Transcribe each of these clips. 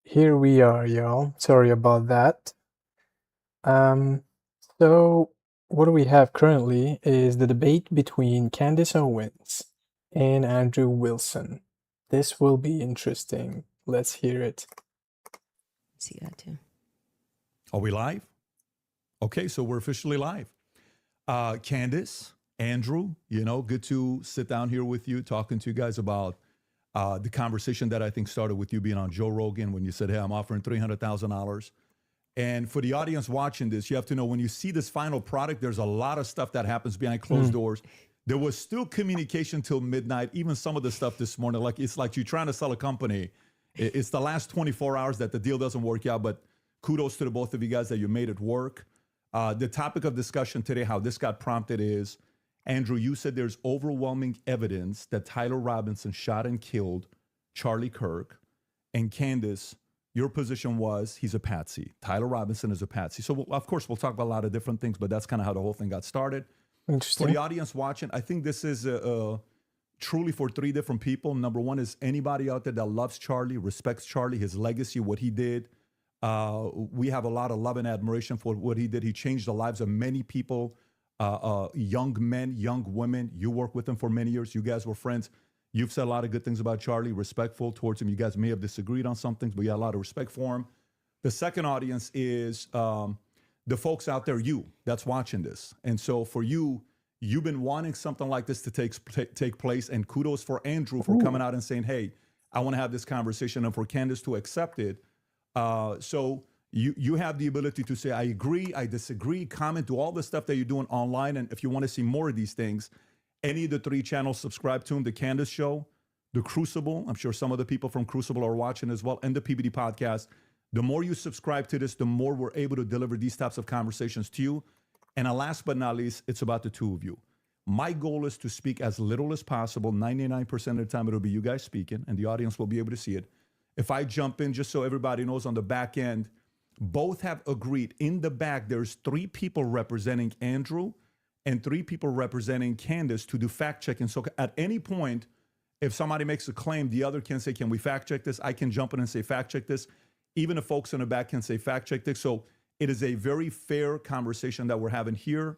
Here we are, y'all. Sorry about that. Um, so what do we have currently is the debate between Candace Owens and Andrew Wilson. This will be interesting. Let's hear it. See that too. Are we live? Okay, so we're officially live. Candace, Andrew, good to sit down here with you, talking to you guys about the conversation that I think started with you being on Joe Rogan when you said, hey, I'm offering $300,000. And for the audience watching this, you have to know when you see this final product, there's a lot of stuff that happens behind closed doors. There was still communication till midnight, even some of the stuff this morning. Like it's like you're trying to sell a company. It's the last 24 hours that the deal doesn't work out, but kudos to the both of you guys that you made it work. The topic of discussion today, how this got prompted is, Andrew, you said there's overwhelming evidence that Tyler Robinson shot and killed Charlie Kirk. And Candace, your position was he's a patsy. Tyler Robinson is a patsy. So, of course, we'll talk about a lot of different things, but that's kind of how the whole thing got started. Interesting. For the audience watching, I think this is truly for three different people. Number one is anybody out there that loves Charlie, respects Charlie, his legacy, what he did. We have a lot of love and admiration for what he did. He changed the lives of many people, young men, young women. You worked with him for many years. You guys were friends. You've said a lot of good things about Charlie, respectful towards him. You guys may have disagreed on some things, but you had a lot of respect for him. The second audience is the folks out there, you, that's watching this. And so for you, you've been wanting something like this to take place. And kudos for Andrew for coming out and saying, hey, I want to have this conversation, and for Candace to accept it. So you have the ability to say, I agree, I disagree, comment, do all the stuff that you're doing online. And if you want to see more of these things, any of the three channels, subscribe to them, the Candace Show, the Crucible. I'm sure some of the people from Crucible are watching as well, and the PBD podcast. The more you subscribe to this, the more we're able to deliver these types of conversations to you. And last but not least, it's about the two of you. My goal is to speak as little as possible. 99% of the time, it'll be you guys speaking, and the audience will be able to see it. If I jump in, just so everybody knows on the back end, both have agreed. In the back, there's three people representing Andrew and three people representing Candace to do fact checking. So at any point, if somebody makes a claim, the other can say, can we fact check this? I can jump in and say, fact check this. Even the folks in the back can say, fact check this. So it is a very fair conversation that we're having here.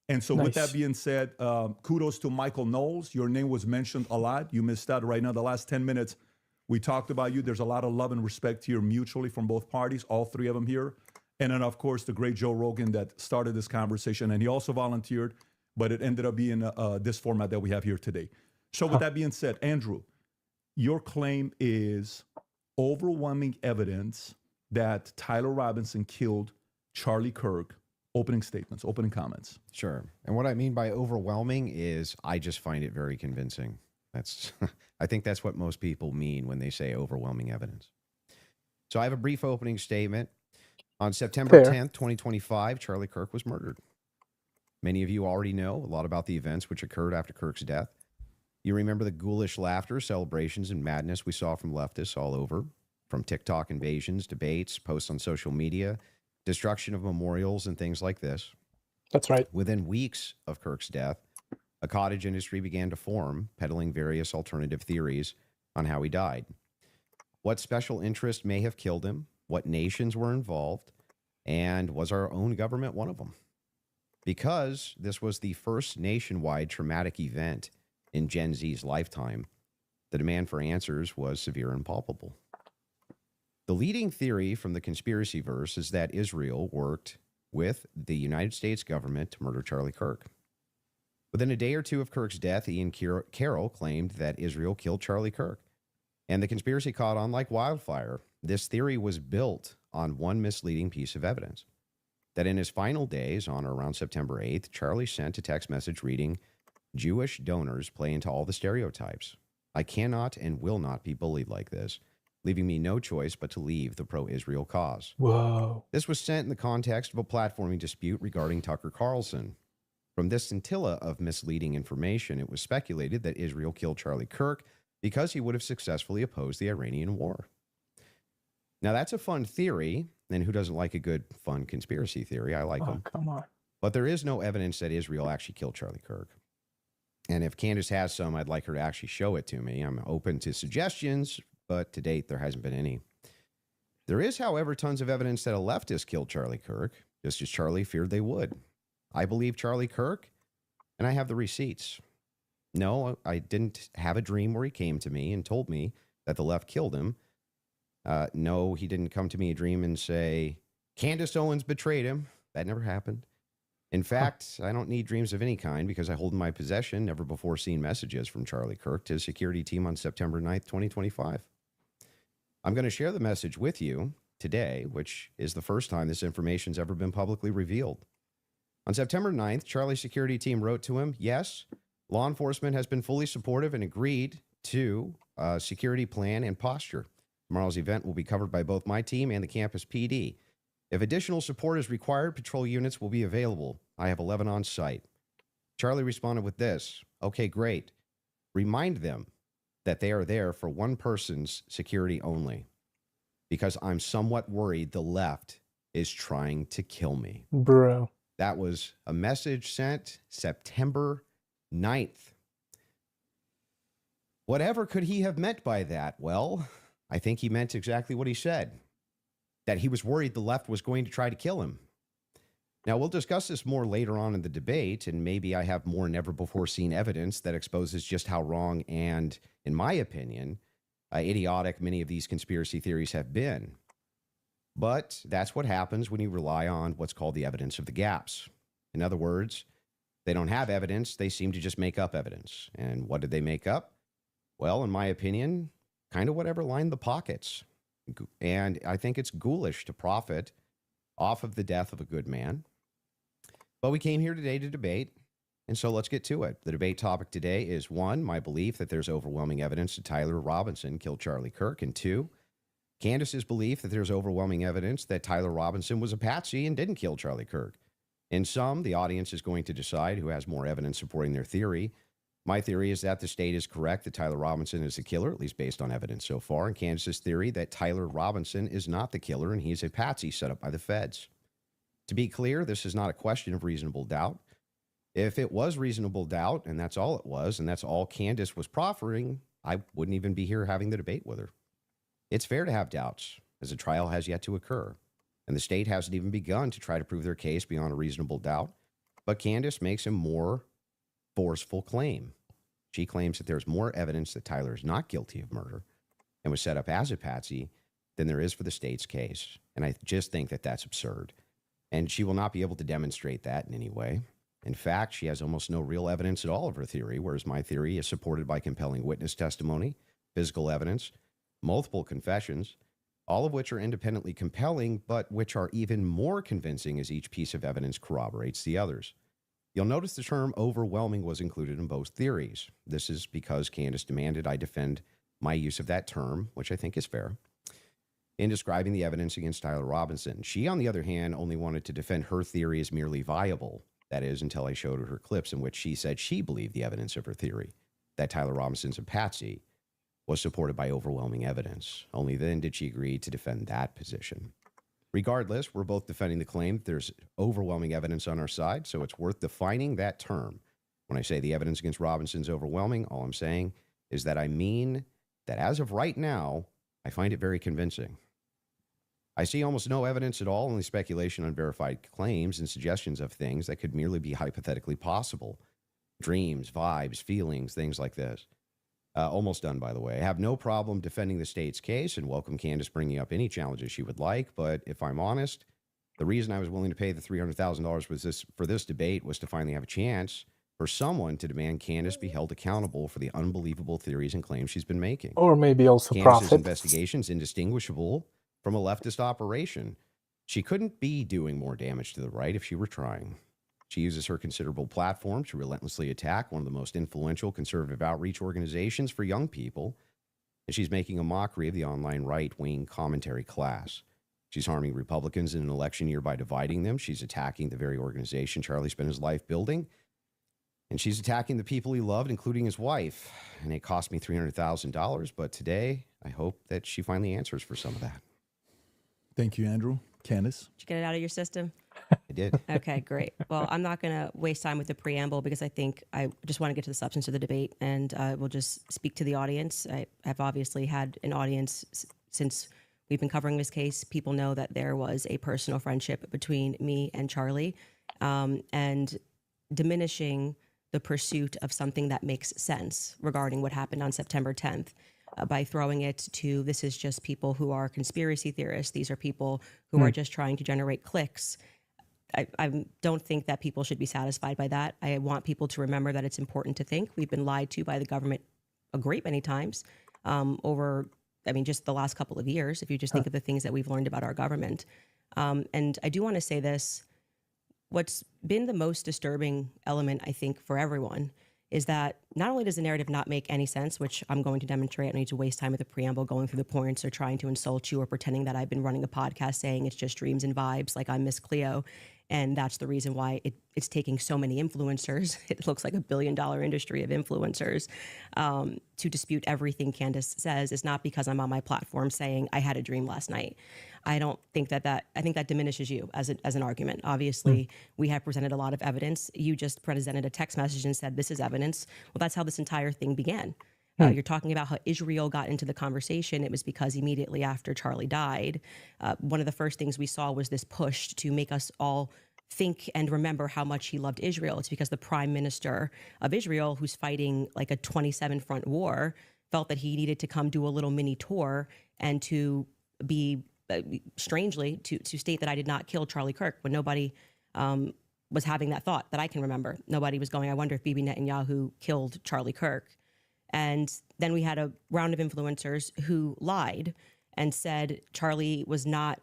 And so with that being said, kudos to Michael Knowles. Your name was mentioned a lot. You missed out right now. The last 10 minutes, we talked about you. There's a lot of love and respect here mutually from both parties, all three of them here. And then, of course, the great Joe Rogan that started this conversation. And he also volunteered, but it ended up being this format that we have here today. So with that being said, Andrew, your claim is overwhelming evidence that Tyler Robinson killed Charlie Kirk. Opening statements, opening comments. Sure. And what I mean by overwhelming is I just find it very convincing. I think that's what most people mean when they say overwhelming evidence. So I have a brief opening statement. On September 10th, 2025, Charlie Kirk was murdered. Many of you already know a lot about the events which occurred after Kirk's death. You remember the ghoulish laughter, celebrations, and madness we saw from leftists all over, from TikTok invasions, debates, posts on social media, destruction of memorials, and things like this. That's right. Within weeks of Kirk's death, a cottage industry began to form, peddling various alternative theories on how he died. What special interest may have killed him, what nations were involved, and was our own government one of them? Because this was the first nationwide traumatic event in Gen Z's lifetime, the demand for answers was severe and palpable. The leading theory from the conspiracy verse is that Israel worked with the United States government to murder Charlie Kirk. Within a day or two of Kirk's death, Ian Carroll claimed that Israel killed Charlie Kirk, and the conspiracy caught on like wildfire. This theory was built on one misleading piece of evidence, that in his final days, on or around September 8th, Charlie sent a text message reading, "Jewish donors play into all the stereotypes. I cannot and will not be bullied like this, leaving me no choice but to leave the pro-Israel cause." Whoa. This was sent in the context of a platforming dispute regarding Tucker Carlson. From this scintilla of misleading information, it was speculated that Israel killed Charlie Kirk because he would have successfully opposed the Iranian war. Now, that's a fun theory, and who doesn't like a good, fun conspiracy theory? I like them. Come on. But there is no evidence that Israel actually killed Charlie Kirk. And if Candace has some, I'd like her to actually show it to me. I'm open to suggestions, but to date, there hasn't been any. There is, however, tons of evidence that a leftist killed Charlie Kirk, just as Charlie feared they would. I believe Charlie Kirk, and I have the receipts. No, I didn't have a dream where he came to me and told me that the left killed him. No, he didn't come to me a dream and say, Candace Owens betrayed him. That never happened. In fact, I don't need dreams of any kind because I hold in my possession never before seen messages from Charlie Kirk to his security team on September 9th, 2025. I'm going to share the message with you today, which is the first time this information's ever been publicly revealed. On September 9th, Charlie's security team wrote to him, yes, law enforcement has been fully supportive and agreed to a security plan and posture. Tomorrow's event will be covered by both my team and the campus PD. If additional support is required, patrol units will be available. I have 11 on site. Charlie responded with this. Okay, great. Remind them that they are there for one person's security only, because I'm somewhat worried the left is trying to kill me. Bro. That was a message sent September 9th. Whatever could he have meant by that? Well, I think he meant exactly what he said, that he was worried the left was going to try to kill him. Now, we'll discuss this more later on in the debate, and maybe I have more never-before-seen evidence that exposes just how wrong and, in my opinion, idiotic many of these conspiracy theories have been. But that's what happens when you rely on what's called the evidence of the gaps. In other words, they don't have evidence, they seem to just make up evidence. And what did they make up? Well, in my opinion, kind of whatever lined the pockets. And I think it's ghoulish to profit off of the death of a good man. But we came here today to debate, and so let's get to it. The debate topic today is, 1, my belief that there's overwhelming evidence that Tyler Robinson killed Charlie Kirk, and 2, Candace's belief that there's overwhelming evidence that Tyler Robinson was a patsy and didn't kill Charlie Kirk. In sum, the audience is going to decide who has more evidence supporting their theory. My theory is that the state is correct that Tyler Robinson is the killer, at least based on evidence so far, and Candace's theory that Tyler Robinson is not the killer and he's a patsy set up by the feds. To be clear, this is not a question of reasonable doubt. If it was reasonable doubt, and that's all it was, and that's all Candace was proffering, I wouldn't even be here having the debate with her. It's fair to have doubts, as the trial has yet to occur, and the state hasn't even begun to try to prove their case beyond a reasonable doubt, but Candace makes a more forceful claim. She claims that there's more evidence that Tyler is not guilty of murder and was set up as a patsy than there is for the state's case, and I just think that that's absurd. And she will not be able to demonstrate that in any way. In fact, she has almost no real evidence at all of her theory, whereas my theory is supported by compelling witness testimony, physical evidence, multiple confessions, all of which are independently compelling, but which are even more convincing as each piece of evidence corroborates the others. You'll notice the term overwhelming was included in both theories. This is because Candace demanded I defend my use of that term, which I think is fair, in describing the evidence against Tyler Robinson. She, on the other hand, only wanted to defend her theory as merely viable. That is, until I showed her clips in which she said she believed the evidence of her theory, that Tyler Robinson's a patsy, was supported by overwhelming evidence. Only then did she agree to defend that position. Regardless, we're both defending the claim that there's overwhelming evidence on our side, so it's worth defining that term. When I say the evidence against Robinson's overwhelming, all I'm saying is that I mean that as of right now, I find it very convincing. I see almost no evidence at all, only speculation on verified claims and suggestions of things that could merely be hypothetically possible. Dreams, vibes, feelings, things like this. Almost done, by the way. I have no problem defending the state's case and welcome Candace bringing up any challenges she would like, but if I'm honest, the reason I was willing to pay the $300,000 for this debate was to finally have a chance for someone to demand Candace be held accountable for the unbelievable theories and claims she's been making. Or maybe also Candace's profit. investigation is indistinguishable from a leftist operation. She couldn't be doing more damage to the right if she were trying. She uses her considerable platform to relentlessly attack one of the most influential conservative outreach organizations for young people, and she's making a mockery of the online right-wing commentary class. She's harming Republicans in an election year by dividing them. She's attacking the very organization Charlie spent his life building, and she's attacking the people he loved, including his wife. And it cost me $300,000, but today I hope that she finally answers for some of that. Thank you, Andrew. Candace? Did you get it out of your system? I did. Okay, great. Well, I'm not going to waste time with the preamble because I think I just want to get to the substance of the debate, and we'll just speak to the audience. I have obviously had an audience since we've been covering this case. People know that there was a personal friendship between me and Charlie, and diminishing the pursuit of something that makes sense regarding what happened on September 10th by throwing it to this is just people who are conspiracy theorists. These are people who are just trying to generate clicks. I don't think that people should be satisfied by that. I want people to remember that it's important to think. We've been lied to by the government a great many times over, just the last couple of years, if you just think of the things that we've learned about our government. And I do want to say this, what's been the most disturbing element, I think, for everyone is that not only does the narrative not make any sense, which I'm going to demonstrate, I don't need to waste time with the preamble going through the points or trying to insult you or pretending that I've been running a podcast saying it's just dreams and vibes like I'm Miss Cleo. And that's the reason why it's taking so many influencers. It looks like $1 billion industry of influencers to dispute everything Candace says. It's not because I'm on my platform saying I had a dream last night. I don't think I think that diminishes you as an argument. Obviously, we have presented a lot of evidence. You just presented a text message and said, this is evidence. Well, that's how this entire thing began. You're talking about how Israel got into the conversation. It was because immediately after Charlie died, one of the first things we saw was this push to make us all think and remember how much he loved Israel. It's because the prime minister of Israel, who's fighting like a 27 front war, felt that he needed to come do a little mini tour and to be strangely to state that I did not kill Charlie Kirk when nobody was having that thought that I can remember. Nobody was going, I wonder if Bibi Netanyahu killed Charlie Kirk. And then we had a round of influencers who lied and said Charlie was not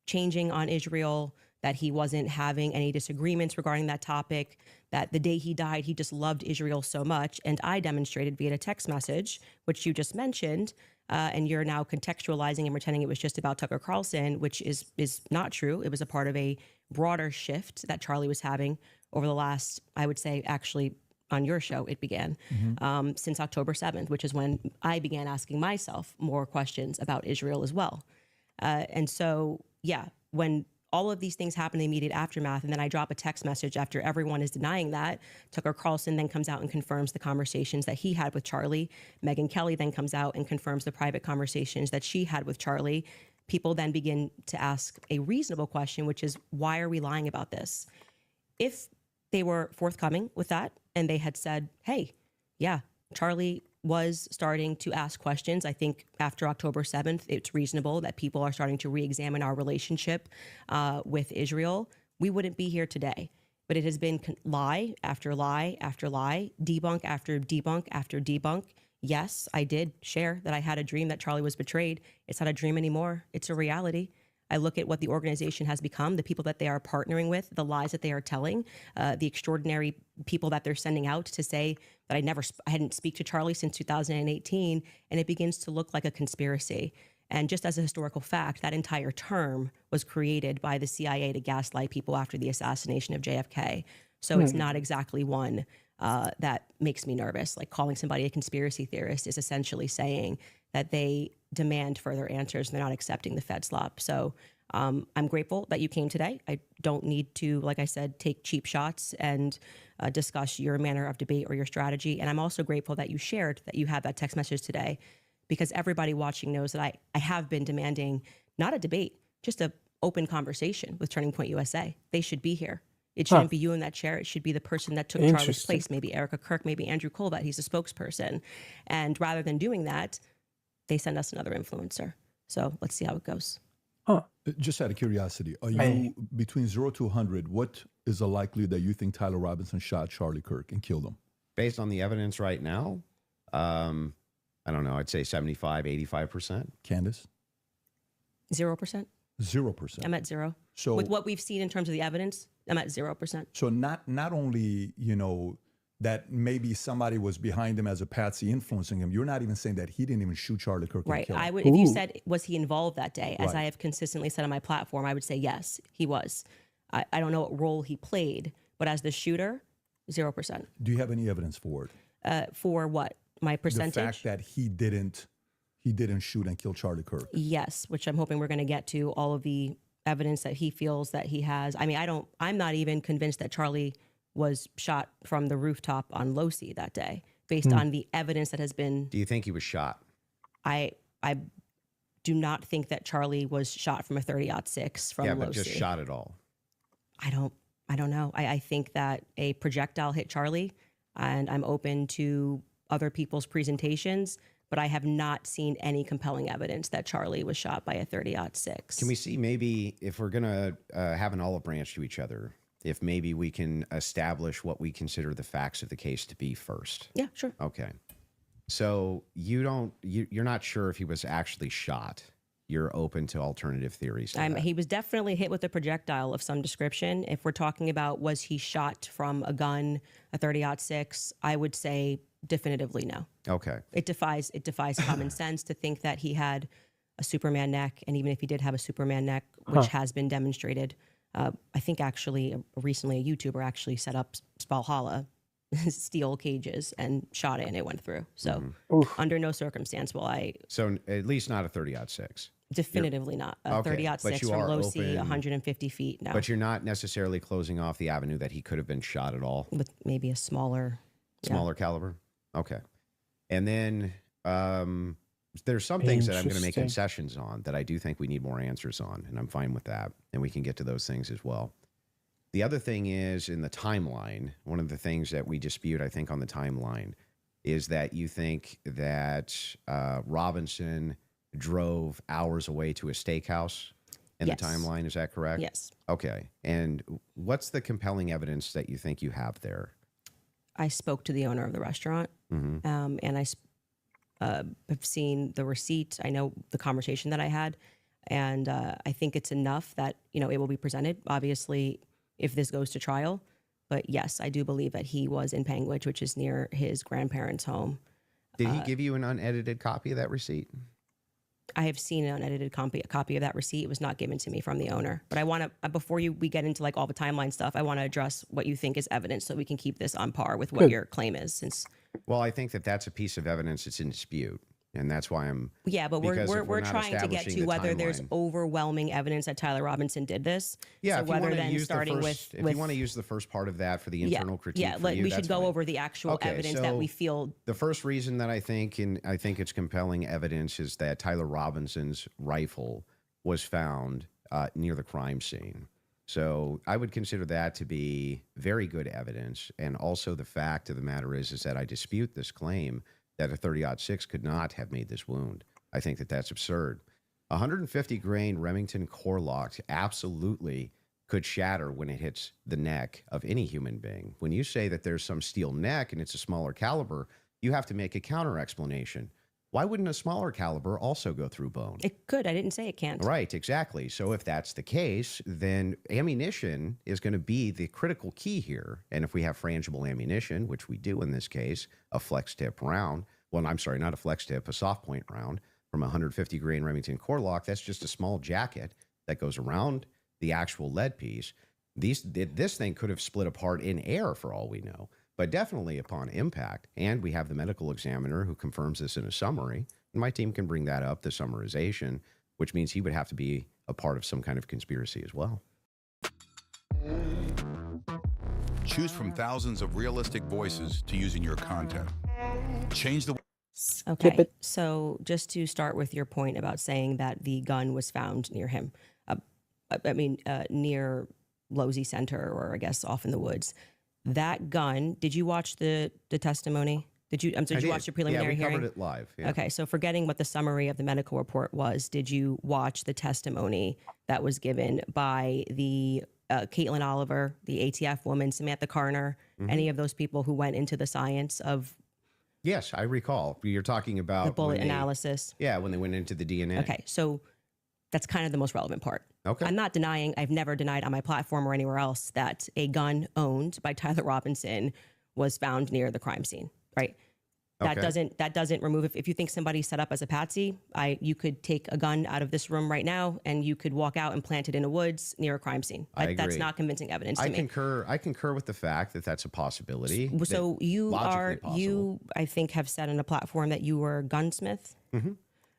changing on Israel, that he wasn't having any disagreements regarding that topic, that the day he died, he just loved Israel so much. And I demonstrated via a text message, which you just mentioned, and you're now contextualizing and pretending it was just about Tucker Carlson, which is not true. It was a part of a broader shift that Charlie was having over the last, I would say, actually, on your show, it began since October 7th, which is when I began asking myself more questions about Israel as well. And so, yeah, when all of these things happen in the immediate aftermath, and then I drop a text message after everyone is denying that, Tucker Carlson then comes out and confirms the conversations that he had with Charlie. Megyn Kelly then comes out and confirms the private conversations that she had with Charlie. People then begin to ask a reasonable question, which is, why are we lying about this? If they were forthcoming with that and they had said, hey, yeah, Charlie was starting to ask questions. I think after October 7th, it's reasonable that people are starting to re-examine our relationship with Israel. We wouldn't be here today. But it has been lie after lie after lie, debunk after debunk after debunk. Yes, I did share that I had a dream that Charlie was betrayed. It's not a dream anymore. It's a reality. I look at what the organization has become, the people that they are partnering with, the lies that they are telling, the extraordinary people that they're sending out to say that I hadn't speak to Charlie since 2018, and it begins to look like a conspiracy. And just as a historical fact, that entire term was created by the CIA to gaslight people after the assassination of JFK. So it's not exactly one that makes me nervous. Like calling somebody a conspiracy theorist is essentially saying that they demand further answers and they're not accepting the Fed slop. So I'm grateful that you came today. I don't need to, like I said, take cheap shots and discuss your manner of debate or your strategy. And I'm also grateful that you shared that you had that text message today, because everybody watching knows that I have been demanding not a debate, just an open conversation with Turning Point USA. They should be here. It shouldn't be you in that chair. It should be the person that took Charlie's place, maybe Erica Kirk, maybe Andrew Colbert. He's a spokesperson. And rather than doing that, they send us another influencer. So let's see how it goes. Just out of curiosity, are you between 0 to 100? What is the likelihood that you think Tyler Robinson shot Charlie Kirk and killed him? Based on the evidence right now, I don't know. I'd say 75, 85%. Candace? 0%. 0%. I'm at 0. So with what we've seen in terms of the evidence, I'm at 0%. So not only, that maybe somebody was behind him as a patsy influencing him. You're not even saying that he didn't even shoot Charlie Kirk. Right. And kill him. I would, if you said, was he involved that day? As Right. I have consistently said on my platform, I would say yes, he was. I don't know what role he played, but as the shooter, 0%. Do you have any evidence for it? For what? My percentage? The fact that he didn't shoot and kill Charlie Kirk. Yes, which I'm hoping we're going to get to all of the evidence that he feels that he has. I mean, I'm not even convinced that Charlie was shot from the rooftop on Losi that day, based on the evidence that has been. Do you think he was shot? I do not think that Charlie was shot from a 30-06 from Yeah, low but just C. shot it all. I don't know. I think that a projectile hit Charlie, and I'm open to other people's presentations, but I have not seen any compelling evidence that Charlie was shot by a 30-06. Can we see maybe if we're going to have an olive branch to each other, if maybe we can establish what we consider the facts of the case to be first? Yeah, sure. Okay. So you're not sure if he was actually shot. You're open to alternative theories. To that. He was definitely hit with a projectile of some description. If we're talking about was he shot from a gun, a 30-06, I would say definitively no. Okay. It defies common sense to think that he had a Superman neck, and even if he did have a Superman neck, which has been demonstrated, I think actually recently a YouTuber actually set up Valhalla steel cages and shot it, and it went through. So under no circumstance will I. So at least not a 30-06. Definitively not a Okay, but 30-06 you from are low C, open- 150 feet. No, But you're not necessarily closing off the avenue that he could have been shot at all. with maybe a smaller. Smaller caliber. Okay. And then there's some things that I'm going to make Interesting. concessions on that I do think we need more answers on, and I'm fine with that. And we can get to those things as well. The other thing is in the timeline, one of the things that we dispute, I think, on the timeline is that you think that Robinson drove hours away to a steakhouse in Yes. the timeline. Is that correct? Yes, Okay. And what's the compelling evidence that you think you have there? I spoke to the owner of the restaurant, Mm-hmm. and I have seen the receipt. I know the conversation that I had, and I think it's enough that it will be presented. Obviously, if this goes to trial, but yes, I do believe that he was in Panguitch, which is near his grandparents' home. Did he give you an unedited copy of that receipt? I have seen an unedited copy of that receipt. It was not given to me from the owner. But I want to, before we get into like all the timeline stuff, I want to address what you think is evidence so we can keep this on par with what Good. your claim is. Since Well, I think that that's a piece of evidence that's in dispute, and that's why I'm. yeah, but Because we're if we're not trying to get establishing to the whether there's timeline- overwhelming evidence that Tyler Robinson did this. Yeah, So if you whether want to then use starting the first, with if you want to use the first part of that for the yeah, internal critique, yeah, for you, we that's should go fine. over the actual Okay, evidence that we so feel. The first reason that I think, and I think it's compelling evidence, is that Tyler Robinson's rifle was found near the crime scene. So I would consider that to be very good evidence. And also the fact of the matter is that I dispute this claim that a 30-06 could not have made this wound. I think that that's absurd. 150 grain Remington core lock absolutely could shatter when it hits the neck of any human being. When you say that there's some steel neck and it's a smaller caliber, you have to make a counter explanation. Why wouldn't a smaller caliber also go through bone? It could. I didn't say it can't. Right, exactly. So if that's the case, then ammunition is going to be the critical key here. And if we have frangible ammunition, which we do in this case, a flex tip round, well, I'm sorry, not a flex tip, a soft point round from 150 grain Remington core lock, that's just a small jacket that goes around the actual lead piece. This thing could have split apart in air for all we know, but definitely upon impact. And we have the medical examiner who confirms this in a summary. And my team can bring that up, the summarization, which means he would have to be a part of some kind of conspiracy as well. Choose from thousands of realistic voices to use in your content. Change the Okay. it. So just to start with your point about saying that the gun was found near him, near Losey Center, or I guess off in the woods. That gun, did you watch the testimony? Did you watch the preliminary we hearing? covered it live. Yeah. Okay, so forgetting what the summary of the medical report was, did you watch the testimony that was given by the Caitlin Oliver, the ATF woman, Samantha Carner, any of those people who went into the science of Yes, I recall. You're talking about the bullet when they- analysis? Yeah, when they went into the DNA. Okay, so that's kind of the most relevant part. Okay. I'm not denying, I've never denied on my platform or anywhere else that a gun owned by Tyler Robinson was found near the crime scene, right? That Okay. doesn't remove, if you think somebody set up as a patsy, you could take a gun out of this room right now and you could walk out and plant it in the woods near a crime scene. I That's agree. not convincing evidence to I me. concur with the fact that that's a possibility. So that you logically are, possible. you, I think, have said on a platform that you were a gunsmith.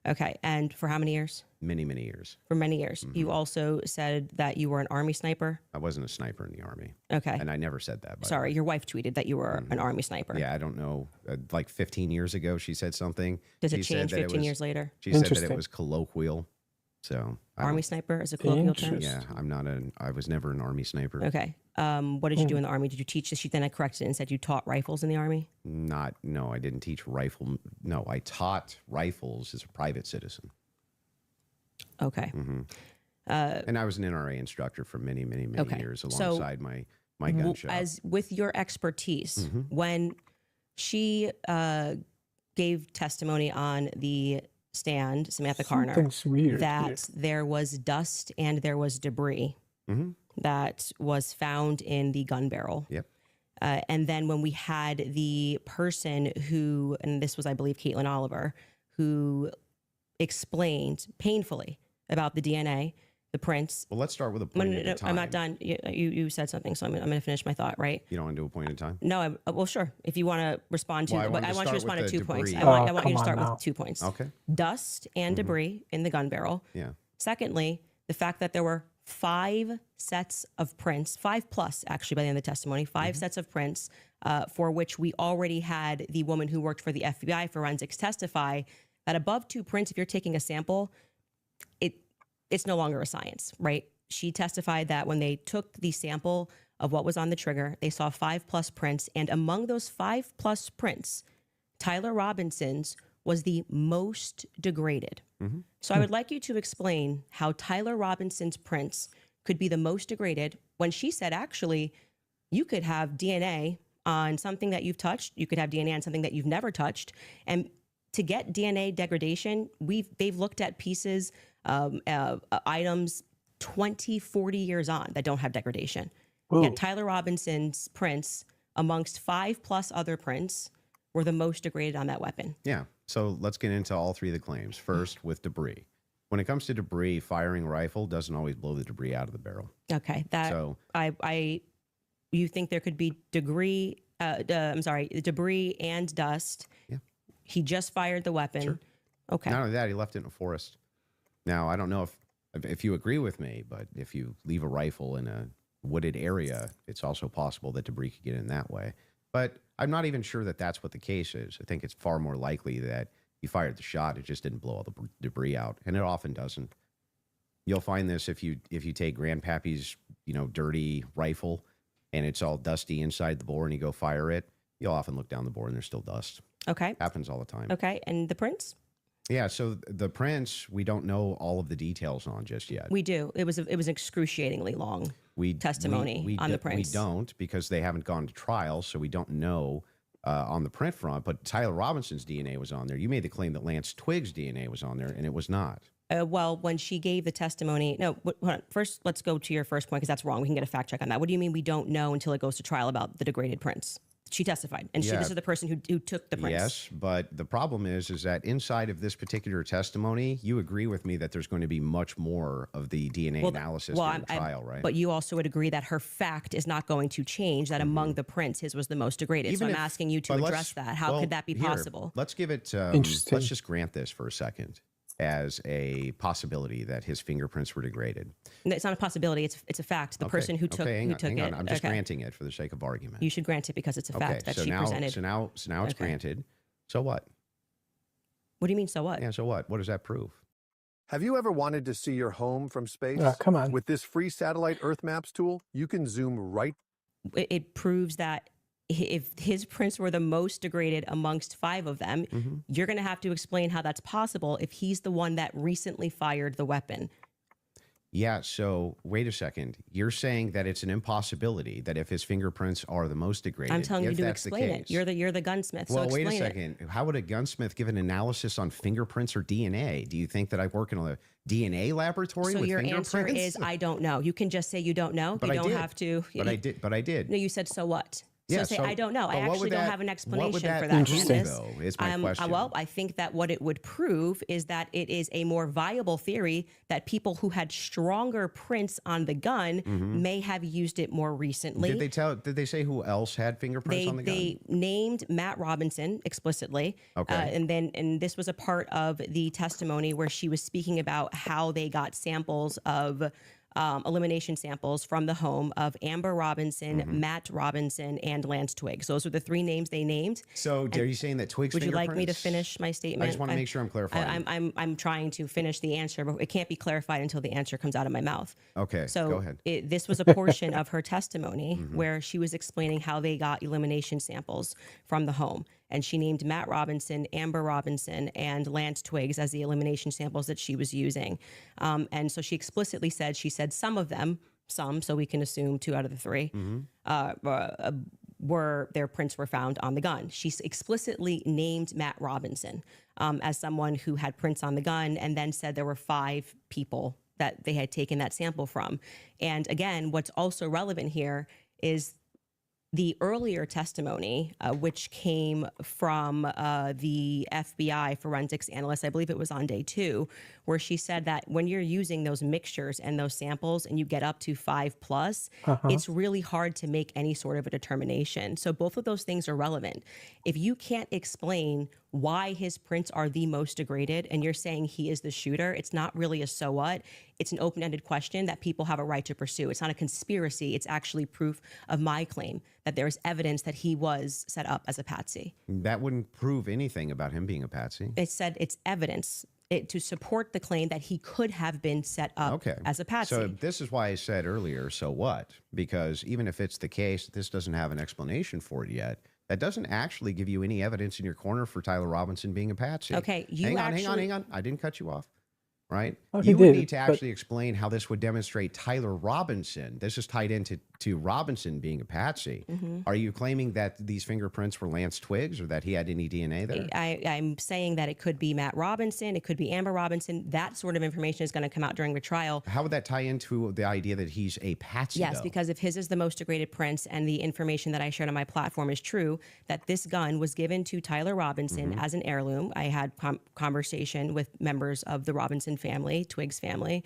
Okay. And for how many years? Many, many years. For many years. You also said that you were an Army sniper. I wasn't a sniper in the Army. Okay. And I never said that. By the Sorry, way. your wife tweeted that you were an Army sniper. Yeah, I don't know. Like 15 years ago, she said something. Does it She said change that 15 years later? She said that it Interesting. was colloquial. So Army sniper is a colloquial term? Interesting. yeah, I was never an Army sniper. Okay. What did you do in the Army? Did you teach this? She then I corrected it and said you taught rifles in the Army? No, I didn't teach rifle. No, I taught rifles as a private citizen. Okay. And I was an NRA instructor for many, many, many Okay. years So, alongside my gun shop. As with your expertise, when she gave testimony on the stand, Samantha Carner, Something's weird that there was dust and there was debris that was found in the gun barrel. Yep. And then when we had the person who, and this was, I believe, Caitlin Oliver, who explained painfully about the DNA, the prints. Well, let's start with a point at a time. I'm not done. You said something, so I'm going to finish my thought, right? You don't want to do a point in time? No, well, sure. If you want to respond to, Well, I but wanted I to want you to start respond with to the 2 points. debris. I want you to come start on with now. 2 points. Okay. Dust and debris in the gun barrel. Yeah. Secondly, the fact that there were 5 sets of prints, 5 plus actually by the end of the testimony, 5 sets of prints for which we already had the woman who worked for the FBI forensics testify that above 2 prints, if you're taking a sample, it's no longer a science, right? She testified that when they took the sample of what was on the trigger, they saw 5 plus prints. And among those 5 plus prints, Tyler Robinson's was the most degraded. So I would like you to explain how Tyler Robinson's prints could be the most degraded when she said, actually, you could have DNA on something that you've touched. You could have DNA on something that you've never touched. And to get DNA degradation, they've looked at pieces, items 20, 40 years on that don't have degradation. Yet Tyler Robinson's prints, amongst 5 plus other prints, were the most degraded on that weapon. Yeah. So let's get into all 3 of the claims. First, with debris. When it comes to debris, firing a rifle doesn't always blow the debris out of the barrel. Okay, So- you think there could be debris and dust. Yeah. He just fired the weapon. Sure. Okay. Not only that, he left it in a forest. Now, I don't know if you agree with me, but if you leave a rifle in a wooded area, it's also possible that debris could get in that way. But I'm not even sure that that's what the case is. I think it's far more likely that he fired the shot, it just didn't blow all the debris out, and it often doesn't. You'll find this if you take Grandpappy's dirty rifle and it's all dusty inside the bore and you go fire it, you'll often look down the bore and there's still dust. Okay. Happens all the time. Okay. And the prints? Yeah, so the prints, we don't know all of the details on just yet. We do. It was excruciatingly long testimony on the prints. We don't, because they haven't gone to trial, so we don't know on the print front. But Tyler Robinson's DNA was on there. You made the claim that Lance Twig's DNA was on there, and it was not. Well, when she gave the testimony, no, hold on. First, let's go to your first point, because that's wrong. We can get a fact check on that. What do you mean we don't know until it goes to trial about the degraded prints? She testified, and this is the person who took the prints. Yes, but the problem is that inside of this particular testimony, you agree with me that there's going to be much more of the DNA analysis during the trial, right? But you also would agree that her fact is not going to change, that among the prints, his was the most degraded. Even so I'm asking you to address that. How could that be possible? Let's give it, Interesting. let's just grant this for a second as a possibility that his fingerprints were degraded. It's not a possibility. It's a fact. The person who took hang it. on. I'm just granting it for the sake of argument. You should grant it because it's a fact that she presented. So now it's granted. So what? What do you mean, so what? Yeah, so what? What does that prove? Have you ever wanted to see your home from space? Come on. With this free satellite Earth Maps tool, you can zoom right. It proves that if his prints were the most degraded amongst 5 of them, you're going to have to explain how that's possible if he's the one that recently fired the weapon. Yeah, so wait a second. You're saying that it's an impossibility that if his fingerprints are the most degraded. I'm telling you if to that's the explain it. case- You're the gunsmith. Well, so wait a explain second. How would a gunsmith give an analysis on fingerprints or DNA? Do you think that I work in a DNA laboratory So with your fingerprints? answer is I don't know. You can just say you don't know. But you I don't did. have to. But I did. No, you said so what? So Yeah, say, I don't know. I but what actually would don't that- have an what explanation would for that, prove, Interesting. Candace. though, is my question. Well, I think that what it would prove is that it is a more viable theory that people who had stronger prints on the gun may have used it more recently. Did they say who else had fingerprints on the gun? They named Matt Robinson explicitly. Okay. And this was a part of the testimony where she was speaking about how they got samples of elimination samples from the home of Amber Robinson, Matt Robinson, and Lance Twiggs. Those were the three names they named. So are you saying that Twiggs Would you like me to fingerprints- finish my statement? I just want to make sure I'm clarifying. I'm trying to finish the answer, but it can't be clarified until the answer comes out of my mouth. Okay, So go ahead. this was a portion of her testimony where she was explaining how they got elimination samples from the home. And she named Matt Robinson, Amber Robinson, and Lance Twiggs as the elimination samples that she was using. And so she explicitly said, some of them, so we can assume 2 out of the 3, were their prints were found on the gun. She explicitly named Matt Robinson as someone who had prints on the gun, and then said there were 5 people that they had taken that sample from. And again, what's also relevant here is the earlier testimony, which came from the FBI forensics analyst, I believe it was on day 2, where she said that when you're using those mixtures and those samples and you get up to 5+, it's really hard to make any sort of a determination. So both of those things are relevant. If you can't explain why his prints are the most degraded and you're saying he is the shooter, it's not really a so what. It's an open-ended question that people have a right to pursue. It's not a conspiracy. It's actually proof of my claim that there is evidence that he was set up as a patsy. That wouldn't prove anything about him being a patsy. It said it's evidence to support the claim that he could have been set up as a patsy. So this is why I said earlier, so what? Because even if it's the case, this doesn't have an explanation for it yet. That doesn't actually give you any evidence in your corner for Tyler Robinson being a patsy. Okay, hang on. I didn't cut you off. Right? Oh, he You would did, need to but- actually explain how this would demonstrate Tyler Robinson. This is tied into Robinson being a patsy. Are you claiming that these fingerprints were Lance Twiggs or that he had any DNA there? I'm saying that it could be Matt Robinson, it could be Amber Robinson. That sort of information is going to come out during the trial. How would that tie into the idea that he's a patsy? Yes, though? because if his is the most degraded prints and the information that I shared on my platform is true, that this gun was given to Tyler Robinson as an heirloom. I had conversation with members of the Robinson family, Twiggs family,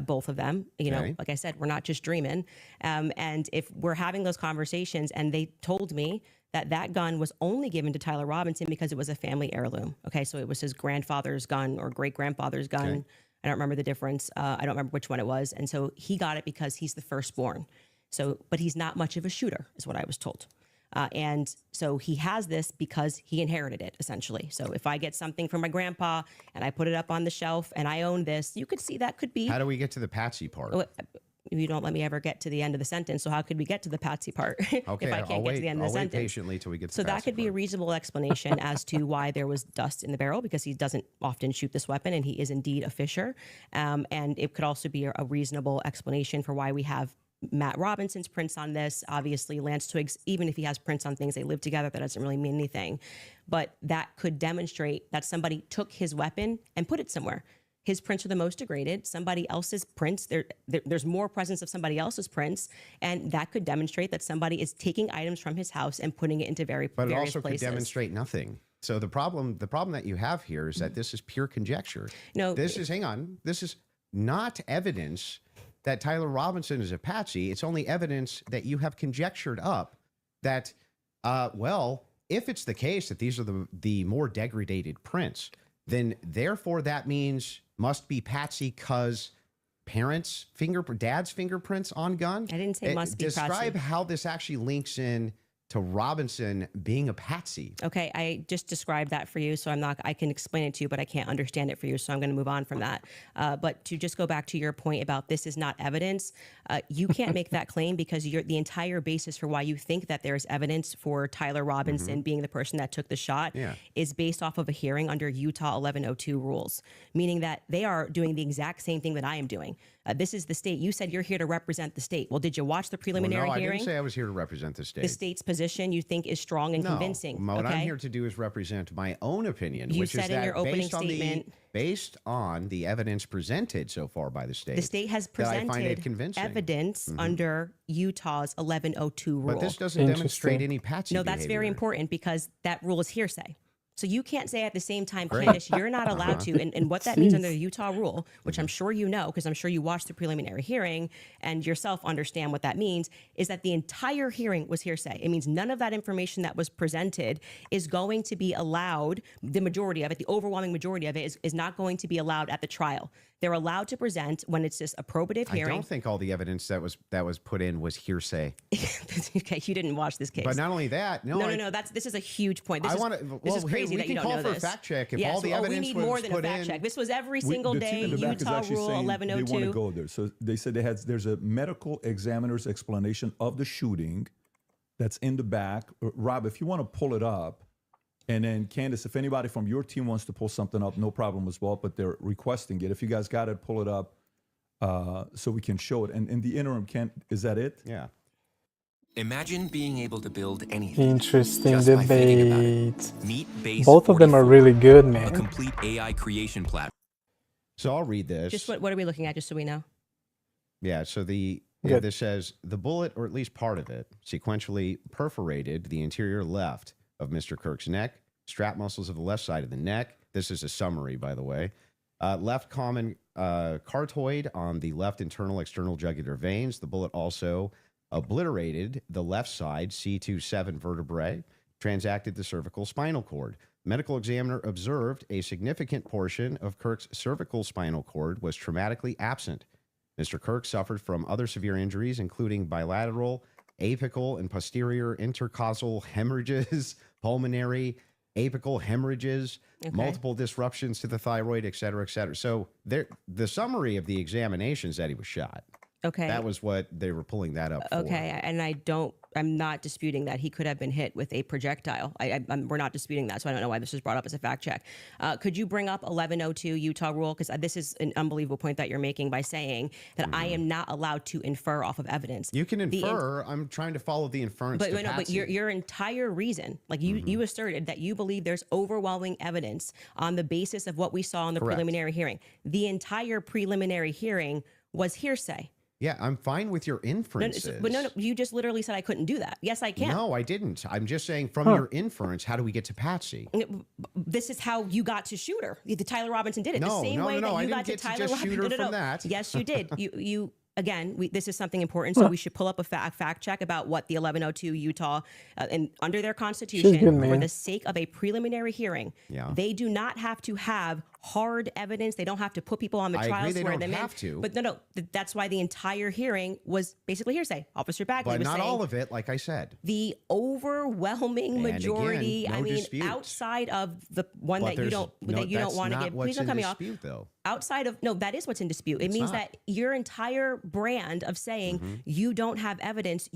both of them. You know, like I said, we're not just dreaming. And if we're having those conversations and they told me that that gun was only given to Tyler Robinson because it was a family heirloom. Okay, so it was his grandfather's gun or great-grandfather's gun. Okay. I don't remember the difference. I don't remember which one it was. And so he got it because he's the firstborn. So, but he's not much of a shooter, is what I was told. And so he has this because he inherited it, essentially. So if I get something from my grandpa and I put it up on the shelf and I own this, you could see that could be. How do we get to the patsy part? You don't let me ever get to the end of the sentence. So how could we get to the patsy part Okay, if I can't get to the end of the I'll wait sentence? patiently till we get to So the that patsy could be a part. reasonable explanation as to why there was dust in the barrel, because he doesn't often shoot this weapon and he is indeed a fisher. And it could also be a reasonable explanation for why we have Matt Robinson's prints on this. Obviously, Lance Twiggs, even if he has prints on things, they live together, that doesn't really mean anything. But that could demonstrate that somebody took his weapon and put it somewhere. His prints are the most degraded. Somebody else's prints, there's more presence of somebody else's prints, and that could demonstrate that somebody is taking items from his house and putting it into various But it places. also could demonstrate nothing. So the problem that you have here is that this is pure conjecture. No, This is not evidence that Tyler Robinson is a patsy. It's only evidence that you have conjectured up that, well, if it's the case that these are the more degraded prints, then therefore that means must be patsy because dad's fingerprints on gun. I didn't say must be patsy. Describe how this actually links in to Robinson being a patsy. Okay, I just described that for you, so I can explain it to you, but I can't understand it for you, so I'm going to move on from that. But to just go back to your point about this is not evidence, you can't make that claim because the entire basis for why you think that there is evidence for Tyler Robinson being the person that took the shot is based off of a hearing under Utah 1102 rules, meaning that they are doing the exact same thing that I am doing. This is the state. You said you're here to represent the state. Well, did you watch the preliminary I hearing? didn't say I was here to represent the state. The state's position position you think is strong and convincing. What I'm okay? here to do is represent my own opinion, You which is said in that your opening based on statement- based on the evidence presented so far by the state, The state has that I find it presented convincing. evidence under Utah's 1102 rule. But this doesn't demonstrate Interesting. any patsy No, that's very behavior. important because that rule is hearsay. So you can't say at the same time, Candace, you're not allowed to. And what that means under the Utah rule, which I'm sure you know, because I'm sure you watched the preliminary hearing and yourself understand what that means, is that the entire hearing was hearsay. It means none of that information that was presented is going to be allowed. The majority of it, the overwhelming majority of it, is not going to be allowed at the trial. They're allowed to present when it's just a probative I hearing. don't think all the evidence that was put in was hearsay. Okay, you didn't watch this case. But not only that, no. This is a huge point. This I is, want to. this Well, is crazy we that you can don't call know for this. a fact check if Yes, all the we evidence need was more than a put fact in. check. This was every single The day. team in the back is Utah actually Rule saying 1102. They want to go there. So they said there's a medical examiner's explanation of the shooting that's in the back. Rob, if you want to pull it up, and then Candace, if anybody from your team wants to pull something up, no problem as well. But they're requesting it. If you guys got it, pull it up so we can show it. And in the interim, is that it? Yeah. Imagine being able to build anything. Interesting just by thinking about it. debate. Meet Base Both of them are 44, really good, a man. complete AI creation platform. So I'll read this. Just what are we looking at, just so we know? Yeah, so Good. this says the bullet, or at least part of it, sequentially perforated the interior left of Mr. Kirk's neck, strap muscles of the left side of the neck. This is a summary, by the way. Left common cartoid on the left internal external jugular veins. The bullet also obliterated the left side C27 vertebrae, transacted the cervical spinal cord. Medical examiner observed a significant portion of Kirk's cervical spinal cord was traumatically absent. Mr. Kirk suffered from other severe injuries, including bilateral, apical, and posterior intercostal hemorrhages, pulmonary, apical hemorrhages, multiple disruptions to the thyroid, et cetera, et cetera. So the summary of the examination is that he was shot. Okay. That was what they were pulling that up for. Okay, and I'm not disputing that he could have been hit with a projectile. We're not disputing that, so I don't know why this was brought up as a fact check. Could you bring up 1102 Utah rule? Because this is an unbelievable point that you're making by saying that I am not allowed to infer off of evidence. You can infer. I'm trying to follow the inference. But your entire reason, like you asserted that you believe there's overwhelming evidence on the basis of what we saw in the preliminary hearing. The entire preliminary hearing was hearsay. Yeah, I'm fine with your inferences. But no, you just literally said I couldn't do that. Yes, I can. No, I didn't. I'm just saying from your inference, how do we get to Patsy? This is how you got to Shooter. The Tyler Robinson did it. No, the same no, way no, that I you didn't got to get to Tyler just Robinson. Shooter from that. Yes, you did. You again, this is something important, so we should pull up a fact check about what the 1102 Utah, and under their constitution, good, for man. the sake of a preliminary hearing, they do not have to have hard evidence. They don't have to put people on the I trial. agree they swear don't them have in. to. But no, that's why the entire hearing was basically hearsay. Officer Bagley But was not saying, all of it, like I said. the overwhelming And majority. again, no I mean, dispute. outside of the one But that you there's don't no- that you don't that's want to not give. what's Please don't in cut me off. dispute, though. Outside of that is what's in dispute. It It's means not. that your entire brand of saying you don't have evidence,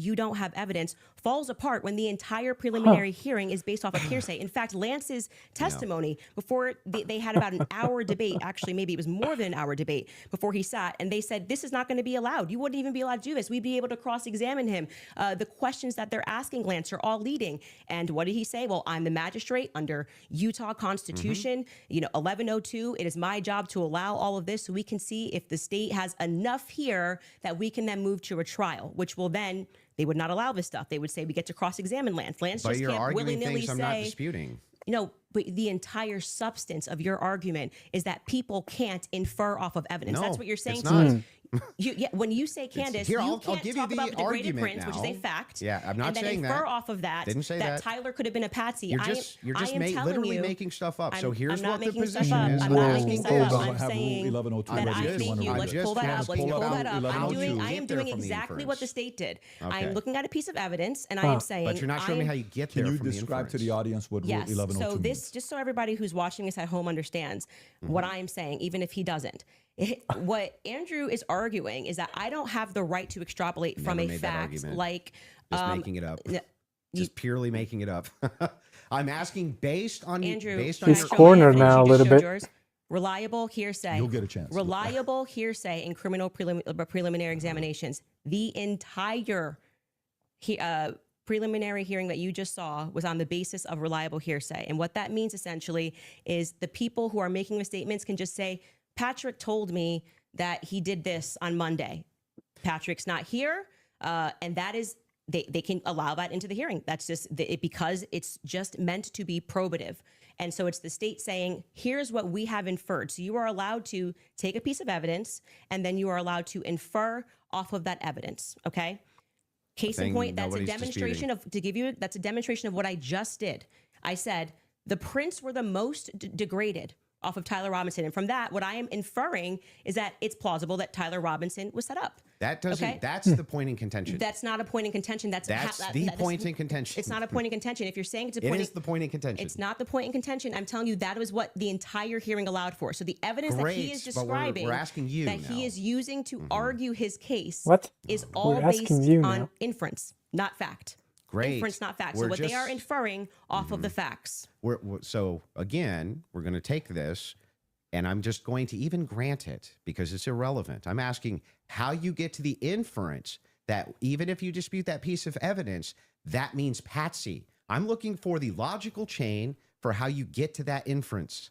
falls apart when the entire preliminary hearing is based off of hearsay. In fact, Lance's testimony before they had about an hour debate. Actually, maybe it was more than an hour debate before he sat, and they said this is not going to be allowed. You wouldn't even be allowed to do this. We'd be able to cross-examine him. The questions that they're asking Lance are all leading. And what did he say? Well, I'm the magistrate under Utah Constitution. 1102. It is my job to allow all of this so we can see if the state has enough here that we can then move to a trial, which will then, they would not allow this stuff. They would say we get to cross-examine Lance. Lance But just you're can't arguing willy-nilly things I'm say, not disputing. but the entire substance of your argument is that people can't infer off of evidence. No, That's what you're saying it's to not. me. When you say, Candace, Here, you I'll can't give you talk the about the degraded argument prince, which is a now. fact. Yeah, I'm not and then saying infer that. off of that Didn't say that. Tyler could have been a patsy. You're just telling you, making stuff up. So here's I'm not what the making stuff position up. is. I'm not Whoa, making stuff hold up. on. I'm Have saying Rule 1102 that ready I if you think wanna you. read Let's it. pull that up. Let's pull pull up that up. I'm 1102. I am Get there doing from the exactly what the inference. state did. Okay. I am looking at a piece of evidence, and I am saying. But you're not showing me how you get there Can you from the describe to inference. the audience what Yes. Rule 1102 So means? just so everybody who's watching this at home understands what I'm saying, even if he doesn't. What Andrew is arguing is that I don't have the right to extrapolate from Never a made that fact argument. like Just making it up. Just purely making it up. I'm asking based on Andrew. based can on I He's show cornered my evidence? now a You just little showed bit. yours? Reliable hearsay. You'll get a chance. Reliable hearsay in criminal preliminary examinations. The entire preliminary hearing that you just saw was on the basis of reliable hearsay. And what that means essentially is the people who are making the statements can just say, Patrick told me that he did this on Monday. Patrick's not here. And that is, they can allow that into the hearing. That's just because it's just meant to be probative. And so it's the state saying, here's what we have inferred. So you are allowed to take a piece of evidence and then you are allowed to infer off of that evidence. Okay. Case in point, that's a demonstration that's a demonstration of what I just did. I said the prints were the most degraded off of Tyler Robinson. And from that, what I am inferring is that it's plausible that Tyler Robinson was set up. That doesn't, that's the point in contention. That's not a point in contention. That's the point in contention. It's not a point in contention. If you're saying it's a point, it is the point in contention. It's not the point in contention. I'm telling you that was what the entire hearing allowed for. So the evidence that he is describing, we're asking you that now. he is using to argue his case, is We're all based asking you on now. inference, not fact. Great. Inference, not fact. We're So what they are just- inferring off of the facts. So again, we're going to take this, and I'm just going to even grant it because it's irrelevant. I'm asking how you get to the inference that even if you dispute that piece of evidence, that means Patsy. I'm looking for the logical chain for how you get to that inference.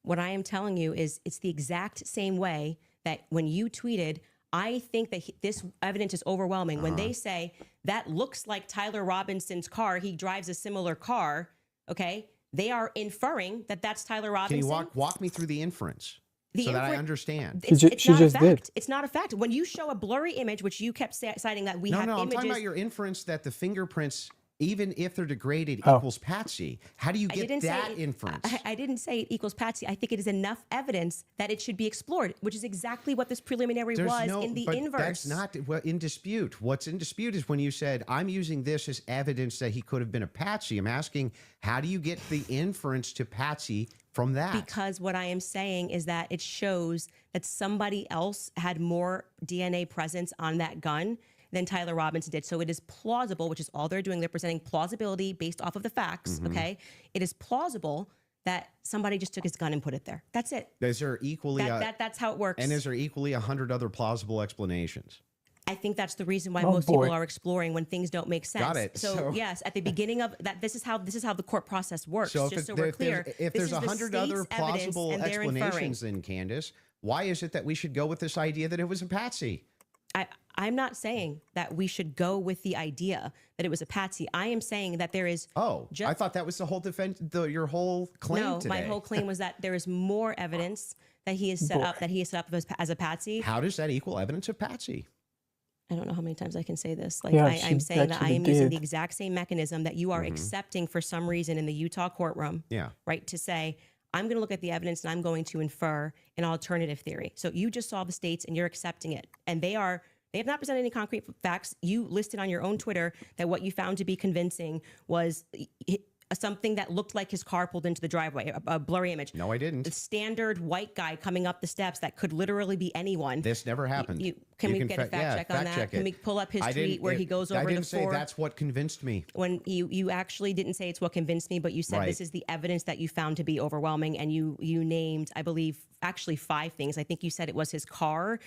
What I am telling you is it's the exact same way that when you tweeted, I think that this evidence is overwhelming. When they say that looks like Tyler Robinson's car, he drives a similar car, okay? They are inferring that that's Tyler Robinson. Can you walk me through the inference so that I understand? It's She not just a fact. did. It's not a fact. When you show a blurry image, which you kept citing that we have No, I'm images. talking about your inference that the fingerprints, even if they're degraded, equals Patsy. How do you get that inference? I didn't say it equals Patsy. I think it is enough evidence that it should be explored, which is exactly what this preliminary was in the inverse. That's not in dispute. What's in dispute is when you said, I'm using this as evidence that he could have been a Patsy. I'm asking, how do you get the inference to Patsy from that? Because what I am saying is that it shows that somebody else had more DNA presence on that gun than Tyler Robinson did. So it is plausible, which is all they're doing. They're presenting plausibility based off of the facts, okay? It is plausible that somebody just took his gun and put it there. That's it. Is there equally that's how it works. And is there equally 100 other plausible explanations? I think that's the reason why most people are exploring when things don't make sense. Got it. So yes, at the beginning of that, this is how the court process works. So just so we're clear, if there's 100 other plausible explanations, then Candace, why is it that we should go with this idea that it was a Patsy? I'm not saying that we should go with the idea that it was a Patsy. I am saying that there is. I thought that was the whole defense, your whole claim no, today. my whole claim was that there is more evidence that he is set up as a Patsy. How does that equal evidence of Patsy? I don't know how many times I can say this. Like Yeah, I'm she saying that I am actually using did. the exact same mechanism that you are accepting for some reason in the Utah courtroom. Yeah. Right. To say, I'm going to look at the evidence and I'm going to infer an alternative theory. So you just saw the states and you're accepting it. And they have not presented any concrete facts. You listed on your own Twitter that what you found to be convincing was something that looked like his car pulled into the driveway, a blurry image. No, I didn't. The standard white guy coming up the steps that could literally be anyone. This never happened. Can we get a fact check on that? Can we pull up his tweet where he goes over the four? I didn't say that's what convinced me. When you actually didn't say it's what convinced me, but you said this is the evidence that you found to be overwhelming, and you named, I believe, actually 5 things. I think you said it was his car.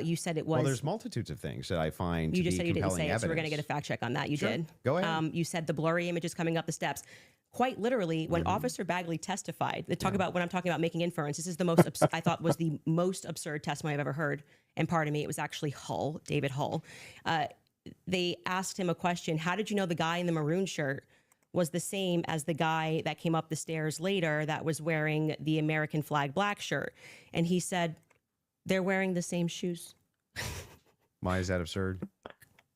You said it was. Well, there's multitudes of things that I find. You to just be said you didn't say evidence. it, so we're going to get a fact check on that. You did. Go ahead. You said the blurry images coming up the steps. Quite literally, when Officer Bagley testified, they talk about when I'm talking about making inference. This is the most I thought was the most absurd testimony I've ever heard. And pardon me, it was actually David Hull. They asked him a question: how did you know the guy in the maroon shirt was the same as the guy that came up the stairs later that was wearing the American flag black shirt? And he said, they're wearing the same shoes. Why is that absurd?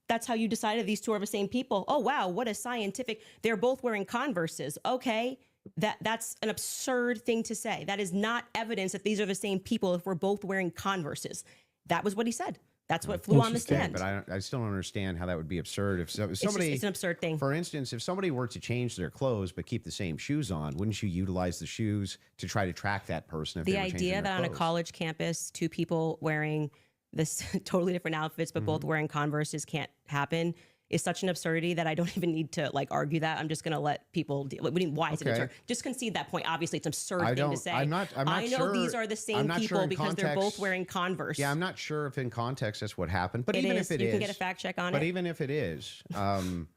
That's how you decided these two are the same people. Oh, wow. What a scientific. They're both wearing Converses. Okay. That's an absurd thing to say. That is not evidence that these are the same people if we're both wearing Converses. That was what he said. That's what flew on the stand. But I still don't understand how that would be absurd. If somebody, it's an absurd thing. For instance, if somebody were to change their clothes but keep the same shoes on, wouldn't you utilize the shoes to try to track that person? If the they were idea that on a college campus, 2 people wearing this totally different outfits, but both wearing Converses can't happen is such an absurdity that I don't even need to like argue that. I'm just going to let people deal. Why is it absurd? Just concede that point. Obviously, it's an absurd thing to say. I'm not I know sure, these are the same people because they're both wearing Converse. Yeah, I'm not sure if in context that's what happened, but It even is. if it You is, can get a fact check on it. But even if it is,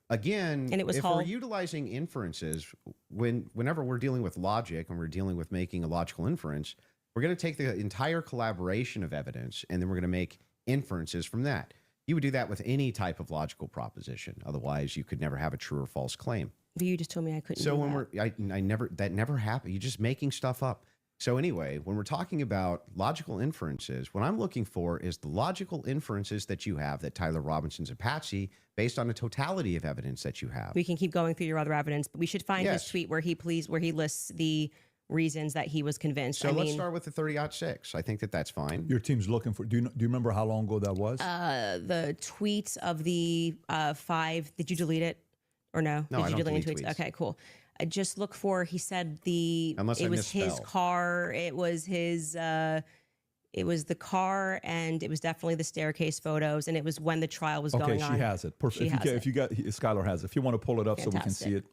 again, And it was if Hull. we're utilizing inferences, whenever we're dealing with logic and we're dealing with making a logical inference, we're going to take the entire collaboration of evidence and then we're going to make inferences from that. You would do that with any type of logical proposition. Otherwise, you could never have a true or false claim. But you just told me I couldn't. So do when that. that never happened. You're just making stuff up. So anyway, when we're talking about logical inferences, what I'm looking for is the logical inferences that you have that Tyler Robinson's a patsy based on the totality of evidence that you have. We can keep going through your other evidence, but we should find his tweet where he lists the reasons that he was convinced. So let's start with the 30-06. I think that's fine. Your team's looking for. Do you remember how long ago that was? The tweets of the 5. Did you delete it or no? No, Did I you don't delete delete tweets. Okay, cool. I just look for. He said Unless it I was his misspell. car. It was his. It was the car, and it was definitely the staircase photos, and it was when the trial was going on. Okay, she has it. Perfect. If you got, Skylar has it. If you want to pull it up so we can see it.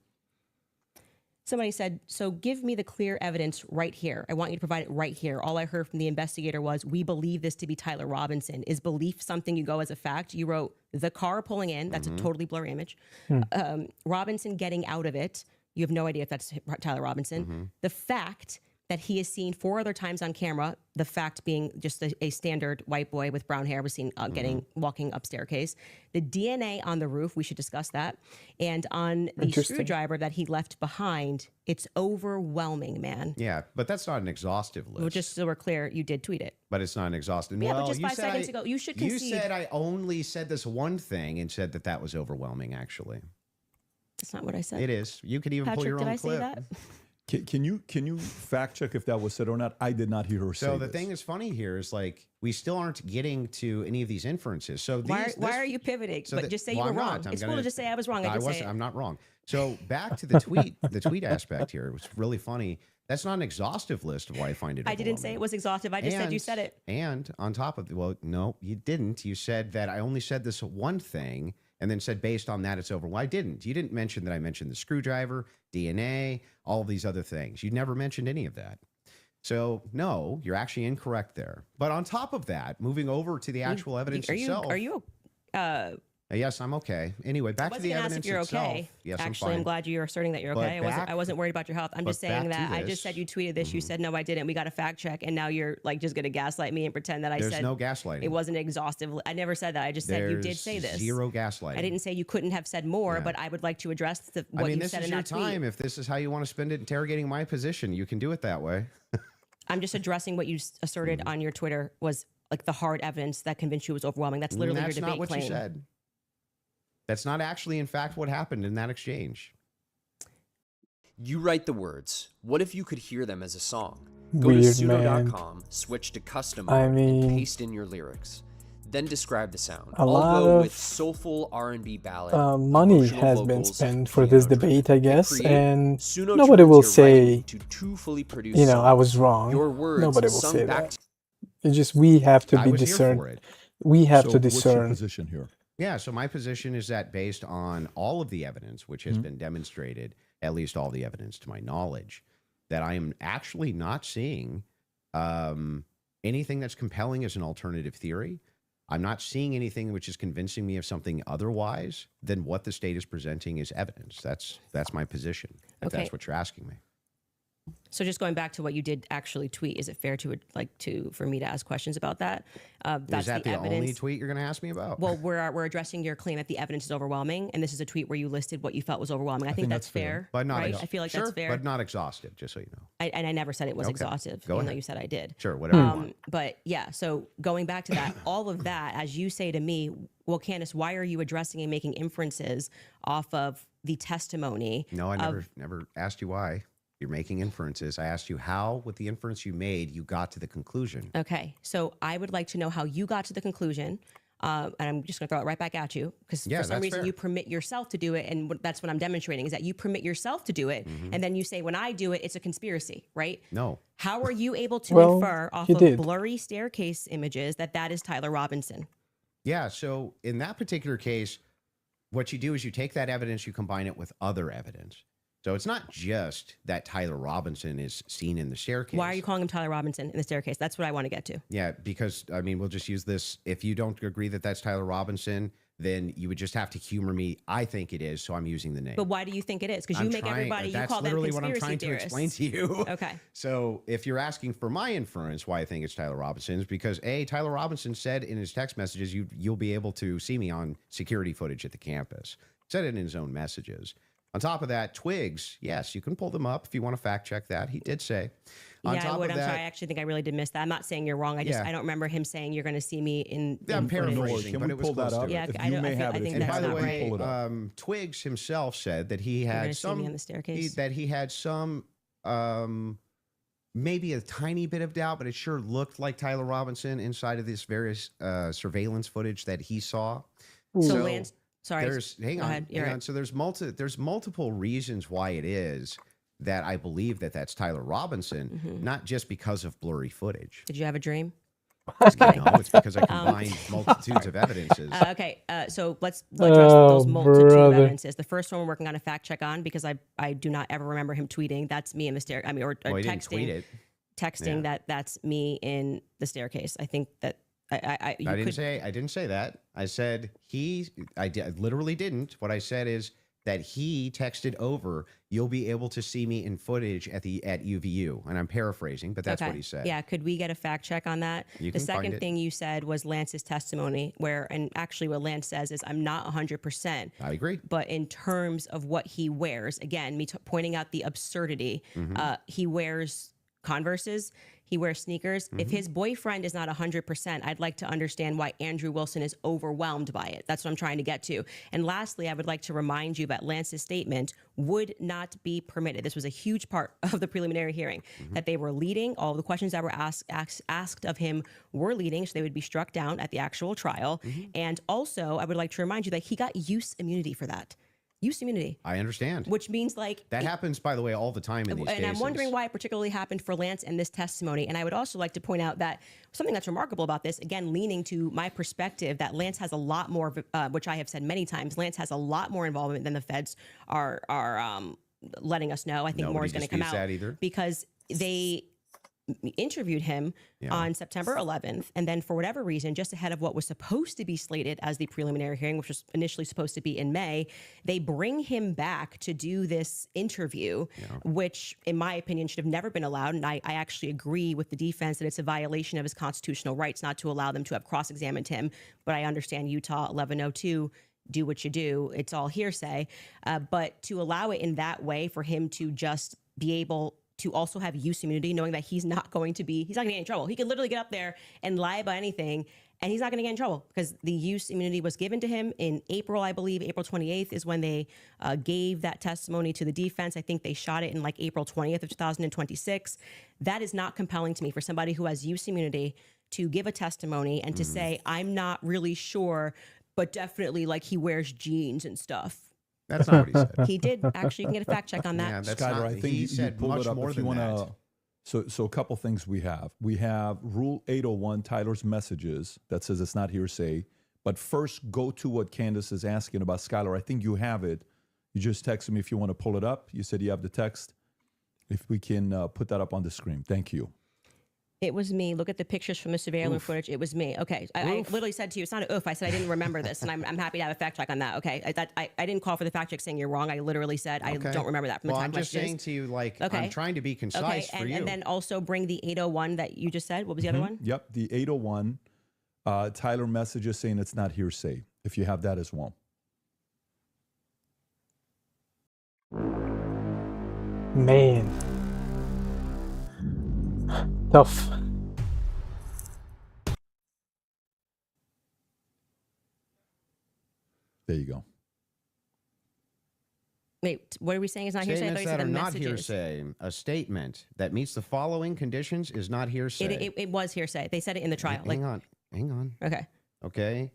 Somebody said, so give me the clear evidence right here. I want you to provide it right here. All I heard from the investigator was, we believe this to be Tyler Robinson. Is belief something you go as a fact? You wrote the car pulling in. That's a totally blurry image. Robinson getting out of it. You have no idea if that's Tyler Robinson. The fact that he is seen 4 other times on camera, the fact being just a standard white boy with brown hair was seen walking up staircase. The DNA on the roof, we should discuss that. And on the screwdriver that he left behind, it's overwhelming, man. Yeah, but that's not an exhaustive list. Well, just so we're clear, you did tweet it. But it's not an exhaustive. Yeah, well, but just you 5 said seconds ago, you should concede. You said I only said this one thing and said that was overwhelming, actually. That's not what I said. It is. You could even pull Patrick, your own did I clip. say that? Can you fact check if that was said or not? I did not hear her say So the this. thing that's funny here is like we still aren't getting to any of these inferences. So Why are you pivoting? So but just say you were I'm wrong. not. It's cool to just say I was wrong. I did say it. I'm not wrong. So back to the tweet, the tweet aspect here. It was really funny. That's not an exhaustive list of why I find it. I didn't say it was exhaustive. I just said you said it. And on top of well, no, you didn't. You said that I only said this one thing. And then said, based on that, it's over. Well, I didn't. You didn't mention that I mentioned the screwdriver, DNA, all of these other things. You never mentioned any of that. So, no, you're actually incorrect there. But on top of that, moving over to the actual evidence itself. Are you Yes, I'm okay. Anyway, back to the evidence if you're itself. okay. Yes, Actually, I'm I'm glad you're asserting that you're But okay. I wasn't worried about your health. I'm just saying back to that I just said you tweeted this. You said, no, I didn't. We got a fact check. And now you're like just going to gaslight me and pretend that I said. There's no gaslighting. It wasn't exhaustive. I never said that. I just said you did say this. Zero gaslighting. I didn't say you couldn't have said more, but I would like to address what you said in that tweet. This is your time. If this is how you want to spend it interrogating my position, you can do it that way. I'm just addressing what you asserted on your Twitter was like the hard evidence that convinced you was overwhelming. That's literally your debate That's not what claim. you said. That's not actually, in fact, what happened in that exchange. You write the words. What if you could hear them as a song? Go Weird, to suno.com, man. switch to custom I mode, mean, and paste in your lyrics. Then describe the sound. a lot I'll go of, with soulful R&B ballad. money emotional has been vocals, spent for piano this driven. debate, I guess, Create, and Suno nobody turns will your say, writing to two fully produced you know, I songs. was wrong. Your words Nobody will sung say back that. It's just we have to I be was here for discerned. it. We have So to what's your discern. position here? Yeah, so my position is that based on all of the evidence, which has been demonstrated, at least all the evidence to my knowledge, that I am actually not seeing anything that's compelling as an alternative theory. I'm not seeing anything which is convincing me of something otherwise than what the state is presenting as evidence. That's my position, if Okay. that's what you're asking me. So just going back to what you did actually tweet, is it fair for me to ask questions about that? That's Is that the evidence. only tweet you're going to ask me about? Well, we're addressing your claim that the evidence is overwhelming, and this is a tweet where you listed what you felt was overwhelming. I think that's fair, but not right? I feel like sure, that's fair. but not exhaustive, just so you know. And I never said it was Okay. exhaustive, Go even though ahead. you said I did. Sure, whatever you want. But yeah, so going back to that, all of that, as you say to me, well, Candace, why are you addressing and making inferences off of the testimony? No, I never asked you why. You're making inferences. I asked you how, with the inference you made, you got to the conclusion. Okay, so I would like to know how you got to the conclusion. And I'm just going to throw it right back at you because Yeah, for some that's reason fair. you permit yourself to do it. And that's what I'm demonstrating is that you permit yourself to do it. And then you say, when I do it, it's a conspiracy, right? No. How are you able to Well, infer off he of did. blurry staircase images that is Tyler Robinson? Yeah, so in that particular case, what you do is you take that evidence, you combine it with other evidence. So it's not just that Tyler Robinson is seen in the staircase. Why are you calling him Tyler Robinson in the staircase? That's what I want to get to. Yeah, because, I mean, we'll just use this. If you don't agree that that's Tyler Robinson, then you would just have to humor me. I think it is, so I'm using the name. But why do you think it is? Because you make everybody, you call them That's literally conspiracy what I'm trying theorists. to explain to you. Okay. So if you're asking for my inference why I think it's Tyler Robinson, is because Tyler Robinson said in his text messages, you'll be able to see me on security footage at the campus. Said it in his own messages. On top of that, twigs, yes, you can pull them up if you want to fact check that. He did say. On Yeah, top I would. of I'm that, sorry. I actually think I really did miss that. I'm not saying you're wrong. I just Yeah. I don't remember him saying you're going to see me in. Yeah, I'm in footage. paraphrasing, Can but we it was pull that close up? to it. Yeah, If I you don't- I may feel- have I it, think if you And that's by the not way, pull it up. Twigs himself said that he You're had gonna see me some on the staircase. Maybe a tiny bit of doubt, but it sure looked like Tyler Robinson inside of this various surveillance footage that he saw. So Lance, sorry. Hang Go on, ahead. You're hang on. right. So there's multiple reasons why it is that I believe that that's Tyler Robinson, Mm-hmm. not just because of blurry footage. Did you have a dream? No, it's because I combined multitudes of evidences. Okay, so let's address those Oh, multitude of brother. evidences. The first one we're working on a fact check on because I do not ever remember him tweeting. That's me in the stair. I mean, or Well, he didn't tweet texting. it. Texting Yeah. that's me in the staircase. I think that I I didn't say that. I said I literally didn't. What I said is that he texted over, "You'll be able to see me in footage at UVU," and I'm paraphrasing, but that's what he said. Yeah, could we get a fact check on that? You The can find second it. thing you said was Lance's testimony, and actually what Lance says is, I'm not 100%. I agree. But in terms of what he wears, again, pointing out the absurdity, Mm-hmm. he wears Converses, he wears sneakers. If Mm-hmm. his boyfriend is not 100%, I'd like to understand why Andrew Wilson is overwhelmed by it. That's what I'm trying to get to. And lastly, I would like to remind you that Lance's statement would not be permitted. This was a huge part of the preliminary hearing, Mm-hmm. that they were leading. All the questions that were asked of him were leading, so they would be struck down at the actual trial. Mm-hmm. And also, I would like to remind you that he got use immunity for that. Use immunity, I understand. which means like That happens, by the way, all the time in these and cases. I'm wondering why it particularly happened for Lance and this testimony. And I would also like to point out that something that's remarkable about this, again, leaning to my perspective, that Lance has a lot more, which I have said many times, Lance has a lot more involvement than the feds are letting us know. I think more Nobody is going to come disputes out that either. because they interviewed him on September 11th, and then for whatever reason, just ahead of what was supposed to be slated as the preliminary hearing, which was initially supposed to be in May, they bring him back to do this interview, which in my opinion should have never been allowed. And I actually agree with the defense that it's a violation of his constitutional rights not to allow them to have cross-examined him. But I understand Utah 1102, do what you do. It's all hearsay. But to allow it in that way for him to just be able to also have use immunity, knowing that he's not going to get in trouble. He could literally get up there and lie about anything, and he's not going to get in trouble because the use immunity was given to him in April, I believe. April 28th is when they gave that testimony to the defense. I think they shot it in like April 20th of 2026. That is not compelling to me for somebody who has use immunity to give a testimony and to say, I'm not really sure, but definitely like he wears jeans and stuff. That's not what he said. He did. Actually, you can get a fact check on that. Yeah, that's Skyler, not, I think he you said pulled much it up more if you than want that. to. So a couple things we have. We have Rule 801, Tyler's messages, that says it's not hearsay. But first, go to what Candace is asking about. Skylar, I think you have it. You just texted me if you want to pull it up. You said you have the text. If we can put that up on the screen. Thank you. It was me. Look at the pictures from the surveillance footage. It was me. Okay. I literally said to you, it's not an oof. I said I didn't remember this, and I'm happy to have a fact check on that. Okay. I didn't call for the fact check saying you're wrong. I literally said I Okay. don't remember that from the Well, text I'm just messages. saying to you, like, Okay. I'm trying to be concise for you. And then also bring the 801 that you just said. What was the other one? Yep, the 801, Tyler messages saying it's not hearsay, if you have that as well. Man. Tough. There you go. Wait, what are we saying is not hearsay? I thought Statements you said that the are not messages. hearsay. A statement that meets the following conditions is not hearsay. It was hearsay. They said it in the trial. Hang on. Okay. Okay.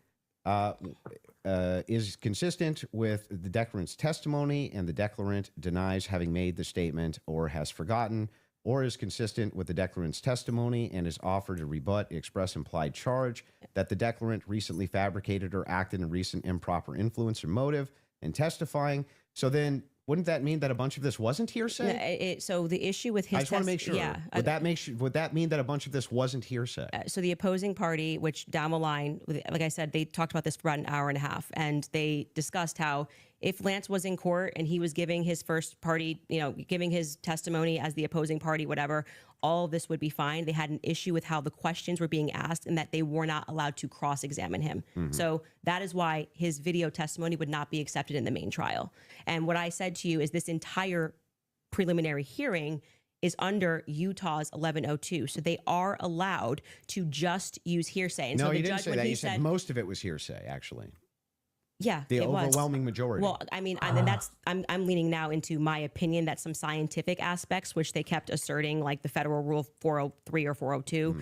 Is consistent with the declarant's testimony, and the declarant denies having made the statement or has forgotten. or is consistent with the declarant's testimony and is offered to rebut the express implied charge that the declarant recently fabricated or acted in recent improper influence or motive in testifying. So then, wouldn't that mean that a bunch of this wasn't hearsay? So the issue with his I just want to make sure. Yeah. Would that mean that a bunch of this wasn't hearsay? So the opposing party, which down the line, like I said, they talked about this for about an hour and a half, and they discussed how if Lance was in court and he was giving his first party, giving his testimony as the opposing party, whatever, all of this would be fine. They had an issue with how the questions were being asked and that they were not allowed to cross-examine him. So that is why his video testimony would not be accepted in the main trial. And what I said to you is this entire preliminary hearing is under Utah's 1102. So they are allowed to just use hearsay. And No, so the you didn't judge, say when that. he You said most of it was hearsay, actually. Yeah, The it was. overwhelming majority. Well, I mean, and then that's I'm leaning now into my opinion that some scientific aspects, which they kept asserting, like the federal rule 403 or 402,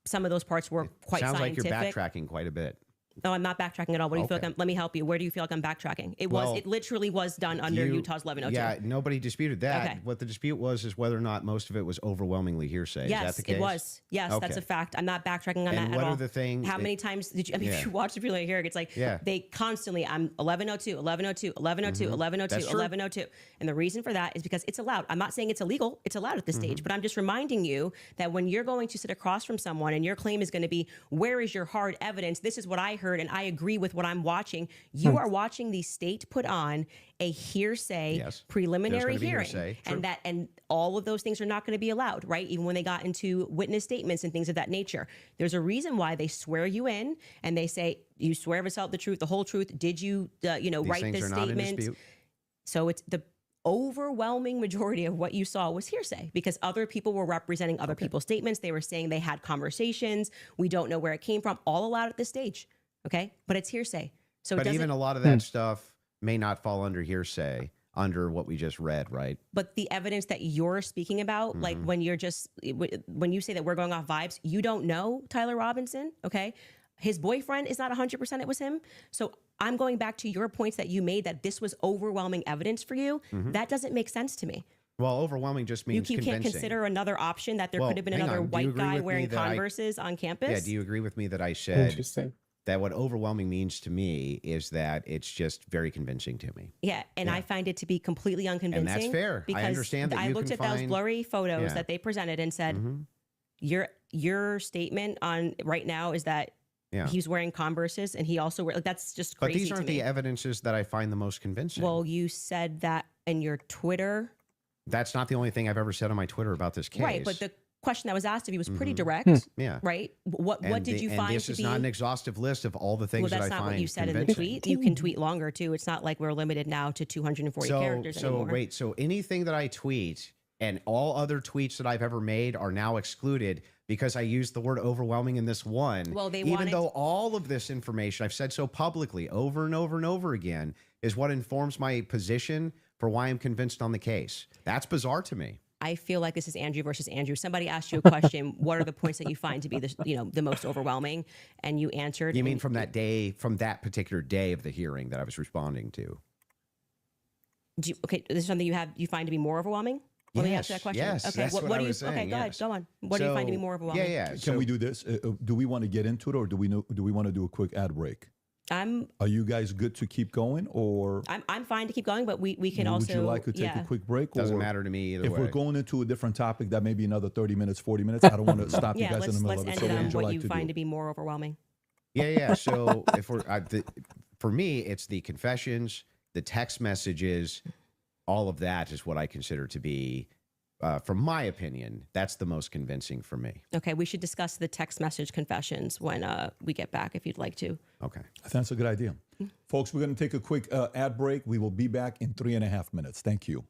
some of those parts were quite Sounds scientific. like you're backtracking quite a bit. No, I'm not backtracking at all. What do you feel Okay. like let me help you. Where do you feel like I'm backtracking? It Well, literally was done under Utah's 1102. Yeah, nobody disputed that. Okay. What the dispute was is whether or not most of it was overwhelmingly hearsay. Yes, is that the case? it was. Yes, that's Okay. a fact. I'm not backtracking on And that what at are all. the things- How many times did you? I mean, Yeah. if you watch the preliminary hearing, it's like Yeah. they constantly. I'm 1102, 1102, 1102, 1102, That's true. 1102, and the reason for that is because it's allowed. I'm not saying it's illegal. It's allowed at this stage, but I'm just reminding you that when you're going to sit across from someone and your claim is going to be, "Where is your hard evidence? This is what I heard, and I agree with what I'm watching." You are watching the state put on a hearsay Yes. preliminary There's gonna be hearing, hearsay. True. and all of those things are not going to be allowed, right? Even when they got into witness statements and things of that nature. There's a reason why they swear you in and they say, "You swear to tell the truth, the whole truth. Did you, These write things this are not in statement?" dispute. So it's the overwhelming majority of what you saw was hearsay because other people were representing other people's statements. They were saying they had conversations. We don't know where it came from. All allowed at this stage, okay? But it's hearsay. So it But doesn't, even a lot of that stuff may not fall under hearsay under what we just read, right? but the evidence that you're speaking about, like when you're just when you say that we're going off vibes, you don't know Tyler Robinson, okay? His boyfriend is not 100% it was him. So I'm going back to your points that you made that this was overwhelming evidence for you. That doesn't make sense to me. Well, overwhelming just means You can't convincing. consider another option that there Well, could have been hang another on. Do you white agree guy with me wearing that I- Converses on campus. Yeah, do you agree with me that I said Interesting. that what overwhelming means to me is that it's just very convincing to me? Yeah, and I find it to be completely unconvincing. fair. I Because understand that I you looked can at those find- blurry photos Yeah. that they presented and said, your statement on right now is that Yeah. he's wearing Converses and he also like that's just But crazy these to aren't me. the evidences that I find the most convincing. Well, you said that in your Twitter, that's not the only thing I've ever said on my Twitter about this case. right? But the question that was asked of you was pretty direct, yeah. right? What And did you find this to is be? not an exhaustive list of all the things Well, that that's I not find what you said in the convincing. tweet. You can tweet longer too. It's not like we're limited now to 240 characters anymore. Wait, so anything that I tweet and all other tweets that I've ever made are now excluded because I used the word overwhelming in this one. Well, they even wanted- though all of this information I've said so publicly over and over and over again is what informs my position for why I'm convinced on the case. That's bizarre to me. I feel like this is Andrew versus Andrew. Somebody asked you a question. What are the points that you find to be the most overwhelming? And you answered. You mean and- from that day, from that particular day of the hearing that I was responding to? Okay, this is something you find to be more overwhelming? Let me ask you that question. Yes, Okay, that's what what I do you? was saying, Okay, go ahead. yes. Go on. What do you find to be So, more overwhelming? Yeah. Can So we do this? Do we want to get into it, or do we want to do a quick ad break? I'm Are you guys good to keep going, or I'm fine to keep going, but we can also. would you like to take yeah. a quick break? doesn't or matter to me either If way. we're going into a different topic, that may be another 30 minutes, 40 minutes. I don't want to stop you Yeah, guys in the let's middle of it. end So it what on would you what like you to find do? to be more overwhelming. Yeah. So if we're for me, it's the confessions, the text messages, all of that is what I consider to be, from my opinion, that's the most convincing for me. Okay, we should discuss the text message confessions when we get back, if you'd like to. Okay. I think that's a good idea. Folks, we're going to take a quick ad break. We will be back in 3.5 minutes. Thank you.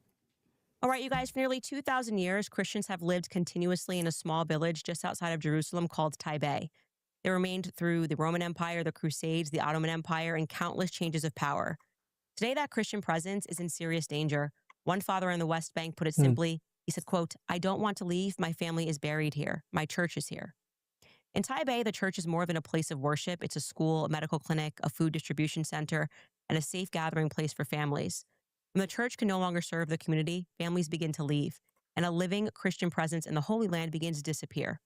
All right, you guys, for nearly 2,000 years, Christians have lived continuously in a small village just outside of Jerusalem called Taipei. They remained through the Roman Empire, the Crusades, the Ottoman Empire, and countless changes of power. Today, that Christian presence is in serious danger. One father in the West Bank put it simply. He said, quote, "I don't want to leave. My family is buried here. My church is here." In Taipei, the church is more than a place of worship. It's a school, a medical clinic, a food distribution center, and a safe gathering place for families. When the church can no longer serve the community, families begin to leave. and a living Christian presence in the Holy Land begins to disappear.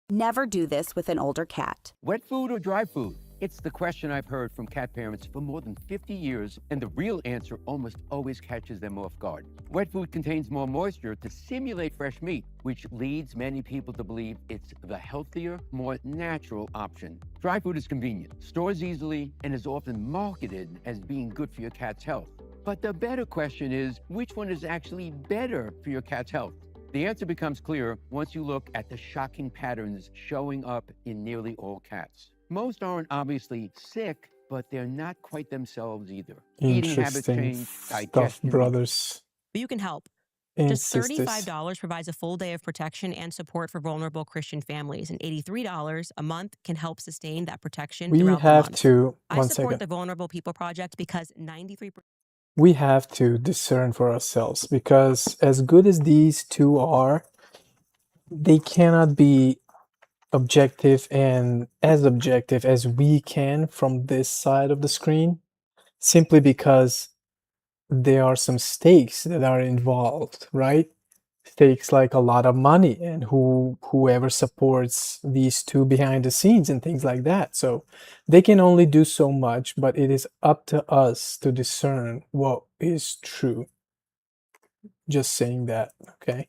Never do this with an older cat. Wet food or dry food? It's the question I've heard from cat parents for more than 50 years, and the real answer almost always catches them off guard. Wet food contains more moisture to simulate fresh meat, which leads many people to believe it's the healthier, more natural option. Dry food is convenient, stores easily, and is often marketed as being good for your cat's health. But the better question is, which one is actually better for your cat's health? The answer becomes clear once you look at the shocking patterns showing up in nearly all cats. Most aren't obviously sick, but they're not quite themselves either. Eating habits Interesting change, stuff, digestion. brothers But you can help. and Just sisters. $35 provides a full day of protection and support for vulnerable Christian families, and $83 a month can help sustain that protection We throughout the have month. to, I one support second, the Vulnerable People Project because 93%. we have to discern for ourselves because as good as these two are, they cannot be objective and as objective as we can from this side of the screen simply because there are some stakes that are involved, right? Stakes like a lot of money and whoever supports these two behind the scenes and things like that. So they can only do so much, but it is up to us to discern what is true. Just saying that, okay?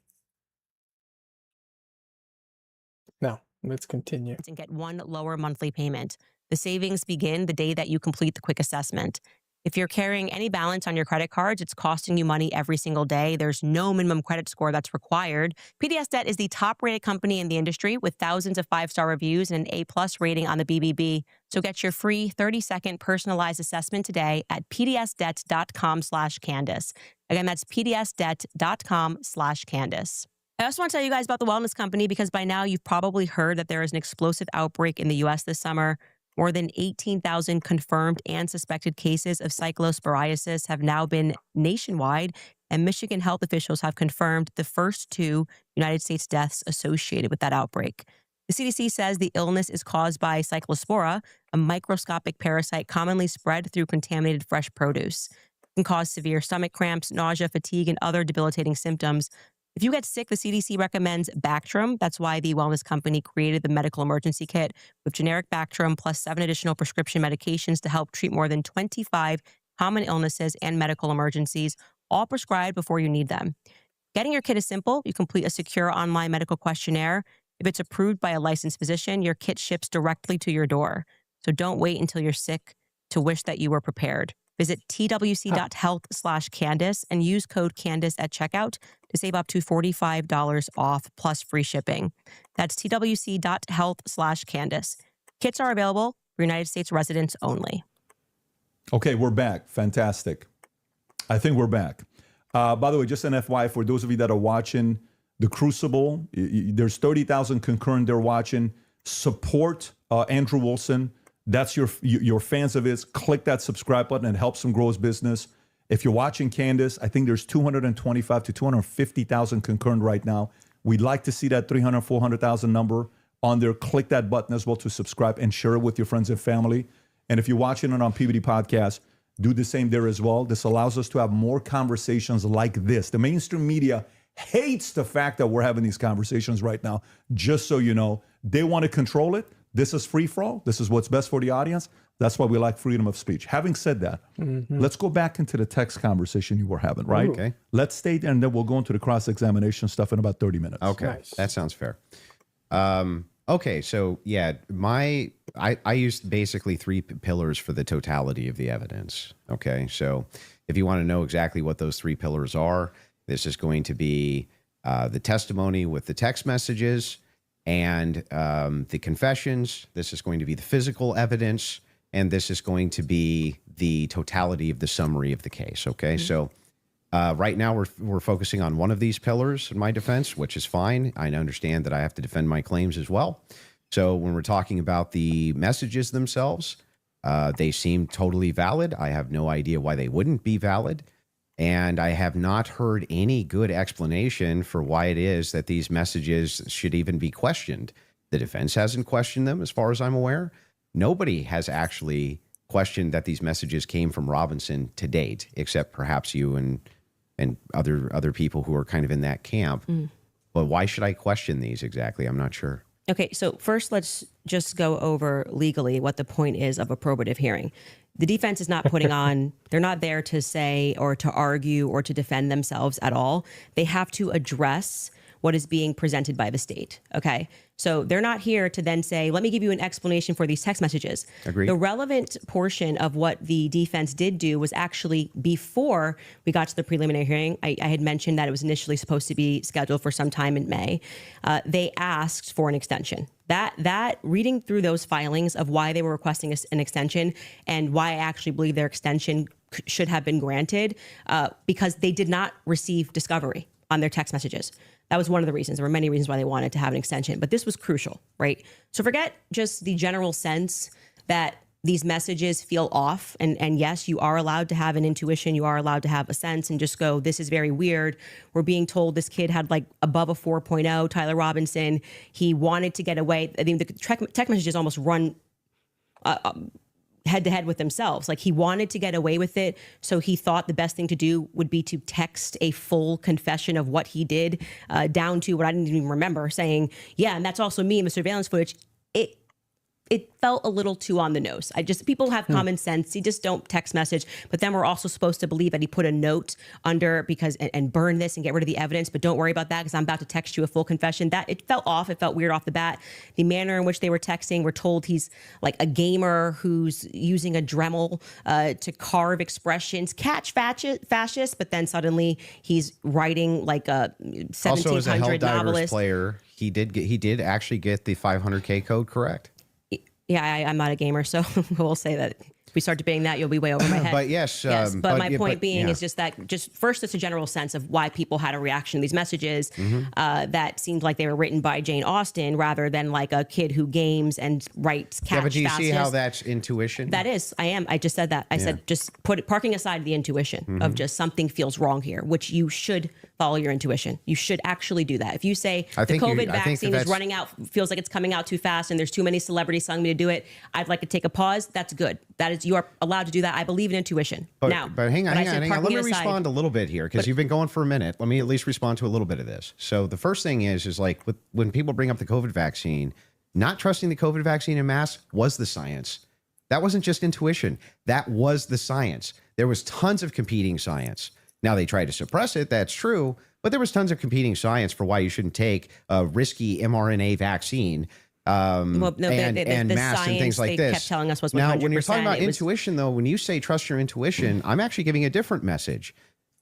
Now, let's continue. And get one lower monthly payment. The savings begin the day that you complete the quick assessment. If you're carrying any balance on your credit cards, it's costing you money every single day. There's no minimum credit score that's required. PDS Debt is the top-rated company in the industry with thousands of 5-star reviews and an A+ rating on the BBB. So get your free 30-second personalized assessment today at pdsdebt.com/Candace. Again, that's pdsdebt.com/Candace. I also want to tell you guys about the Wellness Company because by now you've probably heard that there is an explosive outbreak in the U.S. this summer. More than 18,000 confirmed and suspected cases of cyclosporiasis have now been nationwide, and Michigan health officials have confirmed the first 2 United States deaths associated with that outbreak. The CDC says the illness is caused by cyclospora, a microscopic parasite commonly spread through contaminated fresh produce. It can cause severe stomach cramps, nausea, fatigue, and other debilitating symptoms. If you get sick, the CDC recommends Bactrim. That's why the Wellness Company created the medical emergency kit with generic Bactrim plus 7 additional prescription medications to help treat more than 25 common illnesses and medical emergencies, all prescribed before you need them. Getting your kit is simple. You complete a secure online medical questionnaire. If it's approved by a licensed physician, your kit ships directly to your door. So don't wait until you're sick to wish that you were prepared. Visit twc.health/Candace and use code Candace at checkout to save up to $45 off plus free shipping. That's twc.health/Candace. Kits are available for United States residents only. Okay, we're back. Fantastic. I think we're back. By the way, just an FYI for those of you that are watching The Crucible, there's 30,000 concurrent they're watching. Support Andrew Wilson. That's your fans of his. Click that subscribe button and helps him grow his business. If you're watching Candace, I think there's 225 to 250,000 concurrent right now. We'd like to see that 300, 400,000 number on there. Click that button as well to subscribe and share it with your friends and family. And if you're watching it on PBD Podcast, do the same there as well. This allows us to have more conversations like this. The mainstream media hates the fact that we're having these conversations right now, just so you know. They want to control it. This is free for all. This is what's best for the audience. That's why we like freedom of speech. Having said that, let's go back into the text conversation you were having, right? Ooh. Okay. Let's stay there, and then we'll go into the cross-examination stuff in about 30 minutes. Okay, Nice. that sounds fair. Okay, so yeah, I used basically 3 pillars for the totality of the evidence. Okay, so if you want to know exactly what those 3 pillars are, this is going to be the testimony with the text messages and the confessions. This is going to be the physical evidence, and this is going to be the totality of the summary of the case. Okay, so right now we're focusing on one of these pillars in my defense, which is fine. I understand that I have to defend my claims as well. So when we're talking about the messages themselves, they seem totally valid. I have no idea why they wouldn't be valid. And I have not heard any good explanation for why it is that these messages should even be questioned. The defense hasn't questioned them, as far as I'm aware. Nobody has actually questioned that these messages came from Robinson to date, except perhaps you and and other people who are kind of in that camp. But why should I question these exactly? I'm not sure. Okay, so first let's just go over legally what the point is of a probative hearing. The defense is not putting on, they're not there to say or to argue or to defend themselves at all. They have to address what is being presented by the state, okay? So they're not here to then say, let me give you an explanation for these text messages. Agreed. The relevant portion of what the defense did do was actually before we got to the preliminary hearing. I had mentioned that it was initially supposed to be scheduled for some time in May. They asked for an extension. That reading through those filings of why they were requesting an extension and why I actually believe their extension should have been granted, because they did not receive discovery on their text messages. That was one of the reasons. There were many reasons why they wanted to have an extension, but this was crucial, right? So forget just the general sense that these messages feel off. And yes, you are allowed to have an intuition. You are allowed to have a sense and just go, this is very weird. We're being told this kid had like above a 4.0, Tyler Robinson. He wanted to get away. I mean, the text messages almost run head to head with themselves. Like he wanted to get away with it. So he thought the best thing to do would be to text a full confession of what he did, down to what I didn't even remember, saying, yeah, and that's also me in the surveillance footage. It felt a little too on the nose. People have common sense. You just don't text message. But then we're also supposed to believe that he put a note under and burn this and get rid of the evidence. But don't worry about that because I'm about to text you a full confession. That it felt off. It felt weird off the bat. The manner in which they were texting, we're told he's like a gamer who's using a Dremel to carve expressions, catch fascist. But then suddenly he's writing like a 1700 Also, as a Helldivers novelist. player, he did actually get the 500K code correct. Yeah, I'm not a gamer, so we'll say that if we start debating that, you'll be way over my head. But yes, but my point being is just that, just first, it's a general sense of why people had a reaction to these messages that seemed like they were written by Jane Austen rather than like a kid who games and writes catch. Yeah, but do you see how fascist. that's intuition? That is, I just said that. I said just parking aside the intuition of just something feels wrong here, which you should follow your intuition. You should actually do that. If you say the COVID vaccine is running out, feels like it's coming out too fast and there's too many celebrities telling me to do it, I'd like to take a pause. That's good. That is, you are allowed to do that. I believe in intuition. But hang on. Let me respond a little bit here because you've been going for a minute. Let me at least respond to a little bit of this. So the first thing is like when people bring up the COVID vaccine, not trusting the COVID vaccine en masse was the science. That wasn't just intuition. That was the science. There was tons of competing science. Now they tried to suppress it. That's true. But there was tons of competing science for why you shouldn't take a risky mRNA vaccine. And mass and things like this. Kept telling us was 100%. Now, when you're talking about intuition, though, when you say trust your intuition, I'm actually giving a different message.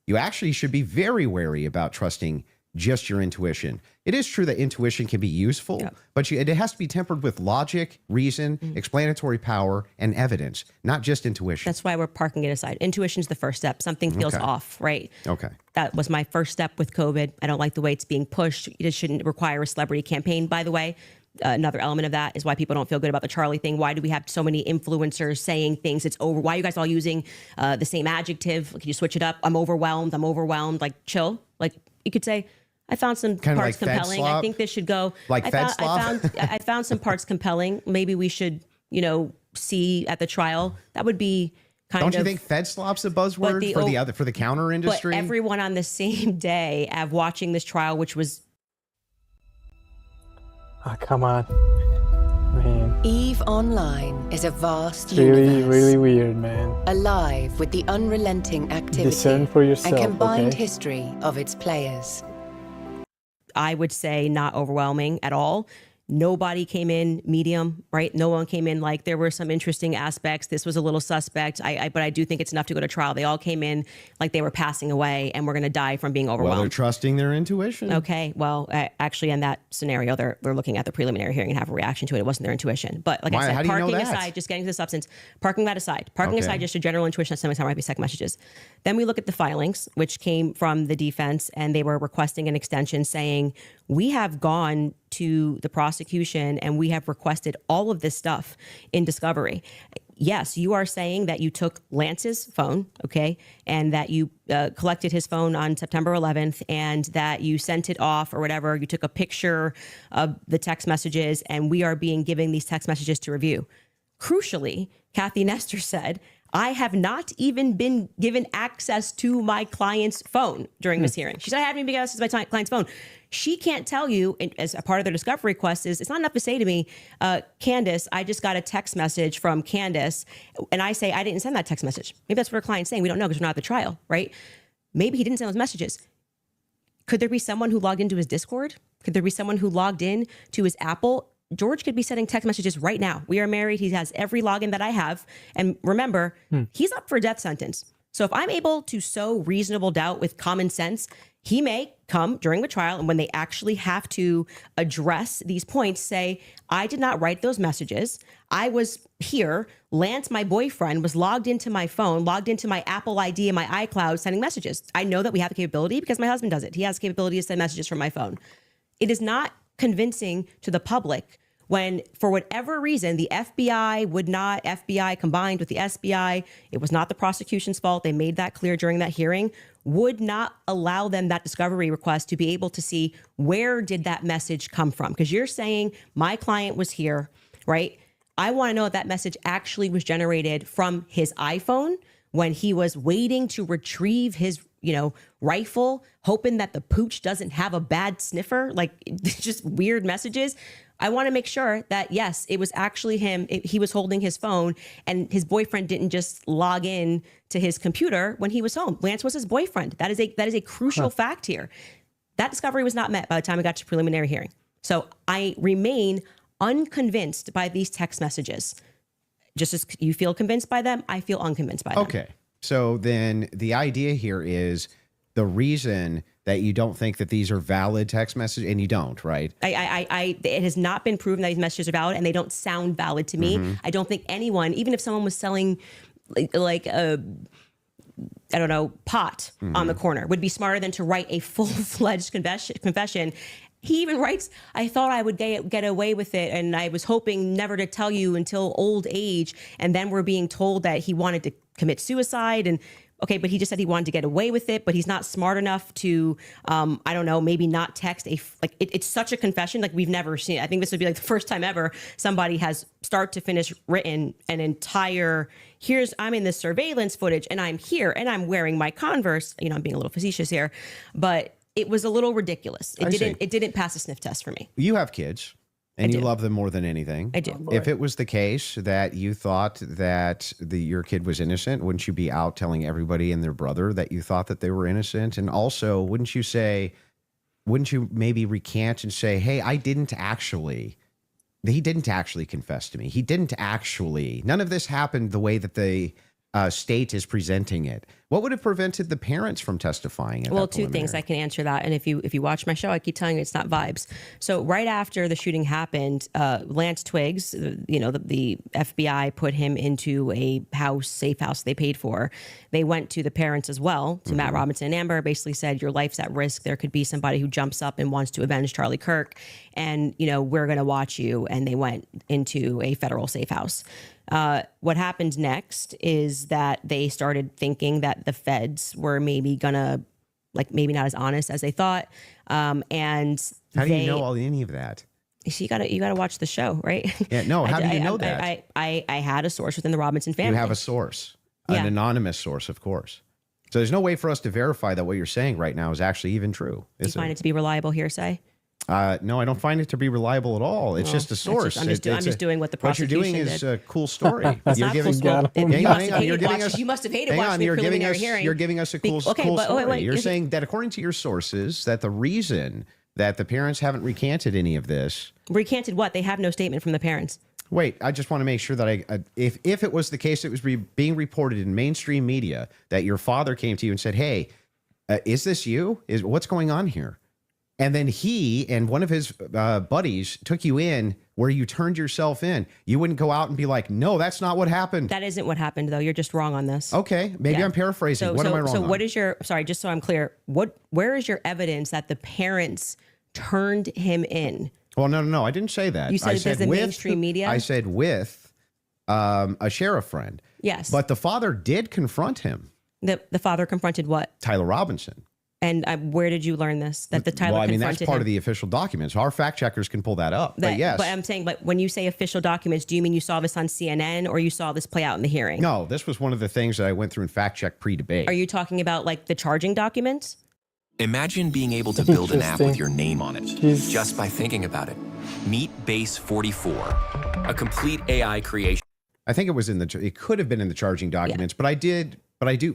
You actually should be very wary about trusting just your intuition. It is true that intuition can be useful, but it has to be tempered with logic, reason, explanatory power, and evidence, not just intuition. That's why we're parking it aside. Intuition's the first step. Something feels off, right? Okay. That was my first step with COVID. I don't like the way it's being pushed. It shouldn't require a celebrity campaign, by the way. Another element of that is why people don't feel good about the Charlie thing. Why do we have so many influencers saying things? It's over. Why are you guys all using the same adjective? Can you switch it up? I'm overwhelmed. Like, chill. Like, you could say, I found some kind parts compelling. I think this should go. Like I found some parts compelling. Maybe we should, see at the trial. That would be kind of. Don't you think Fed slop's a buzzword for the counter industry? But everyone on the same day of watching this trial, which was. Oh, come on. Man. EVE Online is a vast universe. Really weird, man. Alive with the unrelenting activity Discern for yourself, and combined history of its players. I would say not overwhelming at all. Nobody came in medium, right? No one came in like there were some interesting aspects. This was a little suspect. But I do think it's enough to go to trial. They all came in like they were passing away and we're going to die from being overwhelmed. Well, they're trusting their intuition. Okay. Well, actually, in that scenario, they're looking at the preliminary hearing and have a reaction to it. It wasn't their intuition. But like I said, parking aside, just getting to the substance, parking that aside, aside just a general intuition that sometimes might be second messages. Then we look at the filings, which came from the defense, and they were requesting an extension saying, we have gone to the prosecution and we have requested all of this stuff in discovery. Yes, you are saying that you took Lance's phone, okay, and that you collected his phone on September 11th and that you sent it off or whatever. You took a picture of the text messages and we are being given these text messages to review. Crucially, Kathy Nestor said, I have not even been given access to my client's phone during this hearing. She said, I haven't even been given access to my client's phone. She can't tell you, as a part of their discovery request, is it's not enough to say to me, Candace, I just got a text message from Candace. And I say, I didn't send that text message. Maybe that's what her client's saying. We don't know because we're not at the trial, right? Maybe he didn't send those messages. Could there be someone who logged into his Discord? Could there be someone who logged in to his Apple? George could be sending text messages right now. We are married. He has every login that I have. And remember, he's up for a death sentence. So if I'm able to sow reasonable doubt with common sense, he may come during the trial and when they actually have to address these points, say, I did not write those messages. I was here. Lance, my boyfriend, was logged into my phone, logged into my Apple ID and my iCloud sending messages. I know that we have the capability because my husband does it. He has the capability to send messages from my phone. It is not convincing to the public when, for whatever reason, the FBI combined with the SBI, it was not the prosecution's fault. They made that clear during that hearing, would not allow them that discovery request to be able to see where did that message come from? Because you're saying my client was here, right? I want to know if that message actually was generated from his iPhone when he was waiting to retrieve his rifle, hoping that the pooch doesn't have a bad sniffer, like just weird messages. I want to make sure that, yes, it was actually him. He was holding his phone and his boyfriend didn't just log in to his computer when he was home. Lance was his boyfriend. That is a crucial fact here. That discovery was not met by the time we got to preliminary hearing. So I remain unconvinced by these text messages. Just as you feel convinced by them, I feel unconvinced by them. Okay. So then the idea here is the reason that you don't think that these are valid text messages, and you don't, right? It has not been proven that these messages are valid, and they don't sound valid to me. I don't think anyone, even if someone was selling like a, I don't know, pot on the corner, would be smarter than to write a full-fledged confession. He even writes, I thought I would get away with it, and I was hoping never to tell you until old age. And then we're being told that he wanted to commit suicide. And okay, but he just said he wanted to get away with it, but he's not smart enough to, I don't know, maybe not text it's such a confession like we've never seen. I think this would be like the first time ever somebody has start to finish written an entire, I'm in this surveillance footage and I'm here and I'm wearing my Converse. I'm being a little facetious here, but it was a little ridiculous. It didn't pass a sniff test for me. You have kids and you love them more than anything. I do. If it was the case that you thought that your kid was innocent, wouldn't you be out telling everybody and their brother that you thought that they were innocent? And also, wouldn't you maybe recant and say, hey, he didn't actually confess to me. He didn't actually, none of this happened the way that the state is presenting it. What would have prevented the parents from testifying? Well, two things. I can answer that. And if you watch my show, I keep telling you it's not vibes. So right after the shooting happened, Lance Twiggs, the FBI put him into a safe house they paid for. They went to the parents as well, to Matt Robinson and Amber, basically said, your life's at risk. There could be somebody who jumps up and wants to avenge Charlie Kirk. And, we're going to watch you. And they went into a federal safe house. What happened next is that they started thinking that the feds were maybe gonna, maybe not as honest as they thought. And how do you know any of that? So you gotta watch the show, right? Yeah, no. How do you know that? I had a source within the Robinson family. You have a source, an anonymous source, of course. So there's no way for us to verify that what you're saying right now is actually even true. Do you find it to be reliable hearsay? No, I don't find it to be reliable at all. It's just a source. I'm just doing what the prosecution did. What you're doing is a cool story. You're you must have hated watching the preliminary hearing. You're giving us a cool story. Wait, you're saying that according to your sources, that the reason that the parents haven't recanted any of this. Recanted what? They have no statement from the parents. Wait, I just want to make sure that if it was the case, it was being reported in mainstream media that your father came to you and said, hey, is this you? What's going on here? And then he and one of his buddies took you in where you turned yourself in. You wouldn't go out and be like, no, that's not what happened. That isn't what happened, though. You're just wrong on this. Okay. Maybe I'm paraphrasing. What am I wrong on? So what is sorry, just so I'm clear, where is your evidence that the parents turned him in? Well, no. I didn't say that. You said there's the mainstream media? I said with a sheriff friend. Yes. But the father did confront him. The father confronted what? Tyler Robinson. And where did you learn this? That the Tyler Well, I mean, that's confronted part him? of the official documents. Our fact checkers can pull that up. But yes. But I'm saying, but when you say official documents, do you mean you saw this on CNN or you saw this play out in the hearing? No, this was one of the things that I went through and fact check pre-debate. Are you talking about like the charging documents? Imagine being able to build an app with Interesting. your name on it Jeez. just by thinking about it. Meet Base 44, a complete AI creation. I think it was it could have been in the charging documents, but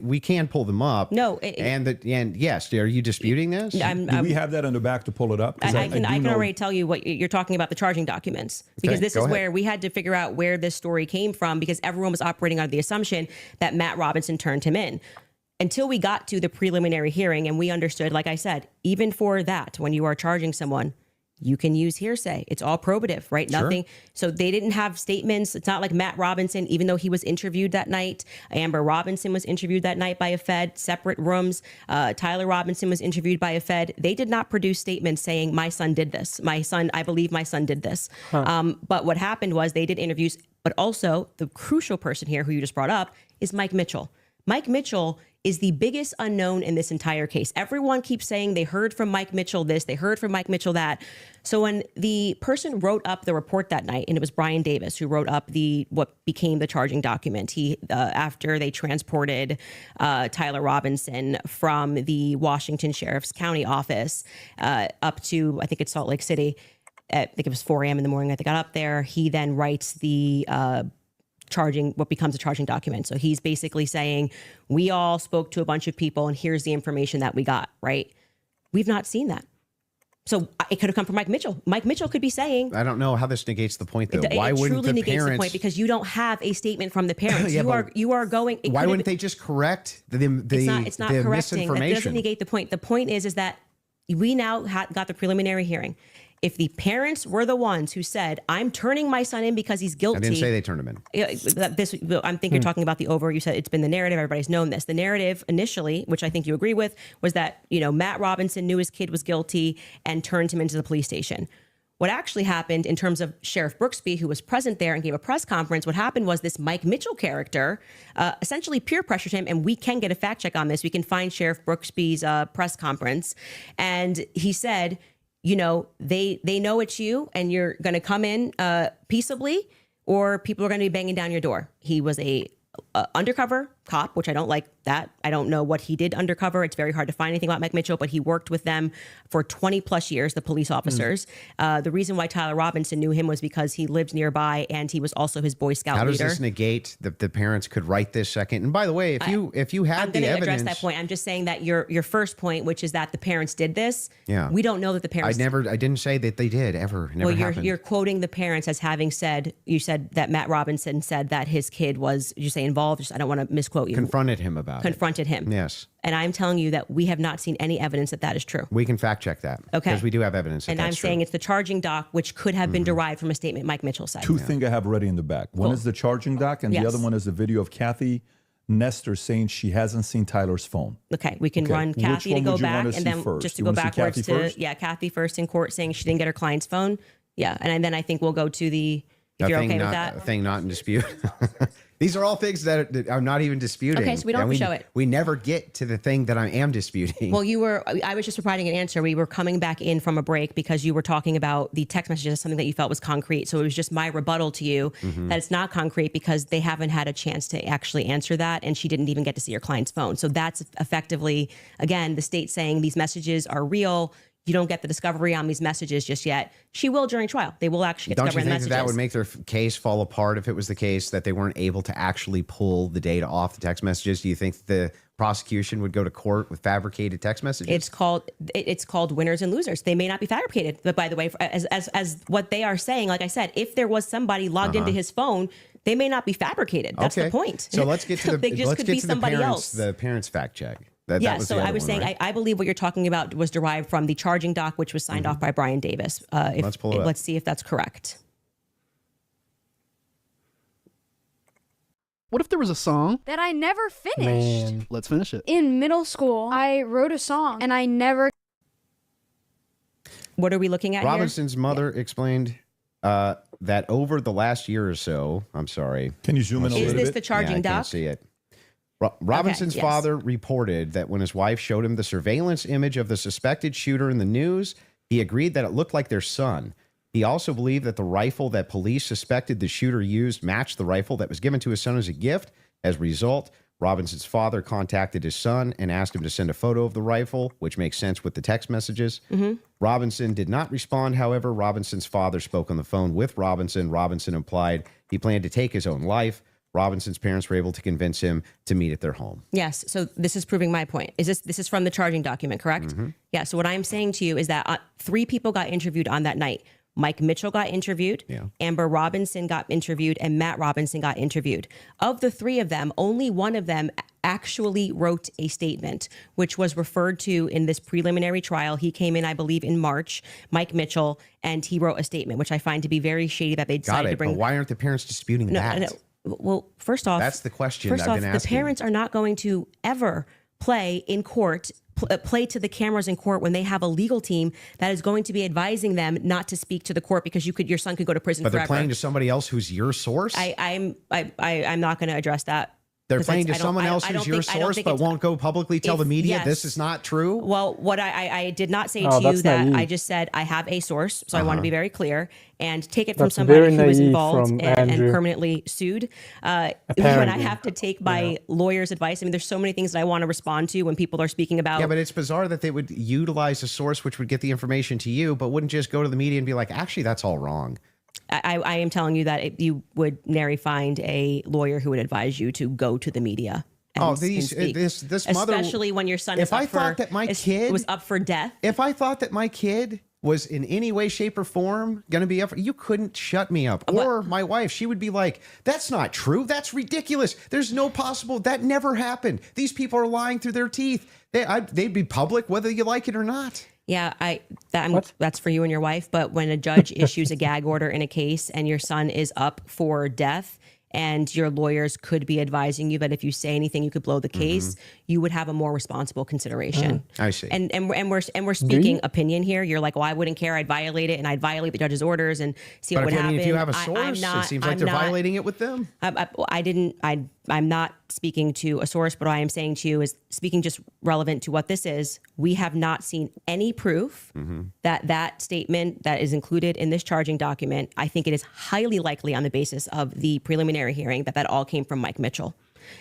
we can pull them up. No. And yes, are you disputing this? Do we have that in the back to pull it up? 'Cause I do can know- already tell you what you're talking about, the charging documents, because this go is ahead. where we had to figure out where this story came from, because everyone was operating under the assumption that Matt Robinson turned him in. Until we got to the preliminary hearing and we understood, like I said, even for that, when you are charging someone, you can use hearsay. It's all probative, right? Sure. Nothing. So they didn't have statements. It's not like Matt Robinson, even though he was interviewed that night. Amber Robinson was interviewed that night by a Fed, separate rooms. Tyler Robinson was interviewed by a Fed. They did not produce statements saying, my son did this. I believe my son did this. But what happened was they did interviews, but also the crucial person here who you just brought up is Mike Mitchell. Mike Mitchell is the biggest unknown in this entire case. Everyone keeps saying they heard from Mike Mitchell this, they heard from Mike Mitchell that. So when the person wrote up the report that night, and it was Brian Davis who wrote up what became the charging document, he after they transported Tyler Robinson from the Washington Sheriff's County office up to, I think it's Salt Lake City. I think it was 4 a.m. in the morning that they got up there. He then writes the what becomes a charging document. So he's basically saying, we all spoke to a bunch of people and here's the information that we got, right? We've not seen that. So it could have come from Mike Mitchell. Mike Mitchell could be saying, I don't know how this negates the point, though. Why it wouldn't truly the negates parents? the point, because you don't have a statement from the parents. Yeah, you are going. Why wouldn't they just correct the It's not correcting. That misinformation? doesn't negate the point. The point is that we now got the preliminary hearing. If the parents were the ones who said, I'm turning my son in because he's guilty. I didn't say they turned him in. I think you're talking about the over. You said it's been the narrative. Everybody's known this. The narrative initially, which I think you agree with, was that, Matt Robinson knew his kid was guilty and turned him into the police station. What actually happened in terms of Sheriff Brooksby, who was present there and gave a press conference, what happened was this Mike Mitchell character essentially peer pressured him. And we can get a fact check on this. We can find Sheriff Brooksby's press conference. And he said, they know it's you and you're going to come in peaceably, or people are going to be banging down your door. He was a undercover cop, which I don't like that. I don't know what he did undercover. It's very hard to find anything about Mike Mitchell, but he worked with them for 20 plus years, the police officers. The reason why Tyler Robinson knew him was because he lived nearby and he was also his Boy Scout leader. How does this negate that the parents could write this second? And by the way, if you had the evidence, I'm going to address that point. I'm just saying that your first point, which is that the parents did this. Yeah. We don't know that the parents. I didn't say that they did ever. Never happened. You're quoting the parents as having said. You said that Matt Robinson said that his kid was. You say involved. I don't want to misquote you. Confronted him about Confronted him. Yes. And I'm telling you that we have not seen any evidence that that is true. We can fact check that. Okay. Because we do have evidence. And I'm saying it's the charging doc, which could have been derived from a statement Mike Mitchell said. Two things I have ready in the back. One is the charging doc, and the other one is the video of Kathy Nestor saying she hasn't seen Tyler's phone. Okay, we can run Kathy to go back, and then first? just to You go wanna see backwards Kathy to Kathy first in court saying she didn't get her client's phone. Yeah, and then I think we'll go to the. If you're okay with that, a thing not in dispute. These are all things that I'm not even disputing. Okay, so we don't have to show it. We never get to the thing that I am disputing. Well, I was just providing an answer. We were coming back in from a break because you were talking about the text messages as something that you felt was concrete. So it was just my rebuttal to you that it's not concrete because they haven't had a chance to actually answer that. And she didn't even get to see her client's phone. So that's effectively, again, the state saying these messages are real. You don't get the discovery on these messages just yet. She will during trial. They will actually get discovery on the messages. Don't you think that would make their case fall apart if it was the case that they weren't able to actually pull the data off the text messages? Do you think the prosecution would go to court with fabricated text messages? It's called winners and losers. They may not be fabricated, but by the way, as what they are saying, like I said, if there was somebody logged into his phone, they may not be fabricated. That's the point. So let's get to the the parents fact check. So I was saying, right? I believe what you're talking about was derived from the charging doc, which was signed off by Brian Davis. Let's pull it up. Let's see if that's correct. What if there was a song that I never finished? Man. Let's finish it. In middle school, I wrote a song and I never. What are we looking at Robinson's here? mother explained that over the last year or so, I'm sorry. Can you zoom in a little bit? Is this the charging doc? I can't see it. Robinson's yes. father reported that when his wife showed him the surveillance image of the suspected shooter in the news, he agreed that it looked like their son. He also believed that the rifle that police suspected the shooter used matched the rifle that was given to his son as a gift. As a result, Robinson's father contacted his son and asked him to send a photo of the rifle, which makes sense with the text messages. Robinson did not respond. However, Robinson's father spoke on the phone with Robinson. Robinson implied he planned to take his own life. Robinson's parents were able to convince him to meet at their home. Yes. So this is proving my point. This is from the charging document, correct? Yeah. So what I'm saying to you is that 3 people got interviewed on that night. Mike Mitchell got interviewed, Amber Robinson got interviewed, and Matt Robinson got interviewed. Of the 3 of them, only one of them actually wrote a statement, which was referred to in this preliminary trial. He came in, I believe, in March, Mike Mitchell, and he wrote a statement, which I find to be very shady that they decided to bring. But why aren't the parents disputing that? No. Well, first off, that's the question First I've off, been asking. the parents are not going to ever play in court, play to the cameras in court when they have a legal team that is going to be advising them not to speak to the court because your son could go to prison But forever. they're playing to somebody else who's your source? I'm not going to address that. They're playing to someone else who's your source, but won't go publicly tell the media this is not true? Well, what I did not say to you that naive. I just said I have a source, so I want to be very clear and take it from That's somebody very who was naive involved from and Andrew. permanently sued. When I Apparently. have to take my lawyer's advice, I mean, there's so many things that I want to respond to when people are speaking about. Yeah, but it's bizarre that they would utilize a source which would get the information to you, but wouldn't just go to the media and be like, actually, that's all wrong. I am telling you that you would nary find a lawyer who would advise you to go to the media. This mother, especially when your son if I thought that my kid was up for death. If I thought that my kid was in any way, shape, or form going to be up, you couldn't shut me up. Or my wife, she would be like, "That's not true. That's ridiculous. There's no possible. That never happened. These people are lying through their teeth. They'd be public whether you like it or not." Yeah, that's for you and your wife. But when a judge issues a gag order in a case and your son is up for death, and your lawyers could be advising you that if you say anything, you could blow the case, you would have a more responsible consideration. I see. And we're speaking opinion here. You're like, well, I wouldn't care. I'd violate it, and I'd violate the judge's orders and see what would happen. If you have a source, it seems like they're violating it with them. I'm not speaking to a source, but what I am saying to you is speaking just relevant to what this is. We have not seen any proof that statement that is included in this charging document. I think it is highly likely on the basis of the preliminary hearing that all came from Mike Mitchell.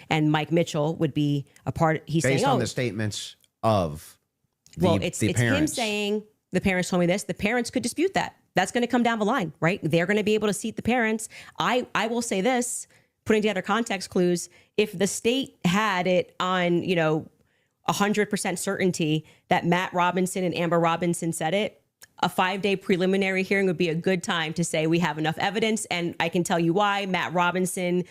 And Mike Mitchell would be a part. He's based saying, on the statements of the it's parents. him saying the parents told me this. The parents could dispute that. That's going to come down the line, right? They're going to be able to seat the parents. I will say this, putting together context clues. If the state had it on, 100% certainty that Matt Robinson and Amber Robinson said it, a 5-day preliminary hearing would be a good time to say we have enough evidence, and I can tell you why Matt Robinson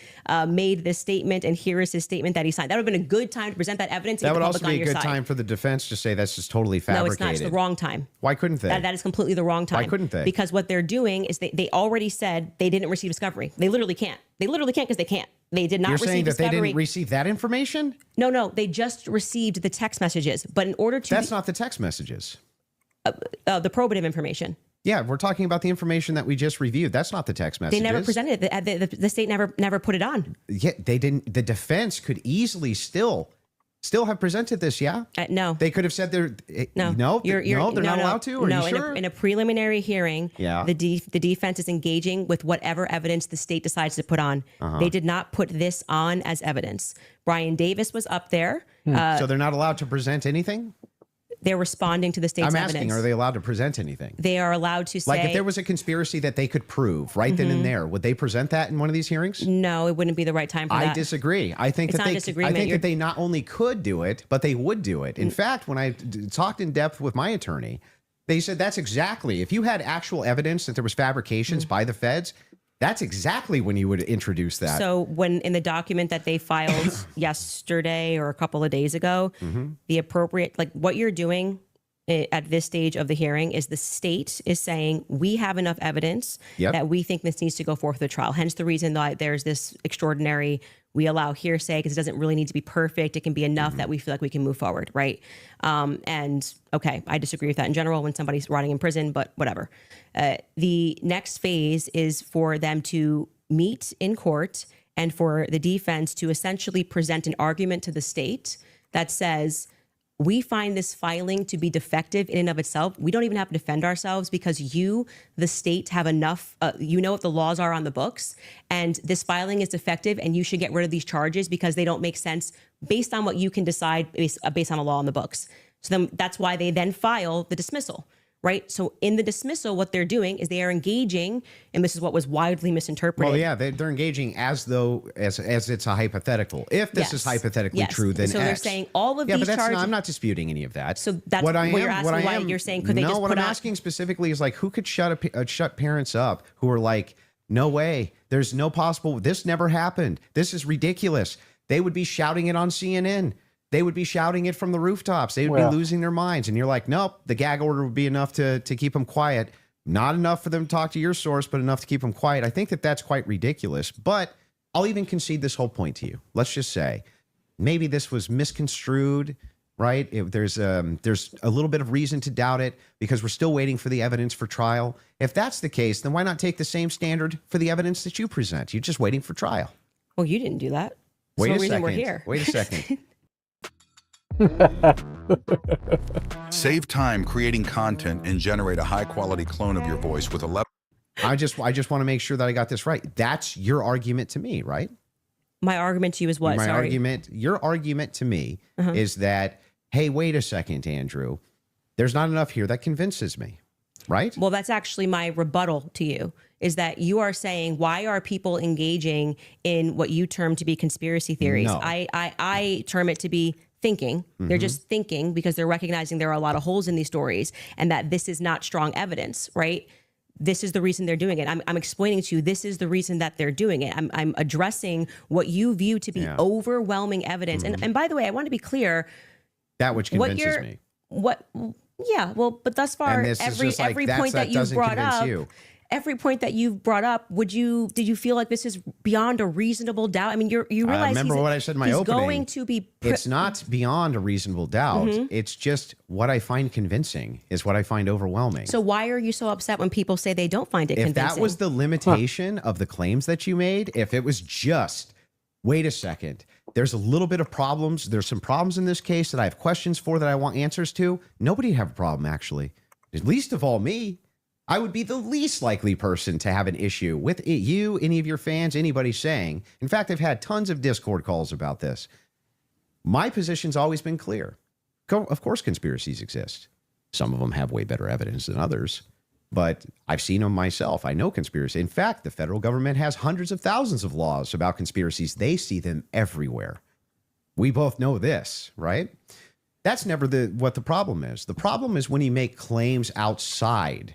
made this statement, and here is his statement that he signed. That would have been a good time to present that evidence. That and would get the also public be on a your good side. time for the defense to say that's just totally fabricated. No, it's not. It's the wrong time. Why couldn't they? That is completely the wrong time. Why couldn't they? Because what they're doing is they already said they didn't receive discovery. They literally can't. They literally can't because they can't. They did not You're receive saying that discovery. they didn't receive that information? No, they just received the text messages. But in order to... That's not the text messages. The probative information. Yeah, we're talking about the information that we just reviewed. That's not the text messages. They never presented it. The state never put it on. Yeah, they didn't. The defense could easily still have presented this. Yeah. No. They could have said they're no. They're not allowed to. Are you sure? In a preliminary hearing, the defense is engaging with whatever evidence the state decides to put on. They did not put this on as evidence. Brian Davis was up there. So they're not allowed to present anything? They're responding to the state's evidence. I'm asking, are they allowed to present anything? They are allowed to say... Like if there was a conspiracy that they could prove right then and there, would they present that in one of these hearings? No, it wouldn't be the right time for that. I disagree. I think that they not only could do it, but they would do it. In fact, when I talked in depth with my attorney, they said that's exactly, if you had actual evidence that there was fabrications by the feds, that's exactly when you would introduce that. So when in the document that they filed yesterday or a couple of days ago, the appropriate, like what you're doing at this stage of the hearing is the state is saying we have enough evidence that we think this needs to go forth to the trial. Hence the reason that there's this extraordinary, we allow hearsay because it doesn't really need to be perfect. It can be enough that we feel like we can move forward, right? And okay, I disagree with that in general when somebody's rotting in prison, but whatever. The next phase is for them to meet in court and for the defense to essentially present an argument to the state that says, we find this filing to be defective in and of itself. We don't even have to defend ourselves because you, the state, have enough, you know what the laws are on the books, and this filing is defective and you should get rid of these charges because they don't make sense based on what you can decide based on a law on the books. So then that's why they then file the dismissal, right? So in the dismissal, what they're doing is they are engaging, and this is what was widely misinterpreted. Well, yeah, they're engaging as though as it's a hypothetical. If this is hypothetically true, then so X. they're saying all of yeah, these but charges. I'm not disputing any of that. So that's what you're asking. Why you're saying could they just what put I'm on? asking specifically is like who could shut parents up who are like, no way, there's no possible. This never happened. This is ridiculous. They would be shouting it on CNN. They would be shouting it from the rooftops. They would be losing their minds. And you're like, nope, the gag order would be enough to keep them quiet. Not enough for them to talk to your source, but enough to keep them quiet. I think that that's quite ridiculous. But I'll even concede this whole point to you. Let's just say maybe this was misconstrued, right? There's a little bit of reason to doubt it because we're still waiting for the evidence for trial. If that's the case, then why not take the same standard for the evidence that you present? You're just waiting for trial. Well, you didn't do that. Wait a reason second. We're here. Wait a second. Save time creating content and generate a high-quality clone of your voice with 11. I just want to make sure that I got this right. That's your argument to me, right? My argument to you is what? Your argument to me is that, hey, wait a second, Andrew. There's not enough here that convinces me, right? Well, that's actually my rebuttal to you, is that you are saying, why are people engaging in what you term to be conspiracy theories? No. I term it to be thinking. They're just thinking because they're recognizing there are a lot of holes in these stories and that this is not strong evidence, right? This is the reason they're doing it. I'm explaining to you, this is the reason that they're doing it. I'm addressing what you view to be overwhelming evidence. And by the way, I want to be clear. That which convinces me. Yeah, well, but thus far, every point that you've brought up, every point that you've brought up, did you feel like this is beyond a reasonable doubt? I mean, you realize remember what I said in my opening. Going to be it's not beyond a reasonable doubt. It's just what I find convincing is what I find overwhelming. So why are you so upset when people say they don't find it convincing? If that was the limitation of the claims that you made, if it was just, wait a second, there's a little bit of problems. There's some problems in this case that I have questions for that I want answers to. Nobody would have a problem, actually. Least of all me. I would be the least likely person to have an issue with you, any of your fans, anybody saying. In fact, I've had tons of Discord calls about this. My position's always been clear. Of course, conspiracies exist. Some of them have way better evidence than others, but I've seen them myself. I know conspiracy. In fact, the federal government has hundreds of thousands of laws about conspiracies. They see them everywhere. We both know this, right? That's never what the problem is. The problem is when you make claims outside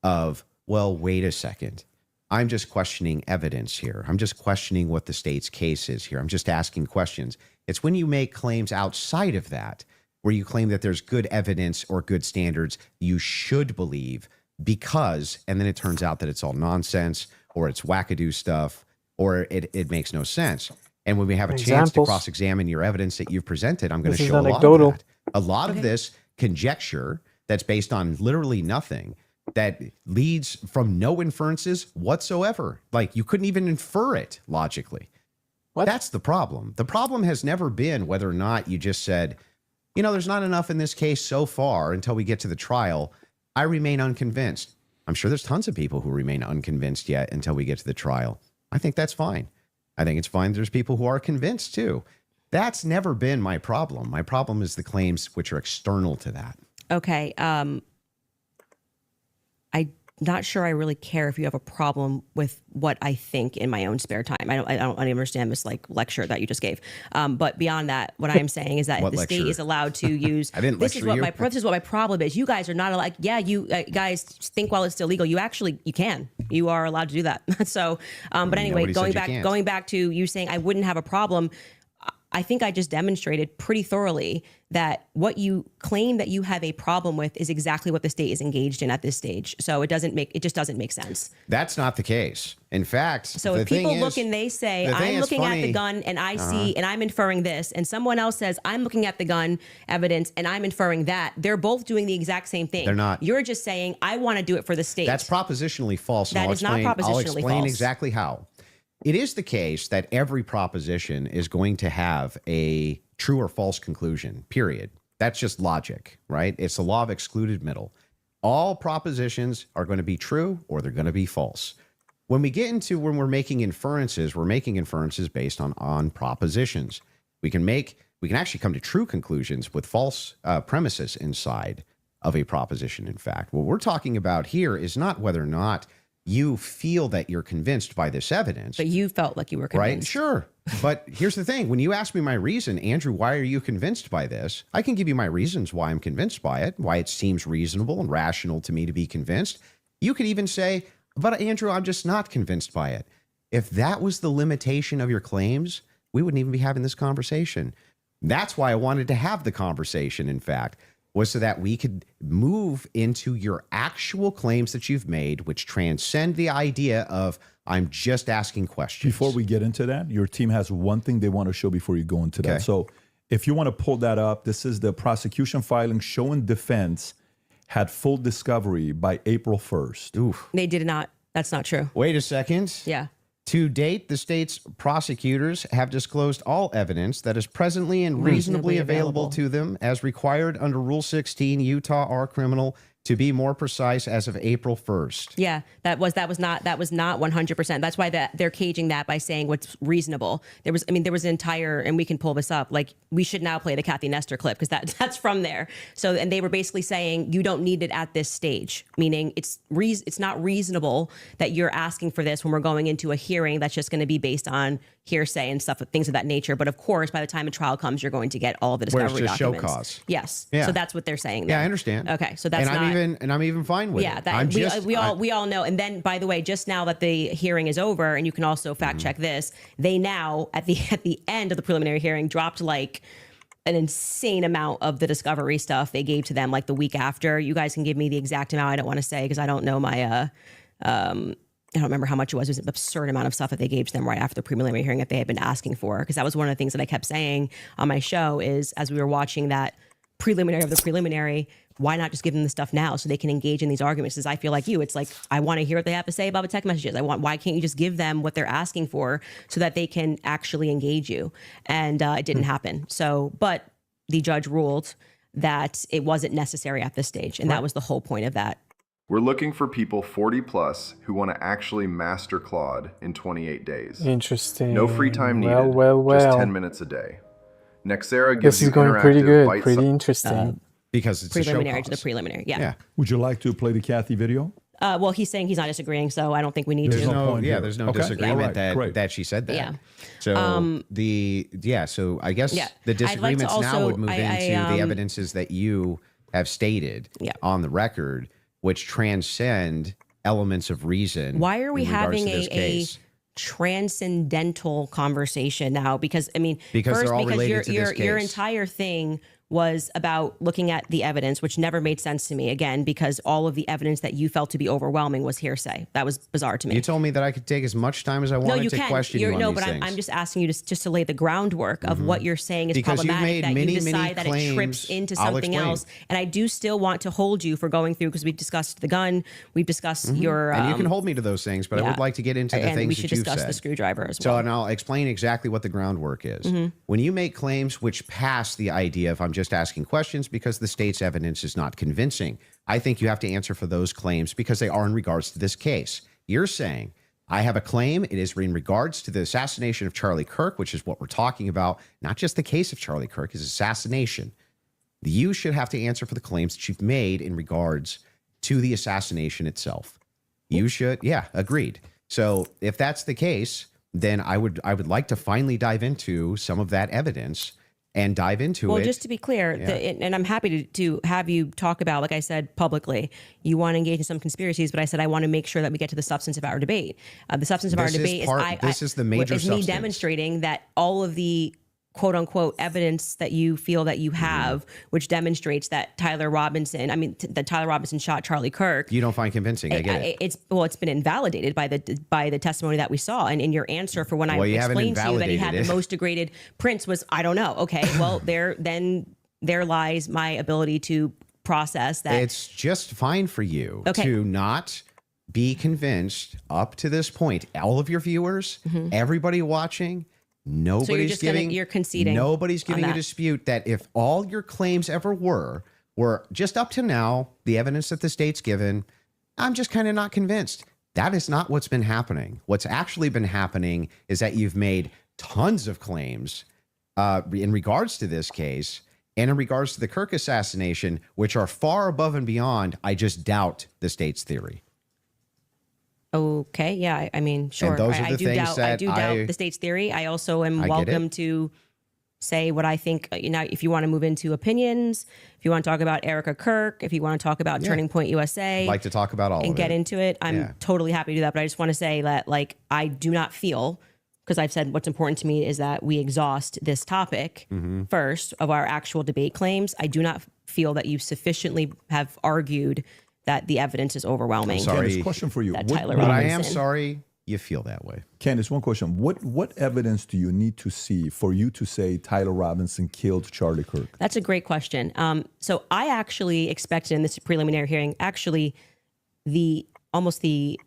of, well, wait a second. I'm just questioning evidence here. I'm just questioning what the state's case is here. I'm just asking questions. It's when you make claims outside of that, where you claim that there's good evidence or good standards you should believe because, and then it turns out that it's all nonsense or it's wackadoo stuff or it makes no sense. And when we have a chance to cross-examine your evidence that you've presented, I'm going to show a lot of that. A lot of this conjecture that's based on literally nothing, that leads from no inferences whatsoever. Like you couldn't even infer it logically. What? That's the problem. The problem has never been whether or not you just said, you know, there's not enough in this case so far until we get to the trial. I remain unconvinced. I'm sure there's tons of people who remain unconvinced yet until we get to the trial. I think that's fine. I think it's fine. There's people who are convinced too. That's never been my problem. My problem is the claims which are external to that. Okay. I'm not sure I really care if you have a problem with what I think in my own spare time. I don't understand this like lecture that you just gave. But beyond that, what I'm saying is that the state is allowed to use. I didn't this is what you. This is what my problem is. You guys are not allowed. Yeah, you guys think while it's still legal. You can. You are allowed to do that. So, but anyway, going back to you saying I wouldn't have a problem. I think I just demonstrated pretty thoroughly that what you claim that you have a problem with is exactly what the state is engaged in at this stage. So it just doesn't make sense. That's not the case. In fact, so if people look and they say, I'm looking at the gun and I see and I'm inferring this, and someone else says, I'm looking at the gun evidence and I'm inferring that, they're both doing the exact same thing. They're not. You're just saying, I want to do it for the state. That's propositionally false. That is not propositionally false. I'll explain exactly how. it is the case that every proposition is going to have a true or false conclusion, period. That's just logic, right? It's the law of excluded middle. All propositions are going to be true or they're going to be false. When we get into when we're making inferences based on propositions. We can actually come to true conclusions with false premises inside of a proposition, in fact. What we're talking about here is not whether or not you feel that you're convinced by this evidence. But you felt like you were convinced. Right? Sure. But here's the thing. When you ask me my reason, Andrew, why are you convinced by this? I can give you my reasons why I'm convinced by it, why it seems reasonable and rational to me to be convinced. You could even say, but Andrew, I'm just not convinced by it. If that was the limitation of your claims, we wouldn't even be having this conversation. That's why I wanted to have the conversation, in fact, was so that we could move into your actual claims that you've made, which transcend the idea of I'm just asking questions. Before we get into that, your team has one thing they want to show before you go into that. So if you want to pull that up, this is the prosecution filing showing defense had full discovery by April 1st. Oof. They did not. That's not true. Wait a second. Yeah. To date, the state's prosecutors have disclosed all evidence that is presently and reasonably available to them as required under Rule 16, Utah R Criminal, to be more precise, as of April 1st. Yeah, that was not 100%. That's why they're caging that by saying what's reasonable. There was an entire, and we can pull this up, like we should now play the Kathy Nestor clip because that's from there. So, and they were basically saying you don't need it at this stage, meaning it's not reasonable that you're asking for this when we're going into a hearing that's just going to be based on hearsay and stuff, things of that nature. But of course, by the time a trial comes, you're going to get all the discovery documents. Where it's just show cause. Yes. Yeah. So that's what they're saying there. Yeah, I understand. Okay, so that's I'm even fine with it. Yeah, we all know. And then, by the way, just now that the hearing is over, and you can also fact check this, they now at the end of the preliminary hearing dropped like an insane amount of the discovery stuff they gave to them like the week after. You guys can give me the exact amount. I don't want to say because I don't know my I don't remember how much it was. It was an absurd amount of stuff that they gave to them right after the preliminary hearing that they had been asking for. Because that was one of the things that I kept saying on my show is as we were watching that preliminary of the preliminary, why not just give them the stuff now so they can engage in these arguments? Because I feel like it's like, I want to hear what they have to say about the text messages. Why can't you just give them what they're asking for so that they can actually engage you? And it didn't happen. So, but the judge ruled that it wasn't necessary at this stage. And that was the whole point of that. We're looking for people 40 plus who want to actually master Claude in 28 days. Interesting. No free time needed. Just 10 minutes a day. Nexera gives this is you going pretty good, bite pretty interesting. Because it's preliminary to the preliminary. Yeah. Would you like to play the Kathy video? Well, he's saying he's not disagreeing, so I don't think we need to. There's no disagreement that she said that. Yeah. So so I guess the disagreements now would move into the evidences that you have stated on the record, which transcend elements of reason. Why are we having a transcendental conversation now? Because they're all related to this case. Your entire thing was about looking at the evidence, which never made sense to me, again, because all of the evidence that you felt to be overwhelming was hearsay. That was bizarre to me. You told me that I could take as much time as I wanted to question you on these things. I'm just asking you just to lay the groundwork of what you're saying is because problematic, that many, you decide that it trips into something else. And I do still want to hold you for going through, because we've discussed the gun, we've discussed your... and you can hold me to those things, but I would like to get into the things that you've said. And we should discuss the screwdriver as well. So, and I'll explain exactly what the groundwork is. When you make claims which pass the idea of I'm just asking questions because the state's evidence is not convincing, I think you have to answer for those claims because they are in regards to this case. You're saying, I have a claim. It is in regards to the assassination of Charlie Kirk, which is what we're talking about. Not just the case of Charlie Kirk, his assassination. You should have to answer for the claims that you've made in regards to the assassination itself. You should. Yeah, agreed. So if that's the case, then I would like to finally dive into some of that evidence and dive into it. Well, just to be clear, and I'm happy to have you talk about, like I said, publicly, you want to engage in some conspiracies, but I said I want to make sure that we get to the substance of our debate. The substance of our debate is the major is me demonstrating that all of the quote unquote evidence that you feel that you have, which demonstrates that Tyler Robinson shot Charlie Kirk. You don't find convincing. I get it. It's been invalidated by the testimony that we saw. And in your answer for when I explained to you that he had the most degraded prints was, I don't know. Okay, well, there lies my ability to process that. It's just fine for you to not be convinced up to this point, all of your viewers, everybody watching, you're conceding. Nobody's giving on a that. dispute that if all your claims ever were just up to now, the evidence that the state's given, I'm just kind of not convinced. That is not what's been happening. What's actually been happening is that you've made tons of claims in regards to this case and in regards to the Kirk assassination, which are far above and beyond, I just doubt, the state's theory. Okay, yeah, I mean, sure. And those are I the do things doubt. I that do doubt the state's theory. I also am I get welcome it. to say what I think. If you want to move into opinions, if you want to talk about Erica Kirk, if you want to talk about Turning Point USA, I'd like to talk about all and of get it. into it, I'm totally happy to do that. But I just want to say that, like, I do not feel, because I've said what's important to me is that we exhaust this topic first of our actual debate claims. I do not feel that you sufficiently have argued that the evidence is overwhelming. Candace, question for you. That What- Tyler But I Robinson. am sorry you feel that way. Candace, one question. What evidence do you need to see for you to say Tyler Robinson killed Charlie Kirk? That's a great question. So I actually expected in this preliminary hearing, actually, the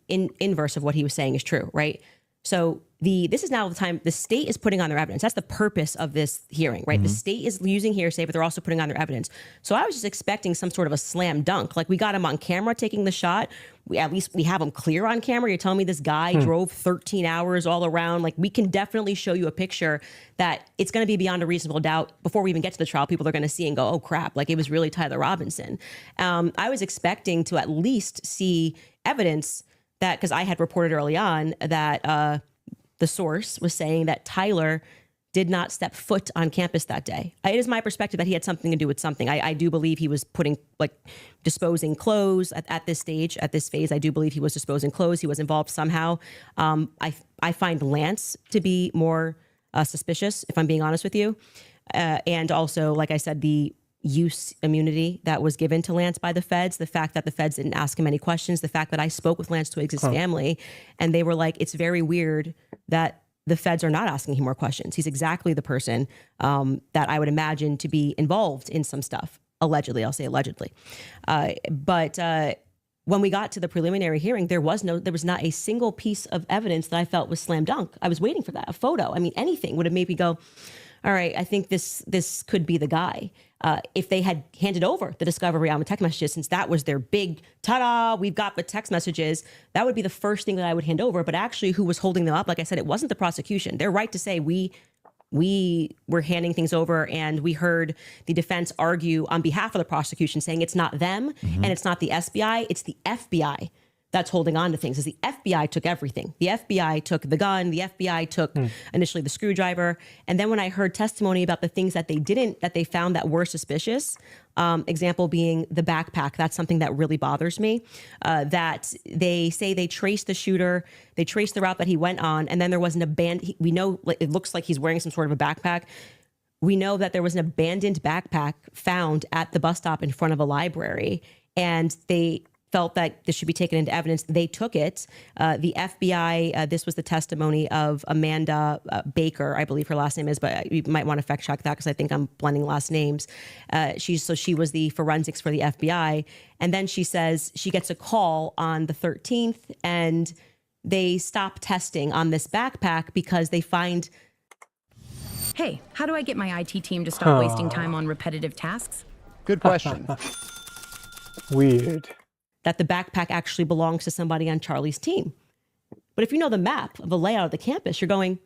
inverse of what he was saying is true, right? So this is now the time the state is putting on their evidence. That's the purpose of this hearing, right? The state is using hearsay, but they're also putting on their evidence. So I was just expecting some sort of a slam dunk. Like, we got him on camera taking the shot. At least we have him clear on camera. You're telling me this guy drove 13 hours all around. Like, we can definitely show you a picture that it's going to be beyond a reasonable doubt. Before we even get to the trial, people are going to see and go, oh crap, like, it was really Tyler Robinson. I was expecting to at least see evidence that, because I had reported early on that the source was saying that Tyler did not step foot on campus that day. It is my perspective that he had something to do with something. I do believe he was disposing clothes at this stage, at this phase. I do believe he was disposing clothes. He was involved somehow. I find Lance to be more suspicious, if I'm being honest with you. And also, like I said, the use immunity that was given to Lance by the feds, the fact that the feds didn't ask him any questions, the fact that I spoke with Lance Twiggs' family, and they were like, it's very weird that the feds are not asking him more questions. He's exactly the person that I would imagine to be involved in some stuff. Allegedly, I'll say allegedly. But when we got to the preliminary hearing, there was not a single piece of evidence that I felt was slam dunk. I was waiting for that, a photo. I mean, anything would have made me go, all right, I think this could be the guy. If they had handed over the discovery on the text messages, since that was their big ta-da, we've got the text messages, that would be the first thing that I would hand over. But actually, who was holding them up? Like I said, it wasn't the prosecution. They're right to say we were handing things over, and we heard the defense argue on behalf of the prosecution, saying it's not them and it's not the SBI, it's the FBI that's holding on to things. Is the FBI took everything. The FBI took the gun. The FBI took initially the screwdriver. And then when I heard testimony about the things that they found that were suspicious, example being the backpack, that's something that really bothers me, that they say they traced the shooter, they traced the route that he went on, and then there was an abandoned, we know it looks like he's wearing some sort of a backpack. We know that there was an abandoned backpack found at the bus stop in front of a library, and they felt that this should be taken into evidence. They took it. The FBI, this was the testimony of Amanda Baker, I believe her last name is, but you might want to fact check that because I think I'm blending last names. She was the forensics for the FBI. And then she says she gets a call on the 13th and they stop testing on this backpack because they find... Hey, how do I get my IT team to stop wasting time on repetitive tasks? Good question. Weird. That the backpack actually belongs to somebody on Charlie's team. But if you know the map of the layout of the campus, you're going,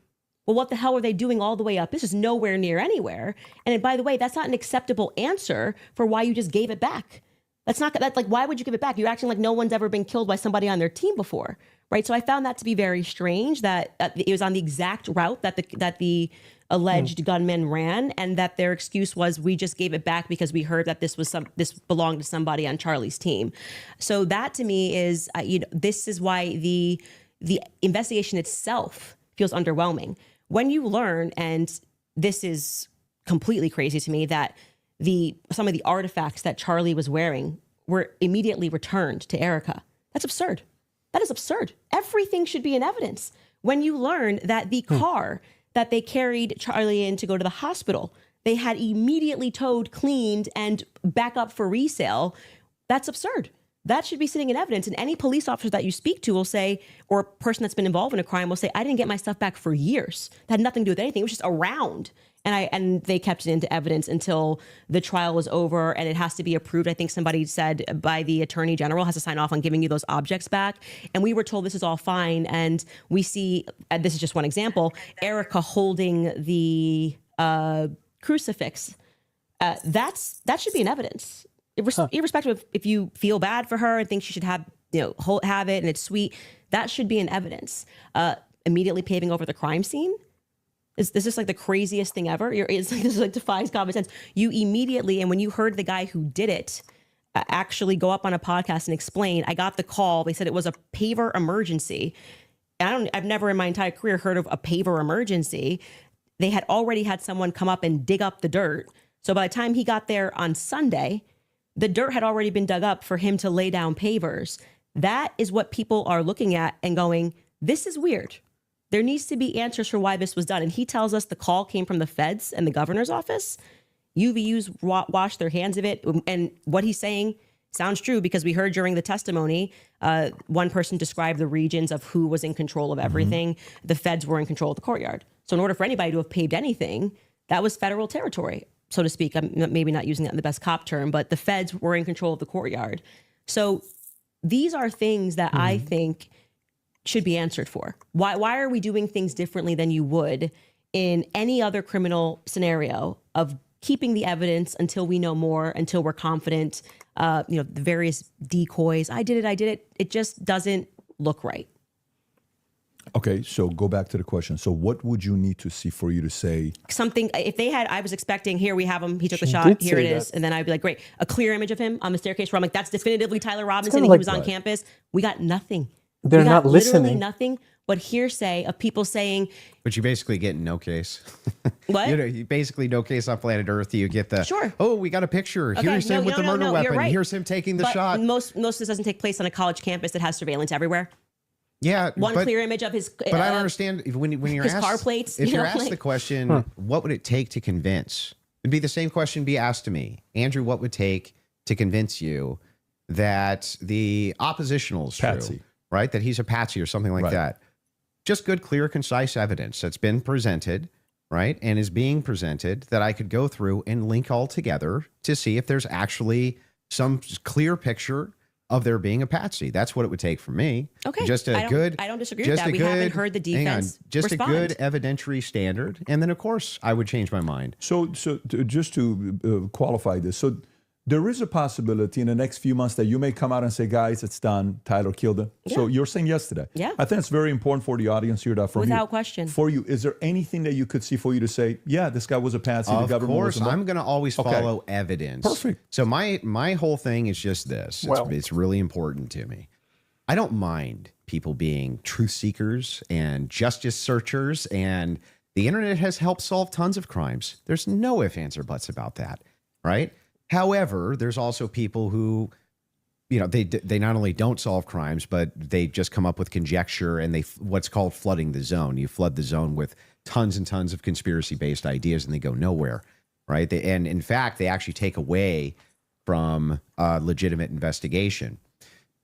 well, what the hell are they doing all the way up? This is nowhere near anywhere. And by the way, that's not an acceptable answer for why you just gave it back. That's like, why would you give it back? You're acting like no one's ever been killed by somebody on their team before, right? So I found that to be very strange, that it was on the exact route that the alleged gunman ran, and that their excuse was, we just gave it back because we heard that this belonged to somebody on Charlie's team. So that to me is, this is why the investigation itself feels underwhelming. When you learn, and this is completely crazy to me, that some of the artifacts that Charlie was wearing were immediately returned to Erica. That's absurd. That is absurd. Everything should be in evidence. When you learn that the car that they carried Charlie in to go to the hospital, they had immediately towed, cleaned, and back up for resale, that's absurd. that should be sitting in evidence. And any police officer that you speak to will say, or a person that's been involved in a crime will say, I didn't get my stuff back for years. That had nothing to do with anything. It was just around. And they kept it into evidence until the trial was over, and it has to be approved. I think somebody said by the attorney general has to sign off on giving you those objects back. And we were told this is all fine. And we see, this is just one example, Erica holding the crucifix. That should be in evidence. Irrespective of if you feel bad for her and think she should have it and it's sweet, that should be in evidence. Immediately paving over the crime scene. This is like the craziest thing ever. This is like defies common sense. You immediately, and when you heard the guy who did it actually go up on a podcast and explain, I got the call. They said it was a paver emergency. I've never in my entire career heard of a paver emergency. They had already had someone come up and dig up the dirt. So by the time he got there on Sunday, the dirt had already been dug up for him to lay down pavers. That is what people are looking at and going, this is weird. There needs to be answers for why this was done. And he tells us the call came from the feds and the governor's office. UVU's washed their hands of it. And what he's saying sounds true because we heard during the testimony, one person described the regions of who was in control of everything. The feds were in control of the courtyard. So in order for anybody to have paved anything, that was federal territory, so to speak. I'm maybe not using that in the best cop term, but the feds were in control of the courtyard. So these are things that I think should be answered for. Why are we doing things differently than you would in any other criminal scenario of keeping the evidence until we know more, until we're confident, the various decoys. I did it. It just doesn't look right. Okay, so go back to the question. So what would you need to see for you to say? Something, if they had, I was expecting, here we have him, he took a shot, here it is. And then I'd be like, great, a clear image of him on the staircase where I'm like, that's definitively Tyler Robinson, and he was on campus. We got nothing. They're not listening. Literally nothing but hearsay of people saying. But you basically get no case. What? You basically no case on planet Earth. You get the, sure. Oh, we got a picture. Okay, Here's him with the murder weapon. Right. Here's him taking the shot. Most of this doesn't take place on a college campus that has surveillance everywhere. Yeah, one clear image of his. But I don't understand when you're his asked car plates. If you're asked the question, what would it take to convince? It'd be the same question be asked to me, Andrew. What would take to convince you that the oppositional is true, right? That he's a patsy or something like that. Just good, clear, concise evidence that's been presented, right, and is being presented that I could go through and link all together to see if there's actually some clear picture of there being a patsy. That's what it would take from me. Okay. Just I don't disagree with that. We haven't heard the defense just respond. a good evidentiary standard. And then, of course, I would change my mind. So just to qualify this, so there is a possibility in the next few months that you may come out and say, guys, it's done. Tyler killed him. Yeah. So you're saying yesterday. Yeah. I think it's very important for the audience here that from without question. For you, is there anything that you could see for you to say, yeah, this guy was a patsy, the government was Of course, I'm going to always follow evidence. Perfect. So my whole thing is just this. It's really important to me. I don't mind people being truth seekers and justice searchers, and the internet has helped solve tons of crimes. There's no ifs, ands, or buts about that, right? However, there's also people who, they not only don't solve crimes, but they just come up with conjecture and what's called flooding the zone. You flood the zone with tons and tons of conspiracy-based ideas and they go nowhere, right? And in fact, they actually take away from legitimate investigation.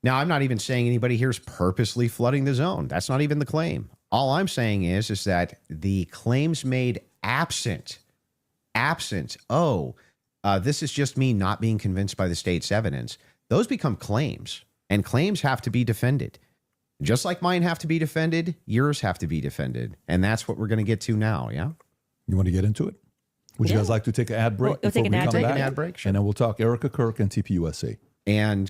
Now, I'm not even saying anybody here is purposely flooding the zone. That's not even the claim. All I'm saying is that the claims made absent, this is just me not being convinced by the state's evidence. Those become claims, and claims have to be defended. Just like mine have to be defended, yours have to be defended. And that's what we're going to get to now, yeah? You want to get into it? Would you guys like to take an ad break? We'll take an ad break. Sure. And then we'll talk Erica Kirk and TPUSA. And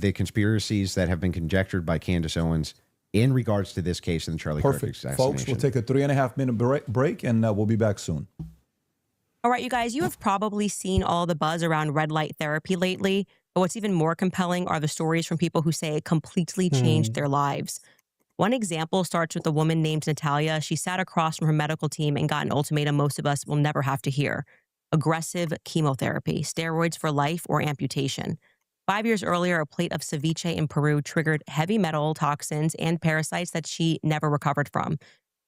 the conspiracies that have been conjectured by Candace Owens in regards to this case in the Charlie Kirk assassination. Folks, we'll take a 3.5 minute break and we'll be back soon. All right, you guys, you have probably seen all the buzz around red light therapy lately, but what's even more compelling are the stories from people who say it completely changed their lives. One example starts with a woman named Natalia. She sat across from her medical team and got an ultimatum most of us will never have to hear. Aggressive chemotherapy, steroids for life, or amputation. 5 years earlier, a plate of ceviche in Peru triggered heavy metal toxins and parasites that she never recovered from.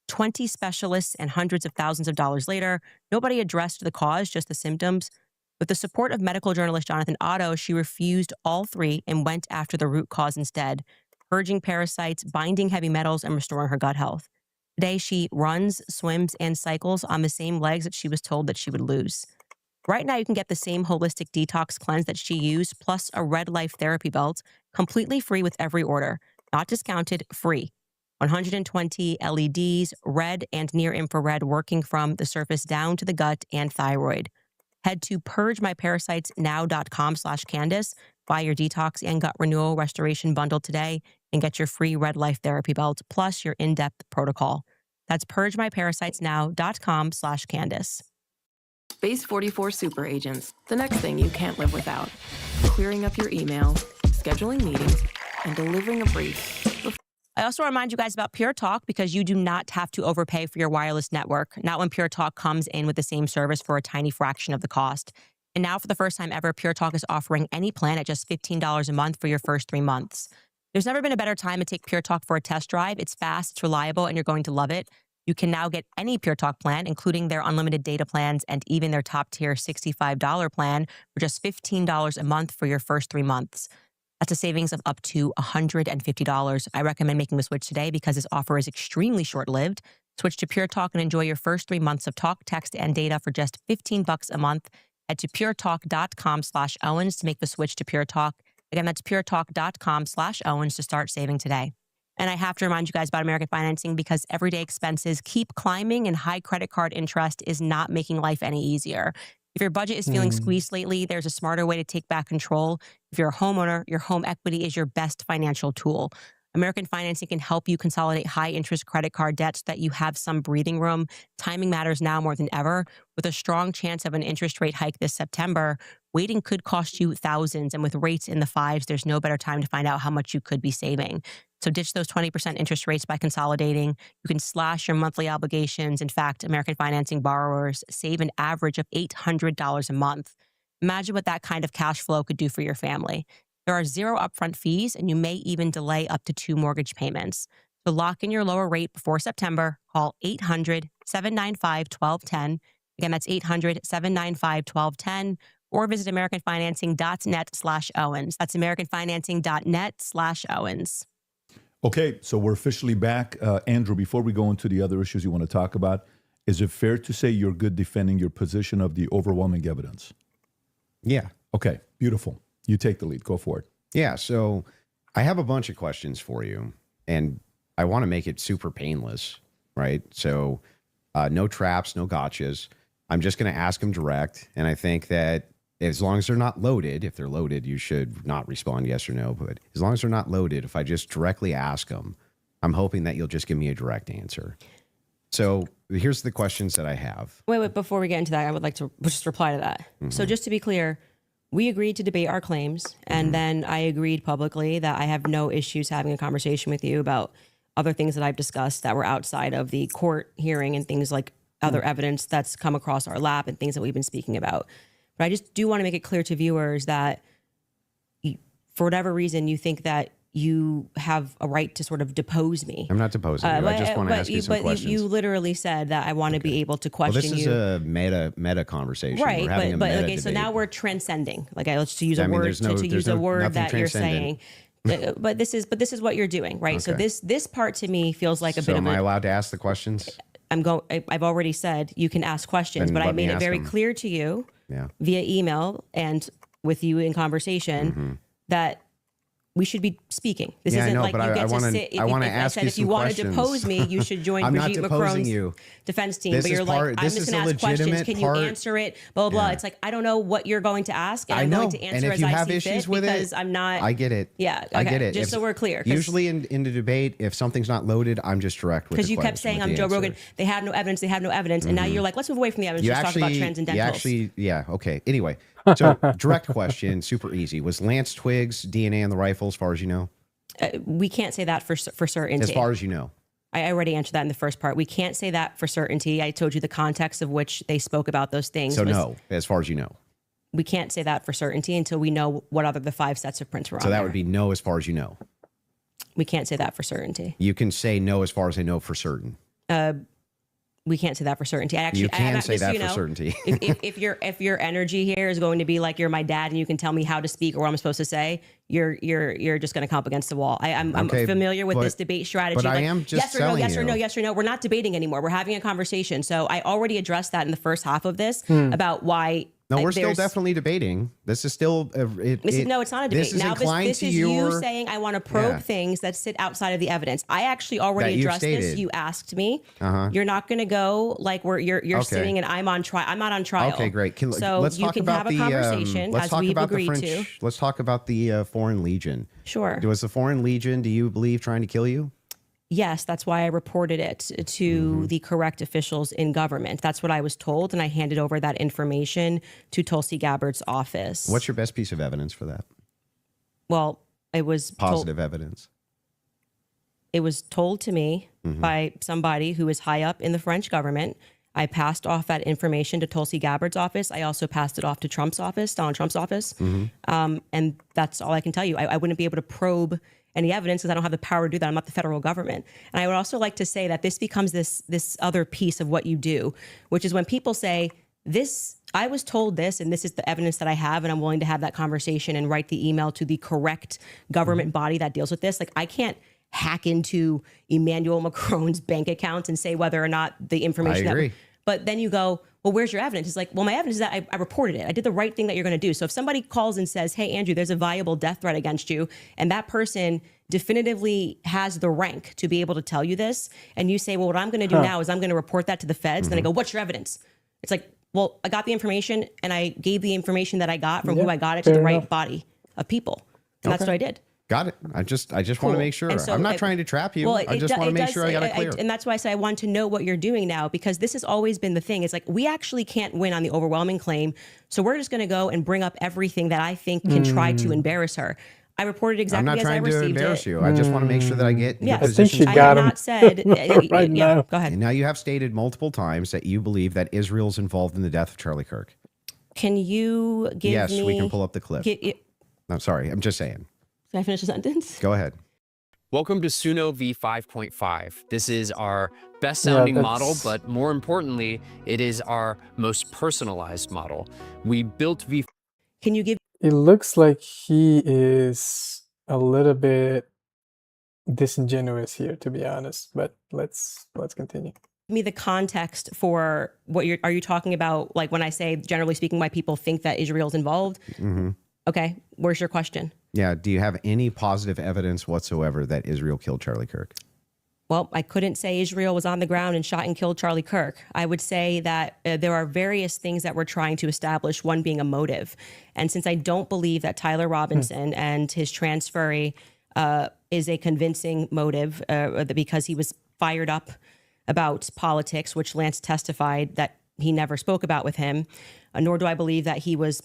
20 specialists and hundreds of thousands of dollars later, nobody addressed the cause, just the symptoms. With the support of medical journalist Jonathan Otto, she refused all three and went after the root cause instead, purging parasites, binding heavy metals, and restoring her gut health. Today, she runs, swims, and cycles on the same legs that she was told that she would lose. Right now, you can get the same holistic detox cleanse that she used, plus a Red Life therapy belt, completely free with every order. Not discounted, free. 120 LEDs, red and near infrared, working from the surface down to the gut and thyroid. Head to purgemyparasitesnow.com/Candace, buy your detox and gut renewal restoration bundle today, and get your free Red Life therapy belt, plus your in-depth protocol. That's purgemyparasitesnow.com/Candace. Base 44 super agents, the next thing you can't live without. Clearing up your email, scheduling meetings, and delivering a brief. I also remind you guys about Pure Talk because you do not have to overpay for your wireless network, not when Pure Talk comes in with the same service for a tiny fraction of the cost. And now for the first time ever, Pure Talk is offering any plan at just $15 a month for your first 3 months. There's never been a better time to take Pure Talk for a test drive. It's fast, it's reliable, and you're going to love it. You can now get any Pure Talk plan, including their unlimited data plans and even their top-tier $65 plan for just $15 a month for your first 3 months. That's a savings of up to $150. I recommend making the switch today because this offer is extremely short-lived. Switch to Pure Talk and enjoy your first 3 months of talk, text, and data for just $15 a month. Head to puretalk.com/Owens to make the switch to Pure Talk. Again, that's puretalk.com/Owens to start saving today. And I have to remind you guys about American Financing because everyday expenses keep climbing and high credit card interest is not making life any easier. If your budget is feeling squeezed lately, there's a smarter way to take back control. If you're a homeowner, your home equity is your best financial tool. American Financing can help you consolidate high-interest credit card debts so that you have some breathing room. Timing matters now more than ever. With a strong chance of an interest rate hike this September, waiting could cost you thousands, and with rates in the fives, there's no better time to find out how much you could be saving. So ditch those 20% interest rates by consolidating. You can slash your monthly obligations. In fact, American Financing borrowers save an average of $800 a month. Imagine what that kind of cash flow could do for your family. There are 0 upfront fees, and you may even delay up to 2 mortgage payments. To lock in your lower rate before September, call 800-795-1210. Again, that's 800-795-1210, or visit americanfinancing.net/Owens. That's americanfinancing.net/Owens. Okay, so we're officially back. Andrew, before we go into the other issues you want to talk about, is it fair to say you're good defending your position of the overwhelming evidence? Yeah. Okay, beautiful. You take the lead. Go for it. Yeah, so I have a bunch of questions for you, and I want to make it super painless, right? So no traps, no gotchas. I'm just going to ask them direct, and I think that as long as they're not loaded, if they're loaded, you should not respond yes or no, but as long as they're not loaded, if I just directly ask them, I'm hoping that you'll just give me a direct answer. So here's the questions that I have. Wait, before we get into that, I would like to just reply to that. Mm-hmm. So just to be clear, we agreed to debate our claims, and then I agreed publicly that I have no issues having a conversation with you about other things that I've discussed that were outside of the court hearing and things like other evidence that's come across our lap and things that we've been speaking about. But I just do want to make it clear to viewers that for whatever reason you think that you have a right to sort of depose me. I'm not deposing you. I just want to ask you some questions. You literally said that I want to be able to question you. This is a meta conversation. Right, we're having but a meta okay, so debate. now we're transcending. Like let's use a word to use a word that you're saying. But this is what you're doing, right? Okay. So this part to me feels like a bit of am I allowed to ask the questions? I've already said you can ask questions, but I made it very clear to you via email and with you in conversation that we should be speaking. This isn't like you get to sit. I said if you want to depose me, you should join Brigitte Macron's defense team. But you're like, I'm just going to ask questions. Can you answer it? Blah, blah, blah. It's like, I don't know what you're going to ask. And I'm going to answer as I see fit because I'm not. I get it. Yeah. Okay. I get it. Just so we're clear. Usually in the debate, if something's not loaded, I'm just direct with it. Because you kept saying I'm Joe Rogan. They have no evidence. They have no evidence. And now you're like, let's move away from the evidence. Let's talk about transcendentals. Yeah. Okay. Anyway, so direct question, super easy. Was Lance Twiggs DNA on the rifle as far as you know? We can't say that for certainty. As far as you know. I already answered that in the first part. We can't say that for certainty. I told you the context of which they spoke about those things. So no, as far as you know. We can't say that for certainty until we know what other the 5 sets of prints were on. So that would be no as far as you know. We can't say that for certainty. You can say no as far as I know for certain. We can't say that for certainty. I actually, You can say just, that you for know, certainty. if your energy here is going to be like you're my dad and you can tell me how to speak or what I'm supposed to say, you're just going to come up against the wall. I'm Okay, familiar with but- this debate strategy. but I like, am just yes or no, telling yes or you. no, yes or no. We're not debating anymore. We're having a conversation. So I already addressed that in the first half of this about why. No, we're still there's- definitely debating. This is still no, it's not a debate. This is Now inclined this to is your, you saying I want to probe things that sit outside of the evidence. I actually That already you've addressed this. stated. You asked me. Uh-huh. You're not going to go like where you're Okay. sitting and I'm on trial. I'm not on trial. Okay, great. So let's you talk can about have a conversation let's as talk we've about the agreed French. to. Let's talk about the Foreign Legion. Sure. Was the Foreign Legion, do you believe, trying to kill you? Yes, that's why I reported it to the correct officials in government. That's what I was told, and I handed over that information to Tulsi Gabbard's office. What's your best piece of evidence for that? Well, it was Positive evidence. It was told to me by somebody who is high up in the French government. I passed off that information to Tulsi Gabbard's office. I also passed it off to Trump's office, Donald Trump's office. And that's all I can tell you. I wouldn't be able to probe any evidence because I don't have the power to do that. I'm not the federal government. And I would also like to say that this becomes this other piece of what you do, which is when people say, I was told this, and this is the evidence that I have, and I'm willing to have that conversation and write the email to the correct government body that deals with this. Like, I can't hack into Emmanuel Macron's bank accounts and say whether or not the information. I agree. But then you go, well, where's your evidence? It's like, well, my evidence is that I reported it. I did the right thing that you're going to do. So if somebody calls and says, hey, Andrew, there's a viable death threat against you, and that person definitively has the rank to be able to tell you this, and you say, well, what I'm going to do now is I'm going to report that to the feds. Then I go, what's your evidence? It's like, well, I got the information, and I gave the information that I got from who I got it to the right body of people. And that's what I did. Got it. I just want Cool. to make sure. And so I'm not trying to trap you. Well, I just want to make sure I got it clear. And that's why I say I want to know what you're doing now, because this has always been the thing. It's like, we actually can't win on the overwhelming claim. So we're just going to go and bring up everything that I think can try to embarrass her. I reported exactly I'm not as I trying received to embarrass it. you. I just want to make sure that I get your I position. think she I got have him not said right yeah, now. go ahead. And now you have stated multiple times that you believe that Israel's involved in the death of Charlie Kirk. Can you give Yes, me... we can pull up the clip. Can I'm sorry. I'm just saying. I finish the sentence? Go ahead. Welcome to Suno V5.5. This is our best sounding model, that's- but more importantly, it is our most personalized model. We built V. Can you give It looks like he is a little bit disingenuous here, to be honest. But let's continue. me the context for what are you talking about? Like when I say, generally speaking, why people think that Israel's involved? Okay, where's your question? Yeah. Do you have any positive evidence whatsoever that Israel killed Charlie Kirk? Well, I couldn't say Israel was on the ground and shot and killed Charlie Kirk. I would say that there are various things that we're trying to establish, one being a motive. And since I don't believe that Tyler Robinson and his transferee is a convincing motive because he was fired up about politics, which Lance testified that he never spoke about with him, nor do I believe that he was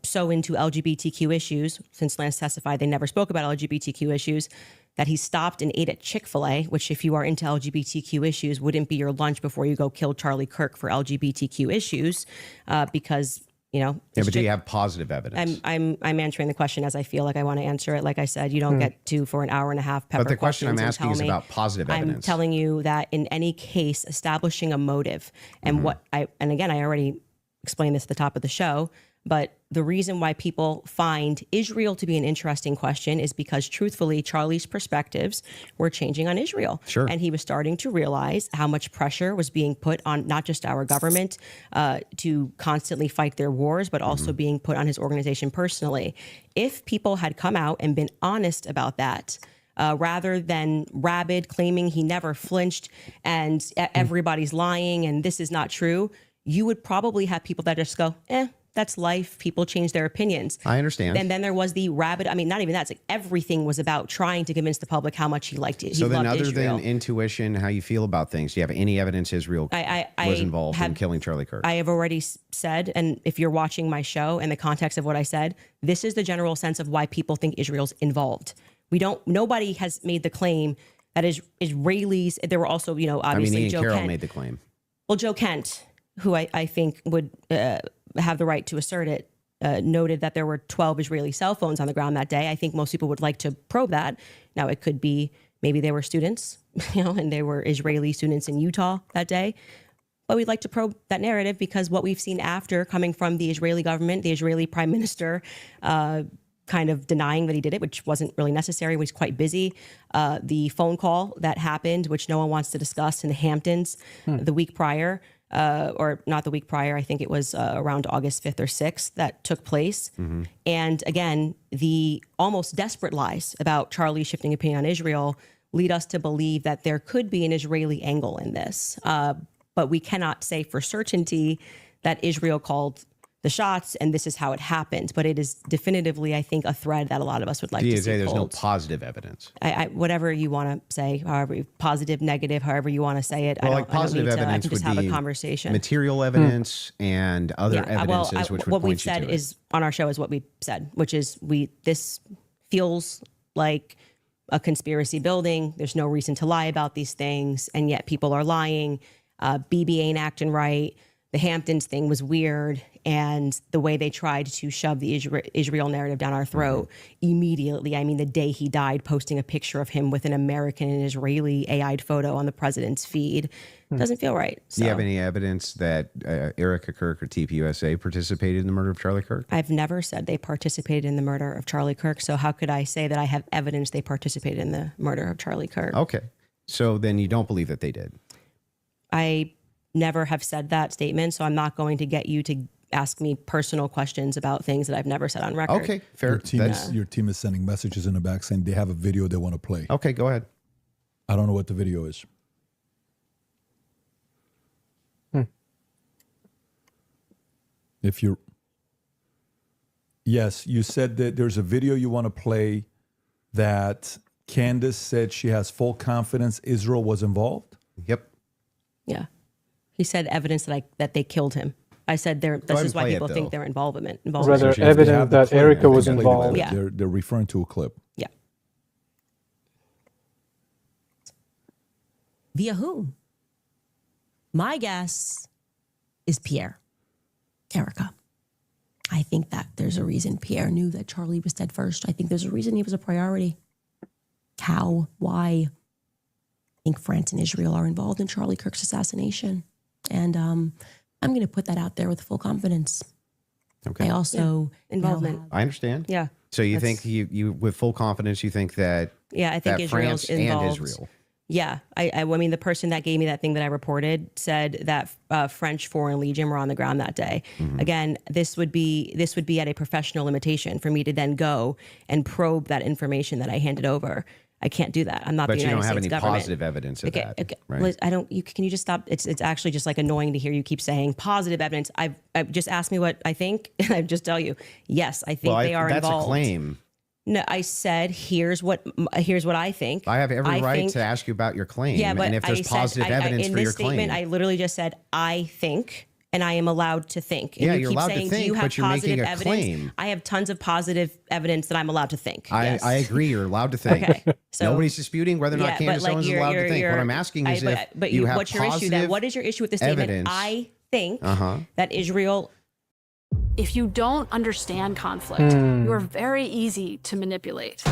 so into LGBTQ issues, since Lance testified they never spoke about LGBTQ issues, that he stopped and ate at Chick-fil-A, which if you are into LGBTQ issues, wouldn't be your lunch before you go kill Charlie Kirk for LGBTQ issues, because, Yeah, but do you have positive evidence? I'm answering the question as I feel like I want to answer it. Like I said, you don't get to for an hour and a half pepper But the question I'm questions and asking is tell me. about positive evidence. I'm telling you that in any case, establishing a motive and and again, I already explained this at the top of the show, but the reason why people find Israel to be an interesting question is because truthfully, Charlie's perspectives were changing on Israel. Sure. And he was starting to realize how much pressure was being put on not just our government to constantly fight their wars, but also being put on his organization personally. If people had come out and been honest about that, rather than rabid claiming he never flinched and everybody's lying and this is not true, you would probably have people that just go, that's life. People change their opinions. I understand. And then there was the rabid, I mean, not even that. It's like everything was about trying to convince the public how much he liked it. So then loved other Israel. than intuition, how you feel about things, do you have any evidence Israel was involved in killing Charlie Kirk? I have already said, and if you're watching my show and the context of what I said, this is the general sense of why people think Israel's involved. Nobody has made the claim that Israelis, there were also, obviously Ian Joe Carroll Kent. made the claim. Well, Joe Kent, who I think would have the right to assert it, noted that there were 12 Israeli cell phones on the ground that day. I think most people would like to probe that. Now, it could be maybe they were students, and they were Israeli students in Utah that day. But we'd like to probe that narrative because what we've seen after coming from the Israeli government, the Israeli prime minister, kind of denying that he did it, which wasn't really necessary, was quite busy. The phone call that happened, which no one wants to discuss in the Hamptons the week prior, or not the week prior, I think it was around August 5th or 6th that took place. And again, the almost desperate lies about Charlie shifting opinion on Israel lead us to believe that there could be an Israeli angle in this. But we cannot say for certainty that Israel called the shots and this is how it happened. But it is definitively, I think, a thread that a lot of us would like to see there's no pulled. positive evidence. Whatever you want to say, however positive, negative, however you want to say it. Well, like positive evidence I can just would have be a conversation. Material evidence and other evidences, which would what point we've said you to is on our show is what we said, which is this feels like a conspiracy building. There's no reason to lie about these things, and yet people are lying. BB ain't acting right. The Hamptons thing was weird, and the way they tried to shove the Israel narrative down our throat immediately. I mean, the day he died, posting a picture of him with an American and Israeli AI'd photo on the president's feed doesn't feel right. So. Do you have any evidence that Erica Kirk or TPUSA participated in the murder of Charlie Kirk? I've never said they participated in the murder of Charlie Kirk, so how could I say that I have evidence they participated in the murder of Charlie Kirk? Okay, so then you don't believe that they did? I never have said that statement, so I'm not going to get you to ask me personal questions about things that I've never said on record. Okay, fair. Your team is sending messages in the back saying they have a video they want to play. Okay, go ahead. I don't know what the video is. Yes, you said that there's a video you want to play that Candace said she has full confidence Israel was involved. Yep. Yeah. He said evidence that they killed him. I said this is why people think they're involvement. Rather evident that Erica was involved. Yeah. They're referring to a clip. Yeah. Via whom? My guess is Pierre. Erica. I think that there's a reason Pierre knew that Charlie was dead first. I think there's a reason he was a priority. How? Why? I think France and Israel are involved in Charlie Kirk's assassination. And I'm going to put that out there with full confidence. Okay. I also involvement. I understand. Yeah. So you think you with full confidence you think that I think that Israel's France involved. and Israel. Yeah, I mean, the person that gave me that thing that I reported said that French Foreign Legion were on the ground that day. Again, this would be at a professional limitation for me to then go and probe that information that I handed over. I can't do that. I'm not the United States government. But you don't have any positive evidence of that, right? Liz, I don't. Can you just stop? It's actually just like annoying to hear you keep saying positive evidence. I've just asked me what I think, and I just tell you, yes, I think they are that's involved. That's a claim. No, I said here's what I think. I have every right to ask you about your claim. Yeah, but and if there's positive evidence in for this your statement, claim, I literally just said I think, and I am allowed to think. And yeah, you you're keep allowed saying, to think, do you have but you're positive making a evidence? claim. I have tons of positive evidence that I'm allowed to think. Yes. I agree. You're allowed to think. Okay, so nobody's disputing whether or not Candace Owens is allowed to think. What I'm asking is but you have what's your issue? Then what is your issue with the statement? evidence. I think that Israel. If you don't understand conflict, you are very easy to manipulate.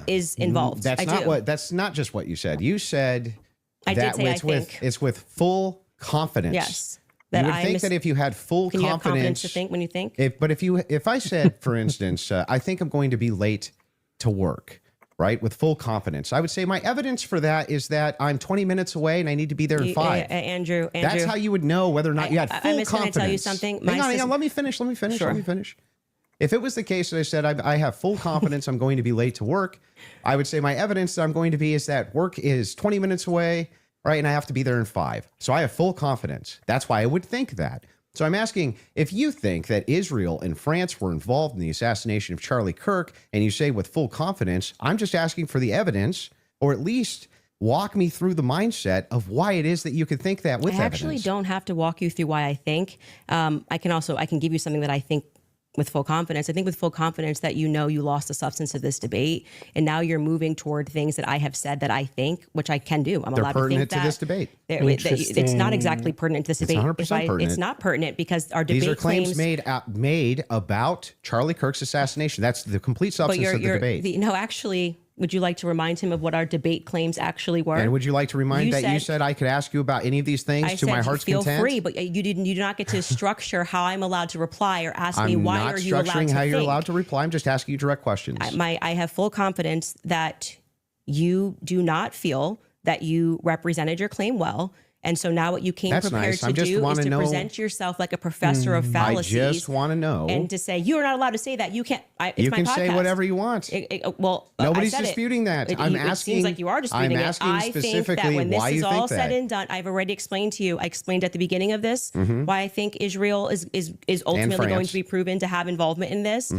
Is involved. That's not just what you said. You said I that did say it's I with think. it's with full confidence. Yes. You would think that if you had full Can you have confidence confidence to think when you think? If I said, for instance, I think I'm going to be late to work, right? With full confidence, I would say my evidence for that is that I'm 20 minutes away and I need to be there in 5. Andrew, that's how you would know whether or not you had full I'm just confidence. Going to tell you something. Hang on, let me finish. Sure. If it was the case that I said I have full confidence I'm going to be late to work, I would say my evidence that I'm going to be is that work is 20 minutes away, right? And I have to be there in 5. So I have full confidence. That's why I would think that. So I'm asking if you think that Israel and France were involved in the assassination of Charlie Kirk, and you say with full confidence, I'm just asking for the evidence, or at least walk me through the mindset of why it is that you could think that with evidence. I actually don't have to walk you through why I think. I can give you something that I think with full confidence. I think with full confidence that you lost the substance of this debate, and now you're moving toward things that I have said that I think, which I can do. I'm allowed to think that. They're pertinent to this debate. It's not exactly pertinent to this debate. It's 100% pertinent. It's not pertinent because our debate These are claims made about Charlie Kirk's assassination. That's the complete substance of the debate. No, actually, would you like to remind him of what our debate claims actually were? And would you like to remind you said I could ask you about any of these things to my heart's feel content? Feel free, but you do not get to structure how I'm allowed to reply or ask me why are you allowed to I'm not structuring how you're think. allowed to reply. I'm just asking you direct questions. I have full confidence that you do not feel that you represented your claim well. And so now what you came prepared to do is to present yourself like a professor of fallacies. I just want to know. And to say, you're not allowed to say that. You can't. You can say whatever you want. Well, nobody's disputing that. I'm asking. It seems like you are disputing it. I think that when this is all said and done, I've already explained to you. I explained at the beginning of this why I think Israel is ultimately going to be proven to have involvement in this.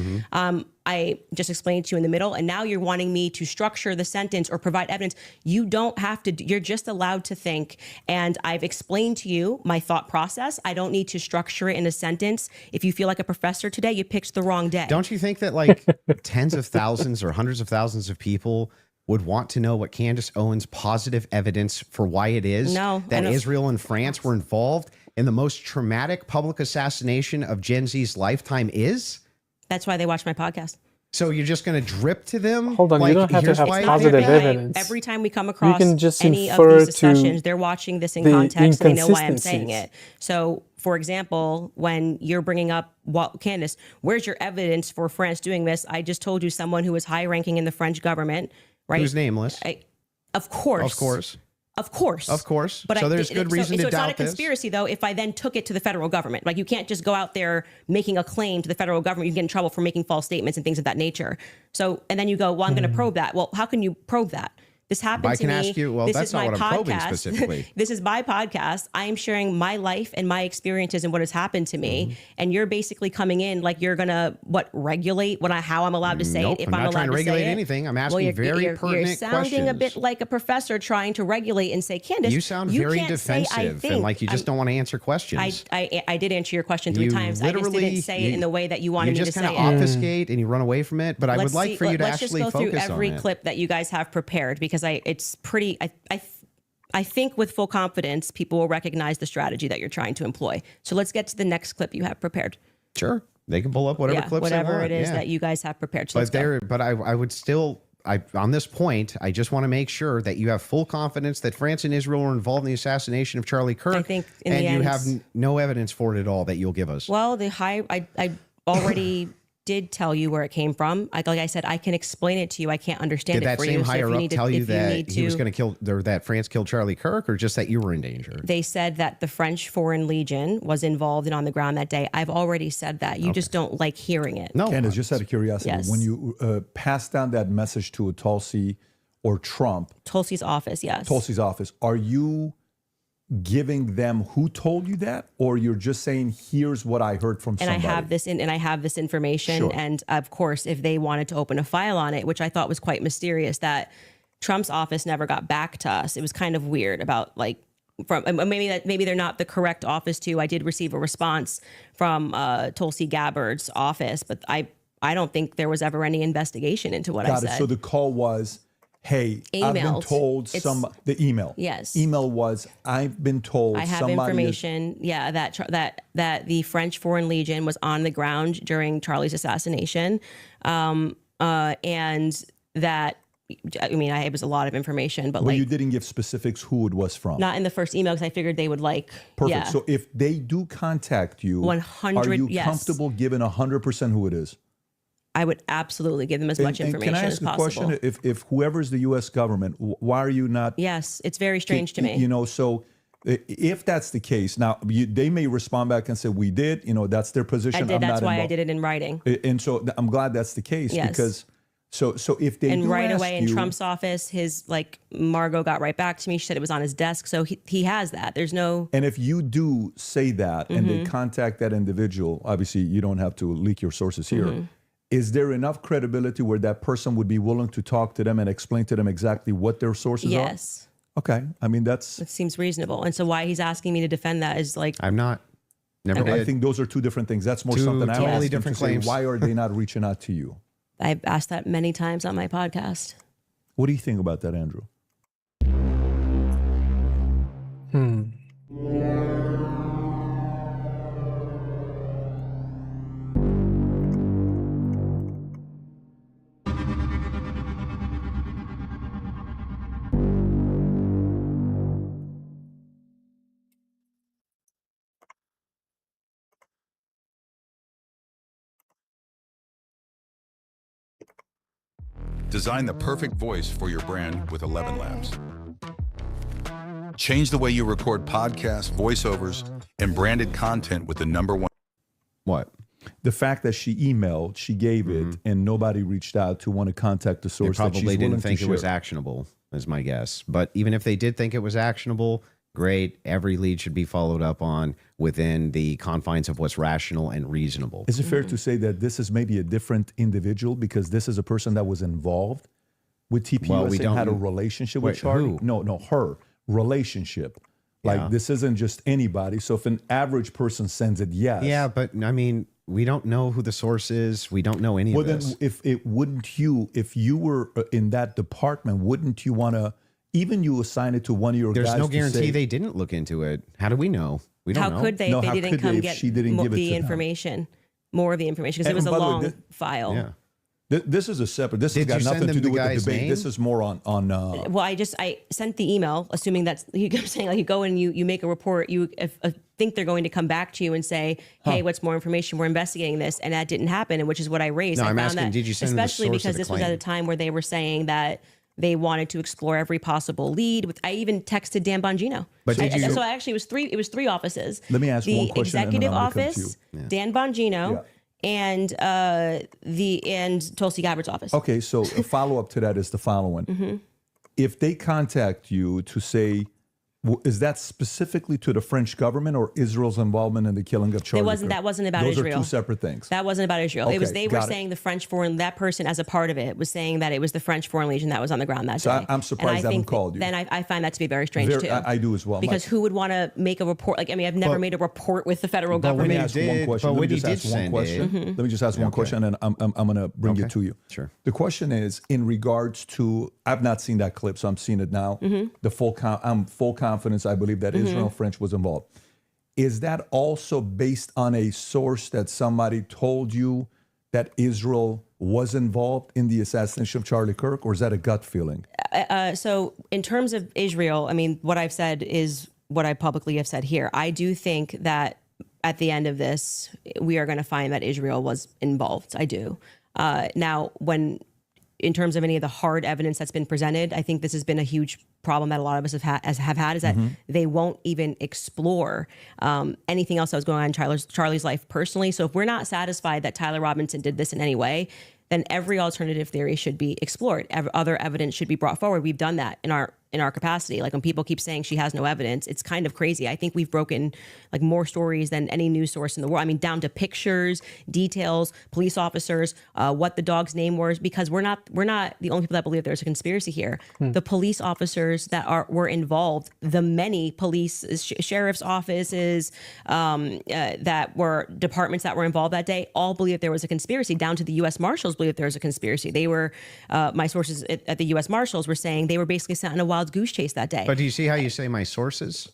I just explained to you in the middle, and now you're wanting me to structure the sentence or provide evidence. You don't have to. You're just allowed to think. And I've explained to you my thought process. I don't need to structure it in a sentence. If you feel like a professor today, you picked the wrong day. Don't you think that like tens of thousands or hundreds of thousands of people would want to know what Candace Owens' positive evidence for why it is that Israel and France were involved in the most traumatic public assassination of Gen Z's lifetime is? That's why they watch my podcast. So you're just going to drip to them? Hold on, you don't have to have positive evidence. Every time we come across can just any of infer these discussions, they're watching this in context. They know why I'm saying it. So, for example, when you're bringing up, Candace, where's your evidence for France doing this? I just told you someone who was high-ranking in the French government, right? Who's nameless? Of course. Of course. Of course. Of course. But so there's good reason to doubt this. So it's not a conspiracy, though, if I then took it to the federal government. Like, you can't just go out there making a claim to the federal government. You get in trouble for making false statements and things of that nature. So, and then you go, well, I'm going to probe that. Well, how can you probe that? This happened to me. I can ask you, well, that's not what I'm probing specifically. This is my podcast. I am sharing my life and my experiences and what has happened to me. And you're basically coming in like you're going to, regulate how I'm allowed to say it, if I'm allowed to say it. I'm not trying to regulate anything. I'm asking very pertinent questions. You're sounding a bit like a professor trying to regulate and say, Candace, you sound very defensive and like you just don't want to answer questions. I did answer your question 3 times. I just didn't say it in the way that you wanted me to say it. You just kind of obfuscate and you run away from it. But I would like for you to actually focus on it. Let's just go through every clip that you guys have prepared because it's pretty. I think with full confidence, people will recognize the strategy that you're trying to employ. So let's get to the next clip you have prepared. Sure, they can pull up whatever clips they want. Whatever it is that you guys have prepared. So but I would still. On this point, I just want to make sure that you have full confidence that France and Israel were involved in the assassination of Charlie Kirk. I think you have no evidence for it at all that you'll give us. Well, I already did tell you where it came from. Like I said, I can explain it to you. I can't understand it for you. Did that same higher up tell you that he was going to kill, or that France killed Charlie Kirk, or just that you were in danger? They said that the French Foreign Legion was involved and on the ground that day. I've already said that. You just don't like hearing it. No. Candace, just out of curiosity, when you pass down that message to a Tulsi or Trump. Tulsi's office, yes. Tulsi's office. Are you giving them who told you that, or you're just saying here's what I heard from somebody? And I have this information. Sure. And of course, if they wanted to open a file on it, which I thought was quite mysterious, that Trump's office never got back to us. It was kind of weird about maybe they're not the correct office to. I did receive a response from Tulsi Gabbard's office, but I don't think there was ever any investigation into what I said. So the call was, hey, I've been told the email. Yes. Email was, I've been told I have information, that the French Foreign Legion was on the ground during Charlie's assassination. And that, it was a lot of information, but you didn't give specifics who it was from. Not in the first email because I figured they would Perfect. Yeah. So if they do contact you, 100, are you comfortable giving 100% who it is? I would absolutely give them as much information as possible. Can I ask a question? If whoever's the U.S. government, why are you not? Yes, it's very strange to me. So if that's the case, now they may respond back and say, we did, that's their position. I did. That's why I did it in writing. And so I'm glad that's the case because so if they and do right ask away in Trump's office, his Margot got right back to me. She said it was on his desk. So he has that. There's no. And if you do say that and they contact that individual, obviously you don't have to leak your sources here. Is there enough credibility where that person would be willing to talk to them and explain to them exactly what their sources are? Yes. Okay. That seems reasonable. And so why he's asking me to defend that is I'm not. Never did. I think those are two different things. That's more something I'm totally asking different to say, claims. why are they not reaching out to you? I've asked that many times on my podcast. What do you think about that, Andrew? Design the perfect voice for your brand with 11 Labs. Change the way you record podcasts, voiceovers, and branded content with the #1. What? The fact that she emailed, she gave it, and nobody reached out to want to contact the They source. that she's probably willing didn't to think it was share. actionable, is my guess. But even if they did think it was actionable, great. Every lead should be followed up on within the confines of what's rational and reasonable. Is it fair to say that this is maybe a different individual because this is a person that was involved with TPUSA Well, we and don't- had a relationship with Wait, Charlie? who? No, her relationship. Like Yeah. this isn't just anybody. So if an average person sends it, yes. Yeah, but I mean, we don't know who the source is. We don't know any Well, of then this. if you were in that department, wouldn't you want to, even you assign it to one of your There's guys no to guarantee say, they didn't look into it. How do we know? We don't How know. could they No, if how they didn't could they come if get she didn't give it the to them? information, more of the information? Because it And was a by the way, long file. Yeah. This is a separate, this Did has you got send nothing them to do the with the guy's debate. name? This is more on Well, I sent the email assuming that's I'm saying like you go and you make a report. You think they're going to come back to you and say, hey, what's more information? We're investigating this, and that didn't happen, and which is what I raised. No, I I'm found asking, that, did you send them the especially source of because the this was at claim? a time where they were saying that they wanted to explore every possible lead. I even texted Dan Bongino. But did you- So actually, it was three offices. Let me ask the one question and then executive I'm gonna come to office, you. Dan Bongino, and Tulsi Gabbard's office. Okay, so a follow-up to that is the following. Mm-hmm. If they contact you to say, is that specifically to the French government or Israel's involvement in the killing of Charlie Kirk? That wasn't about Those Israel. are two separate things. That wasn't about Israel. It was Okay, they were got it. saying the French foreign that person as a part of it was saying that it was the French Foreign Legion that was on the ground that So day. I'm surprised And they haven't think called you. Then I find that to be very strange too. I do as well. Because who would want to make a report? Like, I mean, I've never made a report with the federal But when government. you did- question. but Let me when you just did ask one send question. Mm-hmm. it- Let me just ask one question, and I'm going to bring it to you. Sure. The question is in regards to, I've not seen that clip, so I'm seeing it now. Mm-hmm. I'm full confidence. I believe that Israel and French was involved. Is that also based on a source that somebody told you that Israel was involved in the assassination of Charlie Kirk, or is that a gut feeling? So in terms of Israel, I mean, what I've said is what I publicly have said here. I do think that at the end of this, we are going to find that Israel was involved. I do. Now, in terms of any of the hard evidence that's been presented, I think this has been a huge problem that a lot of us have had is that they won't even explore anything else that was going on in Charlie's life personally. So if we're not satisfied that Tyler Robinson did this in any way, then every alternative theory should be explored. Other evidence should be brought forward. We've done that in our capacity. Like when people keep saying she has no evidence, it's kind of crazy. I think we've broken like more stories than any news source in the world. I mean, down to pictures, details, police officers, what the dog's name was, because we're not the only people that believe there's a conspiracy here. The police officers that were involved, the many police, sheriff's offices, that were departments that were involved that day, all believe there was a conspiracy. Down to the U.S. Marshals believe there was a conspiracy. They were, my sources at the U.S. Marshals were saying they were basically sent on a wild goose chase that day. But do you see how you say my sources?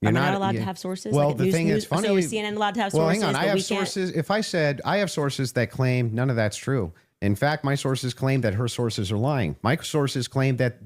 Am I not allowed to have sources? Well, Like the thing is funny. So is CNN allowed to have well, sources? hang on. I but have we can't? sources. If I said I have sources that claim none of that's true. In fact, my sources claim that her sources are lying. My sources claim that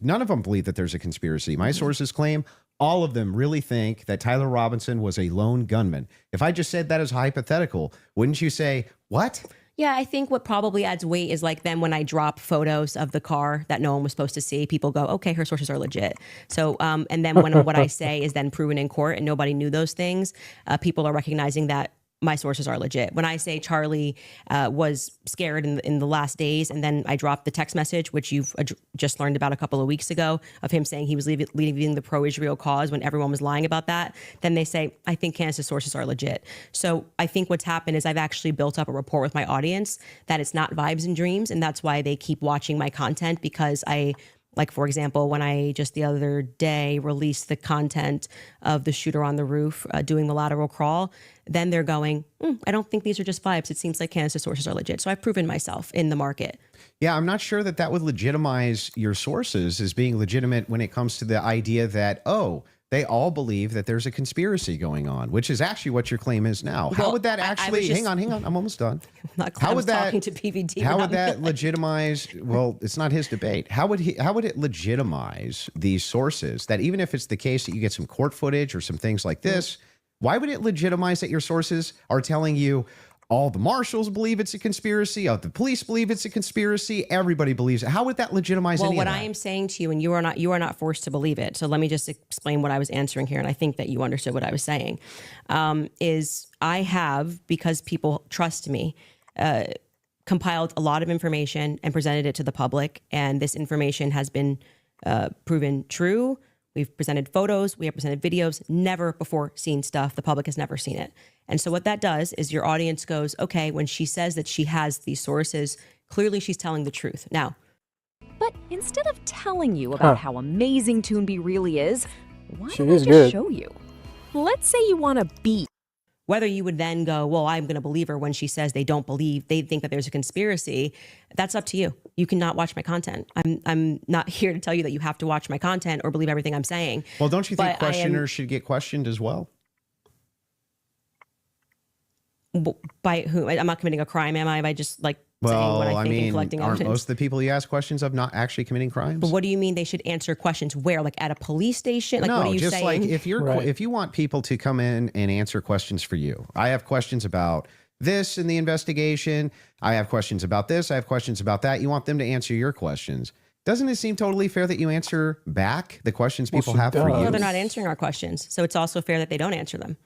none of them believe that there's a conspiracy. My sources claim all of them really think that Tyler Robinson was a lone gunman. If I just said that as hypothetical, wouldn't you say, what? Yeah, I think what probably adds weight is like then when I drop photos of the car that no one was supposed to see, people go, okay, her sources are legit. So, and then when what I say is then proven in court and nobody knew those things, people are recognizing that my sources are legit. When I say Charlie was scared in the last days, and then I dropped the text message, which you've just learned about a couple of weeks ago, of him saying he was leaving the pro-Israel cause when everyone was lying about that, then they say, I think Candace's sources are legit. So I think what's happened is I've actually built up a rapport with my audience that it's not vibes and dreams, and that's why they keep watching my content, because like, for example, when I just the other day released the content of the shooter on the roof doing the lateral crawl, then they're going, I don't think these are just vibes. It seems like Candace's sources are legit. So I've proven myself in the market. Yeah, I'm not sure that would legitimize your sources as being legitimate when it comes to the idea that, they all believe that there's a conspiracy going on, which is actually what your claim is now. How would that actually, hang on, I'm almost done. How would that, talking to PVD. How would that legitimize, well, it's not his debate. How would it legitimize these sources that even if it's the case that you get some court footage or some things like this, why would it legitimize that your sources are telling you, All the marshals believe it's a conspiracy. All the police believe it's a conspiracy. Everybody believes it. How would that legitimize Well, any what of that? I am saying to you, and you are not forced to believe it. So let me just explain what I was answering here, and I think that you understood what I was saying. Is I have, because people trust me, compiled a lot of information and presented it to the public, and this information has been proven true. We've presented photos, we have presented videos, never before seen stuff. The public has never seen it. And so what that does is your audience goes, okay, when she says that she has these sources, clearly she's telling the truth. Now, but instead of telling you about how amazing Toonby really is, why She don't I is just good. show you? Let's say you want to beat. whether you would then go, well, I'm going to believe her when she says they think that there's a conspiracy, that's up to you. You cannot watch my content. I'm not here to tell you that you have to watch my content or believe everything I'm saying. Well, don't you think But questioners should get questioned as well? By who? I'm not committing a crime, am I? By just like saying what I think and collecting aren't evidence. most of the people you ask questions of not actually committing crimes? But what do you mean they should answer questions where? Like at a police station? Like no, what are you just saying? like if you want people to come in and answer questions for you. I have questions about this in the investigation. I have questions about this. I have questions about that. You want them to answer your questions. Doesn't it seem totally fair that you answer back the questions people have for you? No, they're not answering our questions. So it's also fair that they don't answer them.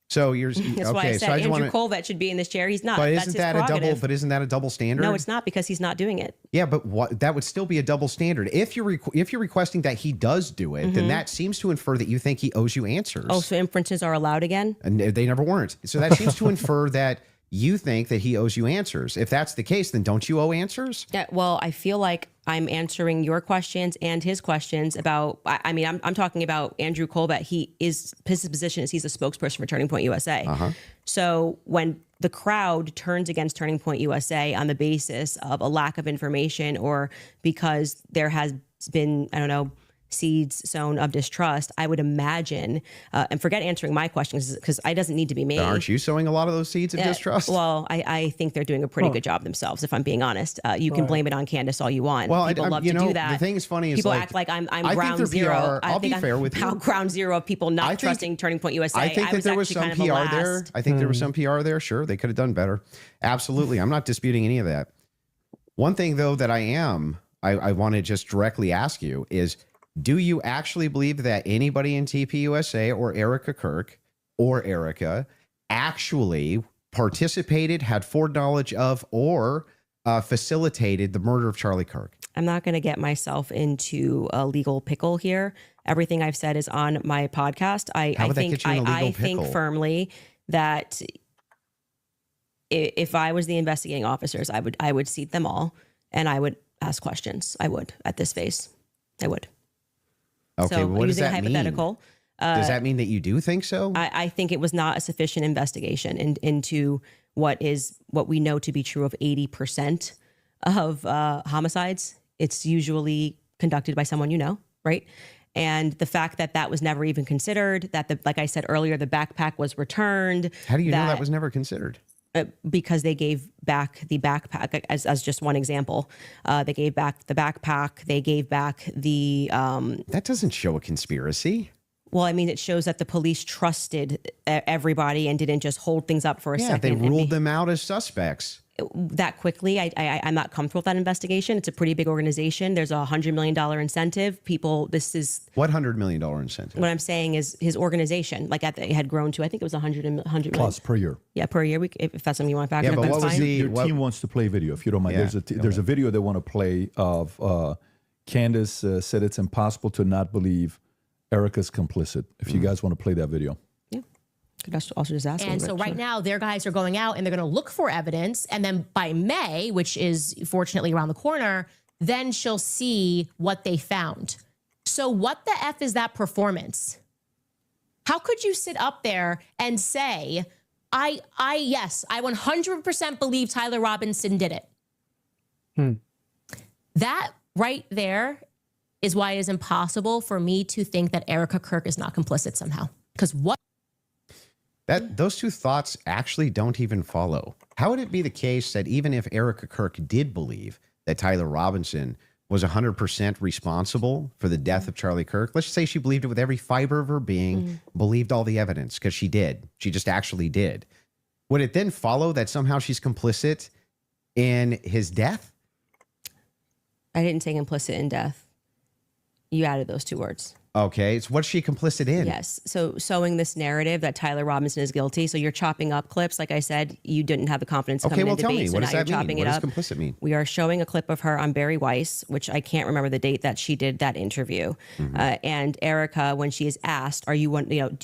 So you're That's okay. why I said So I just Andrew wanna, Colvett should be in this chair. He's not. but That's isn't his that a double? prerogative. But isn't that a double standard? No, it's not, because he's not doing it. Yeah, but what that would still be a double standard. If you're requesting that he does do it, then Mhm. that seems to infer that you think he owes you answers. Oh, so inferences are allowed again? And they never weren't. So that seems to infer that you think that he owes you answers. If that's the case, then don't you owe answers? Yeah, well, I feel like I'm answering your questions and his questions about, I mean, I'm talking about Andrew Colvett. His position is he's a spokesperson for Turning Point USA. So when the crowd turns against Turning Point USA on the basis of a lack of information or because there has been, I don't know, seeds sown of distrust, I would imagine, and forget answering my questions because it doesn't need to be me. Then aren't you sowing a lot of those seeds of distrust? Well, I think they're doing a pretty good job themselves, if I'm being honest. You can blame it on Candace all you want. Well, People love you to know, do that. the thing is funny is people like, act like I'm I think ground they're zero. PR. I'll be fair with you. Ground zero of people not trusting Turning Point USA. I think that there was actually some kind of PR the there. last. I think there was some PR there. Sure, they could have done better. Absolutely. I'm not disputing any of that. One thing, though, that I want to just directly ask you is, do you actually believe that anybody in TPUSA or Erica Kirk or Erica actually participated, had foreknowledge of, or facilitated the murder of Charlie Kirk? I'm not going to get myself into a legal pickle here. Everything I've said is on my podcast. How would that get you in a legal I think pickle? firmly that if I was the investigating officers, I would seat them all and I would ask questions. I would at this phase. I would. Okay, So well, what does using a that hypothetical, mean? Does that mean that you do think so? I think it was not a sufficient investigation into what we know to be true of 80% of homicides. It's usually conducted by someone you know, right? And the fact that that was never even considered, that like I said earlier, the backpack was returned. How do you know that was never considered? Because they gave back the backpack, as just one example. They gave back the backpack. They gave back the... that doesn't show a conspiracy. Well, I mean, it shows that the police trusted everybody and didn't just hold things up for a second. They ruled them out as suspects. That quickly. I'm not comfortable with that investigation. It's a pretty big organization. There's a $100 million incentive. People, this is... What $100 million incentive? What I'm saying is his organization, like it had grown to, I think it was 100 million. Plus per year. Yeah, per year. If that's something you want to factor in, but that's fine. your team wants to play video, if you don't mind. Yeah. There's a video they want to play of Candace said it's impossible to not believe Erica's complicit. If you guys want to play that video. Could also just ask And them, so but right sure. now, their guys are going out and they're going to look for evidence. And then by May, which is fortunately around the corner, then she'll see what they found. So what the F is that performance? How could you sit up there and say, yes, I 100% believe Tyler Robinson did it. That right there is why it is impossible for me to think that Erica Kirk is not complicit somehow. Because what? Those two thoughts actually don't even follow. How would it be the case that even if Erica Kirk did believe that Tyler Robinson was 100% responsible for the death of Charlie Kirk, let's just say she believed it with every fiber of her being, believed all the evidence, because she did. She just actually did. would it then follow that somehow she's complicit in his death? I didn't say complicit in death. You added those two words. Okay, so what's she complicit in? Yes. So sowing this narrative that Tyler Robinson is guilty. So you're chopping up clips. Like I said, you didn't have the confidence to come in and tell debate. me. So What now does you're that mean? chopping What it does up. complicit mean? We are showing a clip of her on Barry Weiss, which I can't remember the date that she did that interview. And Erica, when she is asked, "Are you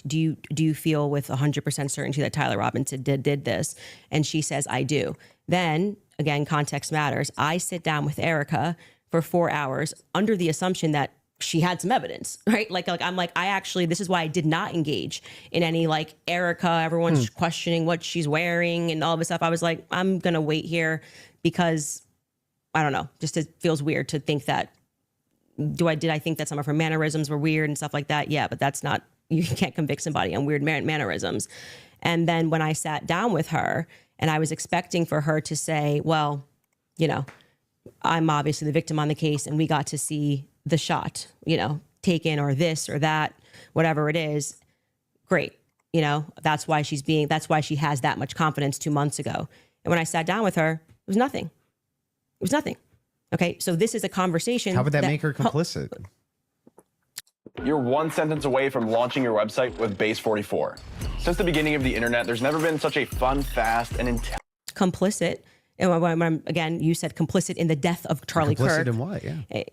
do you feel with 100% certainty that Tyler Robinson did this?" And she says, "I do." Then again, context matters. I sit down with Erica for 4 hours under the assumption that she had some evidence, right? Like I'm like, this is why I did not engage in any like Erica, everyone's questioning what she's wearing and all this stuff. I was like, I'm going to wait here because I don't know, just it feels weird to think that, did I think that some of her mannerisms were weird and stuff like that? Yeah, but that's not, you can't convict somebody on weird mannerisms. And then when I sat down with her and I was expecting for her to say, well, I'm obviously the victim on the case and we got to see the shot, taken or this or that, whatever it is. Great. That's why she has that much confidence 2 months ago. And when I sat down with her, it was nothing. It was nothing. Okay. So this is a conversation. How would that make her complicit? You're one sentence away from launching your website with Base 44. Since the beginning of the internet, there's never been such a fun, fast, and intelligent. Complicit. And again, you said complicit in the death of Charlie Kirk. Complicit in what? Yeah.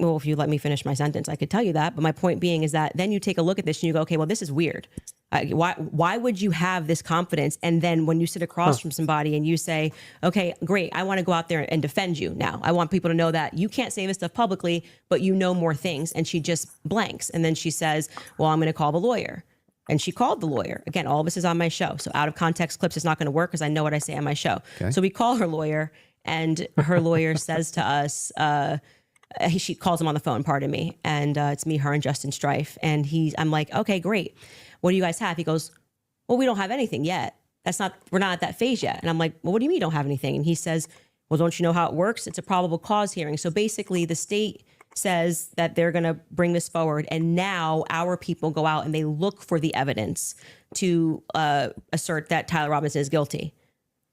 Well, if you let me finish my sentence, I could tell you that. But my point being is that then you take a look at this and you go, okay, well, this is weird. Why would you have this confidence? And then when you sit across from somebody and you say, okay, great, I want to go out there and defend you now. I want people to know that you can't say this stuff publicly, but you know more things. And she just blanks. And then she says, well, I'm going to call the lawyer. And she called the lawyer. Again, all of this is on my show. So out of context clips is not going to work because I know what I say on my show. Okay. So we call her lawyer and her lawyer says to us, she calls him on the phone, pardon me. And it's me, her, and Justin Strife. And I'm like, okay, great. What do you guys have? He goes, well, we don't have anything yet. We're not at that phase yet. And I'm like, well, what do you mean you don't have anything? And he says, well, don't you know how it works? It's a probable cause hearing. So basically the state says that they're going to bring this forward. And now our people go out and they look for the evidence to assert that Tyler Robinson is guilty.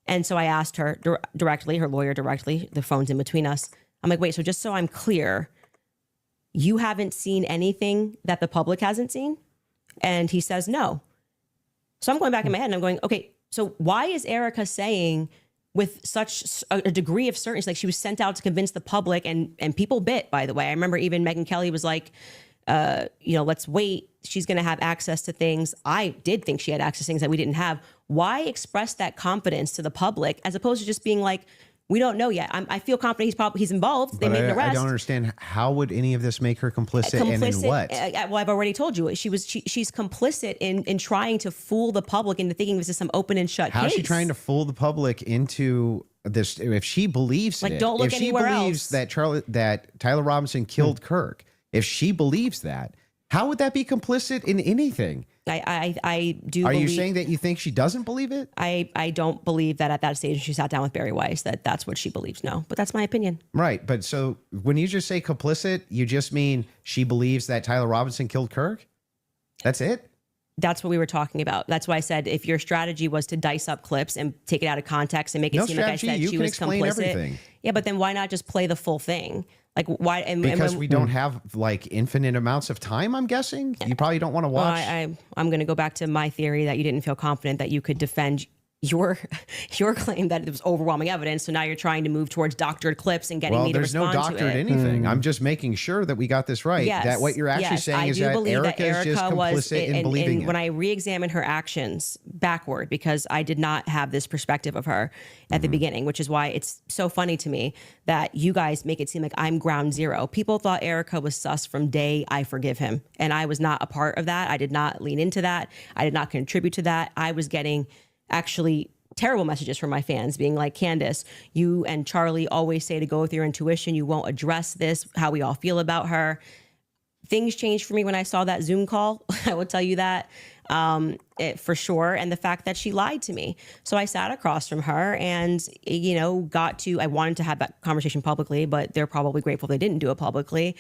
And so I asked her directly, her lawyer directly, the phone's in between us. I'm like, wait, so just so I'm clear, you haven't seen anything that the public hasn't seen? And he says, no. So I'm going back in my head and I'm going, okay, so why is Erica saying with such a degree of certainty, like she was sent out to convince the public and people bit, by the way. I remember even Megyn Kelly was like, let's wait. She's going to have access to things. I did think she had access to things that we didn't have. Why express that confidence to the public as opposed to just being like, we don't know yet. I feel confident he's involved. They made an arrest. I don't understand. How would any of this make her complicit and in what? Well, I've already told you. She's complicit in trying to fool the public into thinking this is some open and shut case. How's she trying to fool the public into this? If she believes it, don't look if she anywhere believes else. that Tyler Robinson killed Kirk, if she believes that, how would that be complicit in anything? I do. Are you believe, saying that you think she doesn't believe it? I don't believe that at that stage she sat down with Barry Weiss that's what she believes. No, but that's my opinion. Right, but so when you just say complicit, you just mean she believes that Tyler Robinson killed Kirk? That's it? That's what we were talking about. That's why I said if your strategy was to dice up clips and take it out of context and make it seem like I said she was complicit. Everything. Yeah, but then why not just play the full thing? Like why? Because we don't have like infinite amounts of time. I'm guessing you probably don't want to watch. Well, I'm going to go back to my theory that you didn't feel confident that you could defend your claim that it was overwhelming evidence. So now you're trying to move towards doctored clips and getting me to respond to it. There's no doctored anything. I'm just making sure that we got this right. Yes, that what you're actually saying is that Erica is just complicit in believing it. When I re-examined her actions backward, because I did not have this perspective of her at the beginning, which is why it's so funny to me that you guys make it seem like I'm ground zero. People thought Erica was sus from day I forgive him. And I was not a part of that. I did not lean into that. I did not contribute to that. I was getting actually terrible messages from my fans being like, Candace, you and Charlie always say to go with your intuition. You won't address this, how we all feel about her. Things changed for me when I saw that Zoom call. I will tell you that for sure. And the fact that she lied to me. So I sat across from her and, I wanted to have that conversation publicly, but they're probably grateful they didn't do it publicly.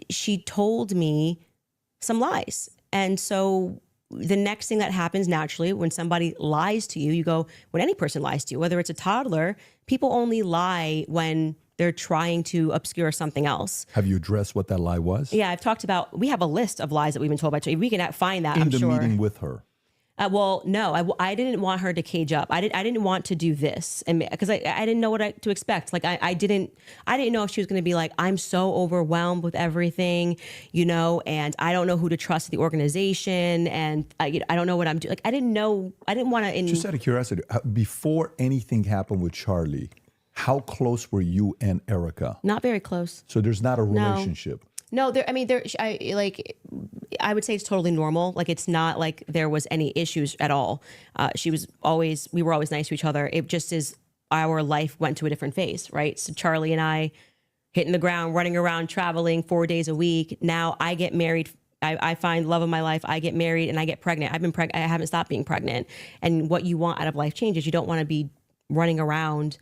She told me some lies. And so the next thing that happens naturally when somebody lies to you, you go, when any person lies to you, whether it's a toddler, people only lie when they're trying to obscure something else. Have you addressed what that lie was? Yeah, I've talked about, we have a list of lies that we've been told by Charlie. We can find that, In I'm the sure. meeting with her. Well, no, I didn't want her to cage up. I didn't want to do this, and because I didn't know what to expect. Like I didn't know if she was going to be like, I'm so overwhelmed with everything, you know, and I don't know who to trust at the organization, and I don't know what I'm doing. Like I didn't know. I didn't want to. Just out of curiosity, before anything happened with Charlie, how close were you and Erica? Not very close. So there's not a No. relationship. No, I would say it's totally normal. Like it's not like there was any issues at all. We were always nice to each other. It just is our life went to a different phase, right? So Charlie and I hitting the ground, running around, traveling 4 days a week. Now I get married. I find love of my life. I get married and I get pregnant. I haven't stopped being pregnant. And what you want out of life changes. You don't want to be running around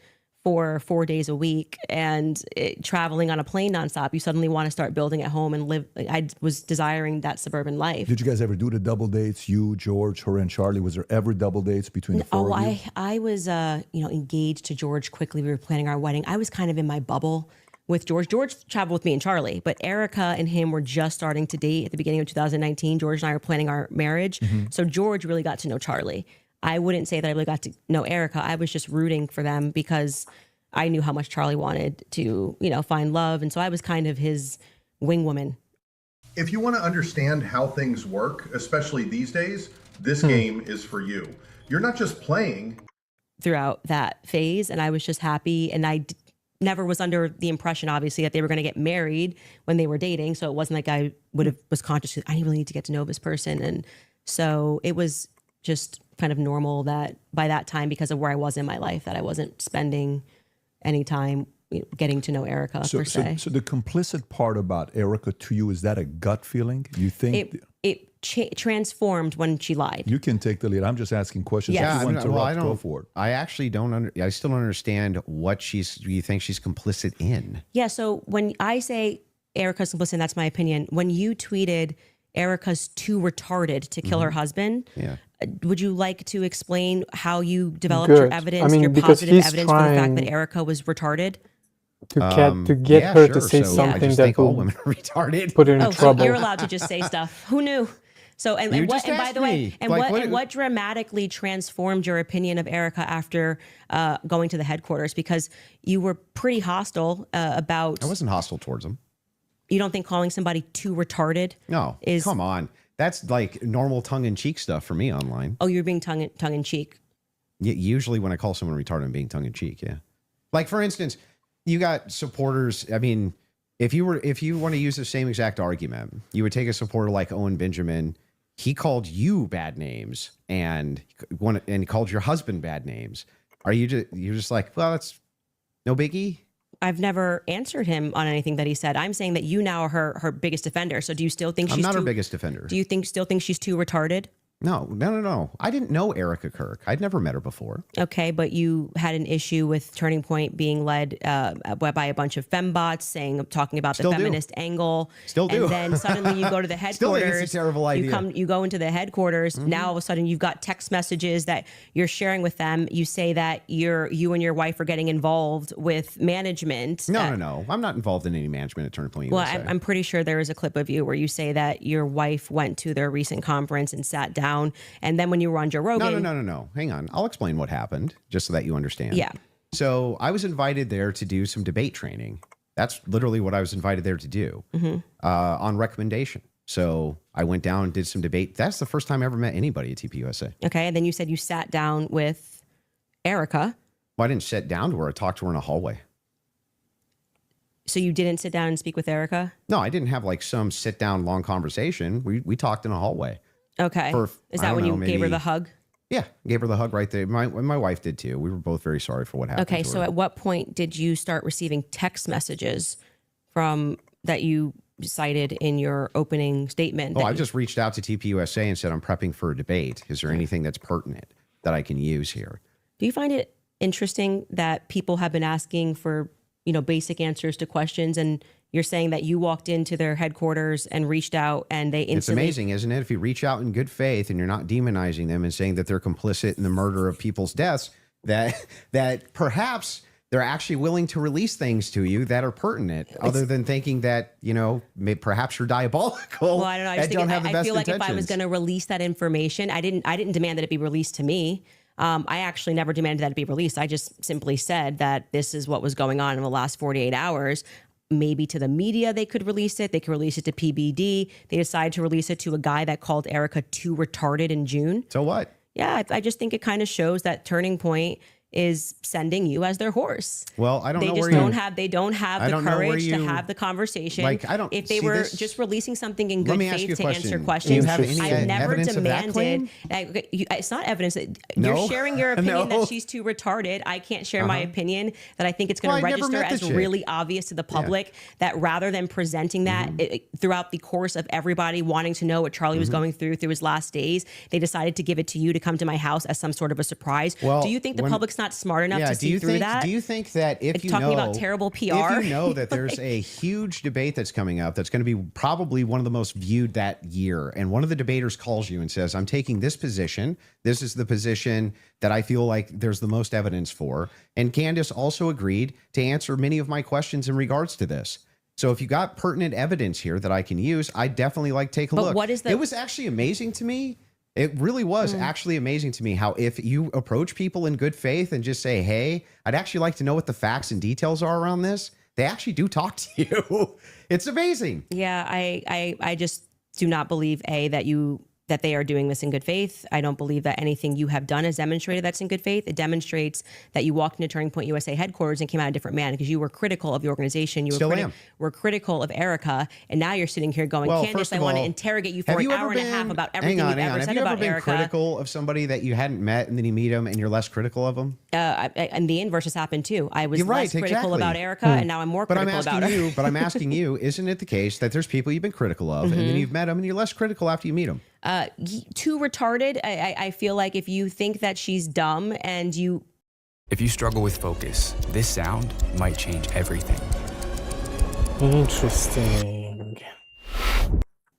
for 4 days a week and traveling on a plane nonstop. You suddenly want to start building at home and live. I was desiring that suburban life. Did you guys ever do the double dates? You, George, her, and Charlie. Was there ever double dates between the four of you? I was engaged to George quickly. We were planning our wedding. I was kind of in my bubble with George. George traveled with me and Charlie, but Erica and him were just starting to date at the beginning of 2019. George and I were planning our marriage. So George really got to know Charlie. I wouldn't say that I really got to know Erica. I was just rooting for them because I knew how much Charlie wanted to, find love. And so I was kind of his wing woman. If you want to understand how things work, especially these days, this game is for you. You're not just playing. Throughout that phase, and I was just happy. And I never was under the impression, obviously, that they were going to get married when they were dating. So it wasn't like I was conscious, I really need to get to know this person. And so it was just kind of normal that by that time, because of where I was in my life, that I wasn't spending any time getting to know Erica per se. So the complicit part about Erica to you, is that a gut feeling? You think it transformed when she lied. You can take the lead. I'm just asking questions. Yes. Go for it. I actually I still don't understand what you think she's complicit in. Yeah. So when I say Erica's complicit, that's my opinion. When you tweeted Erica's too retarded to kill her husband, would you like to explain how you developed your evidence, your positive evidence for the fact that Erica was retarded? To get her to say something that all will women are retarded. put her in trouble. So you're allowed to just say stuff. Who knew? So and by the way, what dramatically transformed your opinion of Erica after going to the headquarters? Because you were pretty hostile about. I wasn't hostile towards them. You don't think calling somebody too retarded? No, come on. That's like normal tongue-in-cheek stuff for me online. Oh, you're being tongue-in-cheek. Usually when I call someone retarded, I'm being tongue-in-cheek, yeah. Like, for instance, you got supporters. I mean, if you want to use the same exact argument, you would take a supporter like Owen Benjamin. He called you bad names and called your husband bad names. You're just like, well, that's no biggie? I've never answered him on anything that he said. I'm saying that you now are her biggest defender. So do you still think I'm not her biggest defender? Do you still think she's too retarded? No. I didn't know Erica Kirk. I'd never met her before. Okay, but you had an issue with Turning Point being led by a bunch of fembots talking about the feminist angle. Still do. And then suddenly you go to the headquarters. Still think it's a terrible idea. You go into the headquarters. Now all of a sudden you've got text messages that you're sharing with them. You say that you and your wife are getting involved with management. No. I'm not involved in any management at Turning Point. Well, I'm pretty sure there is a clip of you where you say that your wife went to their recent conference and sat down. And then when you were on Joe Rogan. No. Hang on. I'll explain what happened just so that you understand. Yeah. So I was invited there to do some debate training. That's literally what I was invited there to do on recommendation. So I went down and did some debate. That's the first time I ever met anybody at TPUSA. Okay. And then you said you sat down with Erica. Well, I didn't sit down to her. I talked to her in a hallway. So you didn't sit down and speak with Erica? No, I didn't have like some sit down long conversation. We talked in a hallway. Okay. Is that when you gave her the hug? Yeah, gave her the hug right there. My wife did too. We were both very sorry for what happened. Okay, so at what point did you start receiving text messages from that you cited in your opening statement? I just reached out to TPUSA and said, I'm prepping for a debate. Is there anything that's pertinent that I can use here? Do you find it interesting that people have been asking for, basic answers to questions and You're saying that you walked into their headquarters and reached out and they instantly... It's amazing, isn't it? If you reach out in good faith and you're not demonizing them and saying that they're complicit in the murder of people's deaths, that perhaps they're actually willing to release things to you that are pertinent, other than thinking that, perhaps you're diabolical. Well, I don't know. I feel like if I was going to release that information, I didn't demand that it be released to me. I actually never demanded that it be released. I just simply said that this is what was going on in the last 48 hours. Maybe to the media they could release it. They could release it to PBD. They decided to release it to a guy that called Erica too retarded in June. So what? Yeah, I just think it kind of shows that Turning Point is sending you as their horse. Well, I don't know where they don't have the courage to have the conversation. If they were just releasing something in good faith to answer questions, I never demanded. It's not evidence that you're sharing your opinion that she's too retarded. I can't share my opinion that I think it's going to register as really obvious to the public that rather than presenting that throughout the course of everybody wanting to know what Charlie was going through his last days, they decided to give it to you to come to my house as some sort of a surprise. Well, do you think the public's not smart enough to see through that? Do you think that if you talking about terrible PR, if you know that there's a huge debate that's coming up that's going to be probably one of the most viewed that year, and one of the debaters calls you and says, I'm taking this position, this is the position that I feel like there's the most evidence for, and Candace also agreed to answer many of my questions in regards to this. So if you got pertinent evidence here that I can use, I'd definitely like take a look. It was actually amazing to me. It really was actually amazing to me how if you approach people in good faith and just say, hey, I'd actually like to know what the facts and details are around this, they actually do talk to you. It's amazing. Yeah, I just do not believe, that they are doing this in good faith. I don't believe that anything you have done has demonstrated that's in good faith. It demonstrates that you walked into Turning Point USA headquarters and came out a different man because you were critical of the organization. You were critical of Erica, and now you're sitting here going, Candace, I want to interrogate you for an hour and a half about everything you've ever said about Erica. Have you ever been critical of somebody that you hadn't met and then you meet them and you're less critical of them? And the inverse has happened too. I was less critical about Erica, and now I'm more critical about her. But I'm asking you, isn't it the case that there's people you've been critical of and then you've met them and you're less critical after you meet them? Too retarded. I feel like if you think that she's dumb and you... If you struggle with focus, this sound might change everything. Interesting.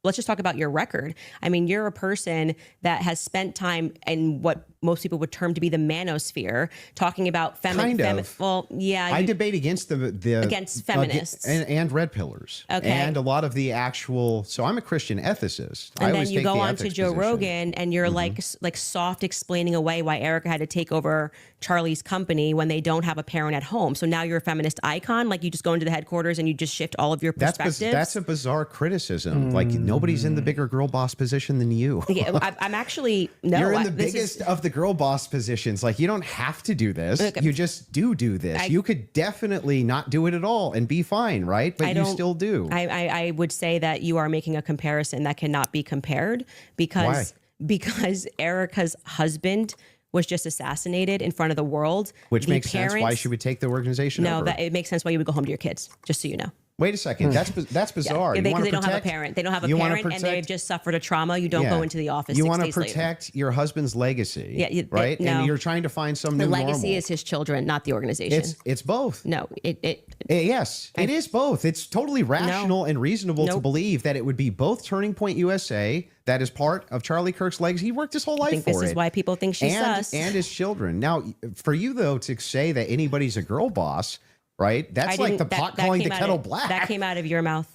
Let's just talk about your record. I mean, you're a person that has spent time in what most people would term to be the manosphere, talking about well, yeah. I debate against against feminists and red pillars, and a lot of the actual. So I'm a Christian ethicist. And then you go on to Joe Rogan, and you're like soft explaining away why Erica had to take over Charlie's company when they don't have a parent at home. So now you're a feminist icon. Like you just go into the headquarters and you just shift all of your perspectives. That's a bizarre criticism. Like nobody's in the bigger girl boss position than you. I'm actually You're in the biggest of the girl boss positions. Like you don't have to do this. You just do this. You could definitely not do it at all and be fine, right? But you still do. I would say that you are making a comparison that cannot be compared because Erica's husband was just assassinated in front of the world. Which makes sense why she would take the organization over. No, it makes sense why you would go home to your kids, just so you know. Wait a second. That's bizarre. Yeah, because they don't have a parent. They don't have a parent, and they've just suffered a trauma. You don't go into the office. You want to protect your husband's legacy, right? No. And you're trying to find some new normal. The legacy is his children, not the organization. It's both. No, yes, it is both. It's totally rational and reasonable to believe that it would be both Turning Point USA. That is part of Charlie Kirk's legacy. He worked his whole life for it. This is why people think she's sus. And his children. Now, for you though to say that anybody's a girl boss. Right? That's like the pot calling the kettle black. That came out of your mouth.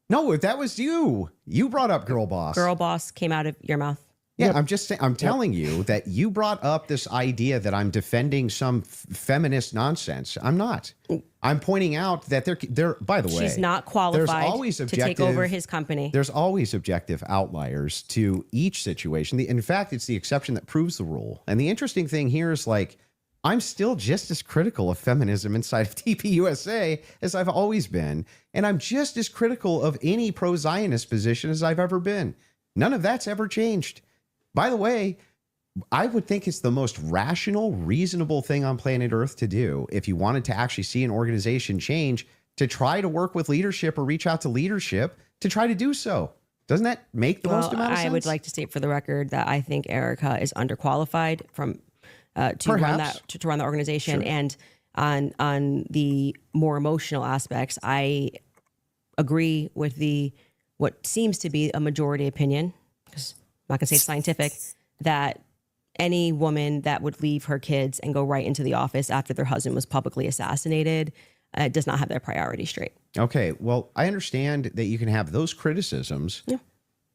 No, that was you. You brought up girl boss. Girl boss came out of your mouth. Yeah, I'm just saying, I'm telling you that you brought up this idea that I'm defending some feminist nonsense. I'm not. I'm pointing out that they're by the way, she's not qualified to take over his company. There's always objective outliers to each situation. In fact, it's the exception that proves the rule. And the interesting thing here is like, I'm still just as critical of feminism inside of TPUSA as I've always been. And I'm just as critical of any pro-Zionist position as I've ever been. None of that's ever changed. By the way, I would think it's the most rational, reasonable thing on planet Earth to do if you wanted to actually see an organization change, to try to work with leadership or reach out to leadership to try to do so. Doesn't that make the most amount of sense? I would like to state for the record that I think Erica is underqualified to run the organization. Sure. And on the more emotional aspects, I agree with what seems to be a majority opinion, because I'm not going to say it's scientific, that any woman that would leave her kids and go right into the office after their husband was publicly assassinated does not have their priorities straight. Okay, well, I understand that you can have those criticisms,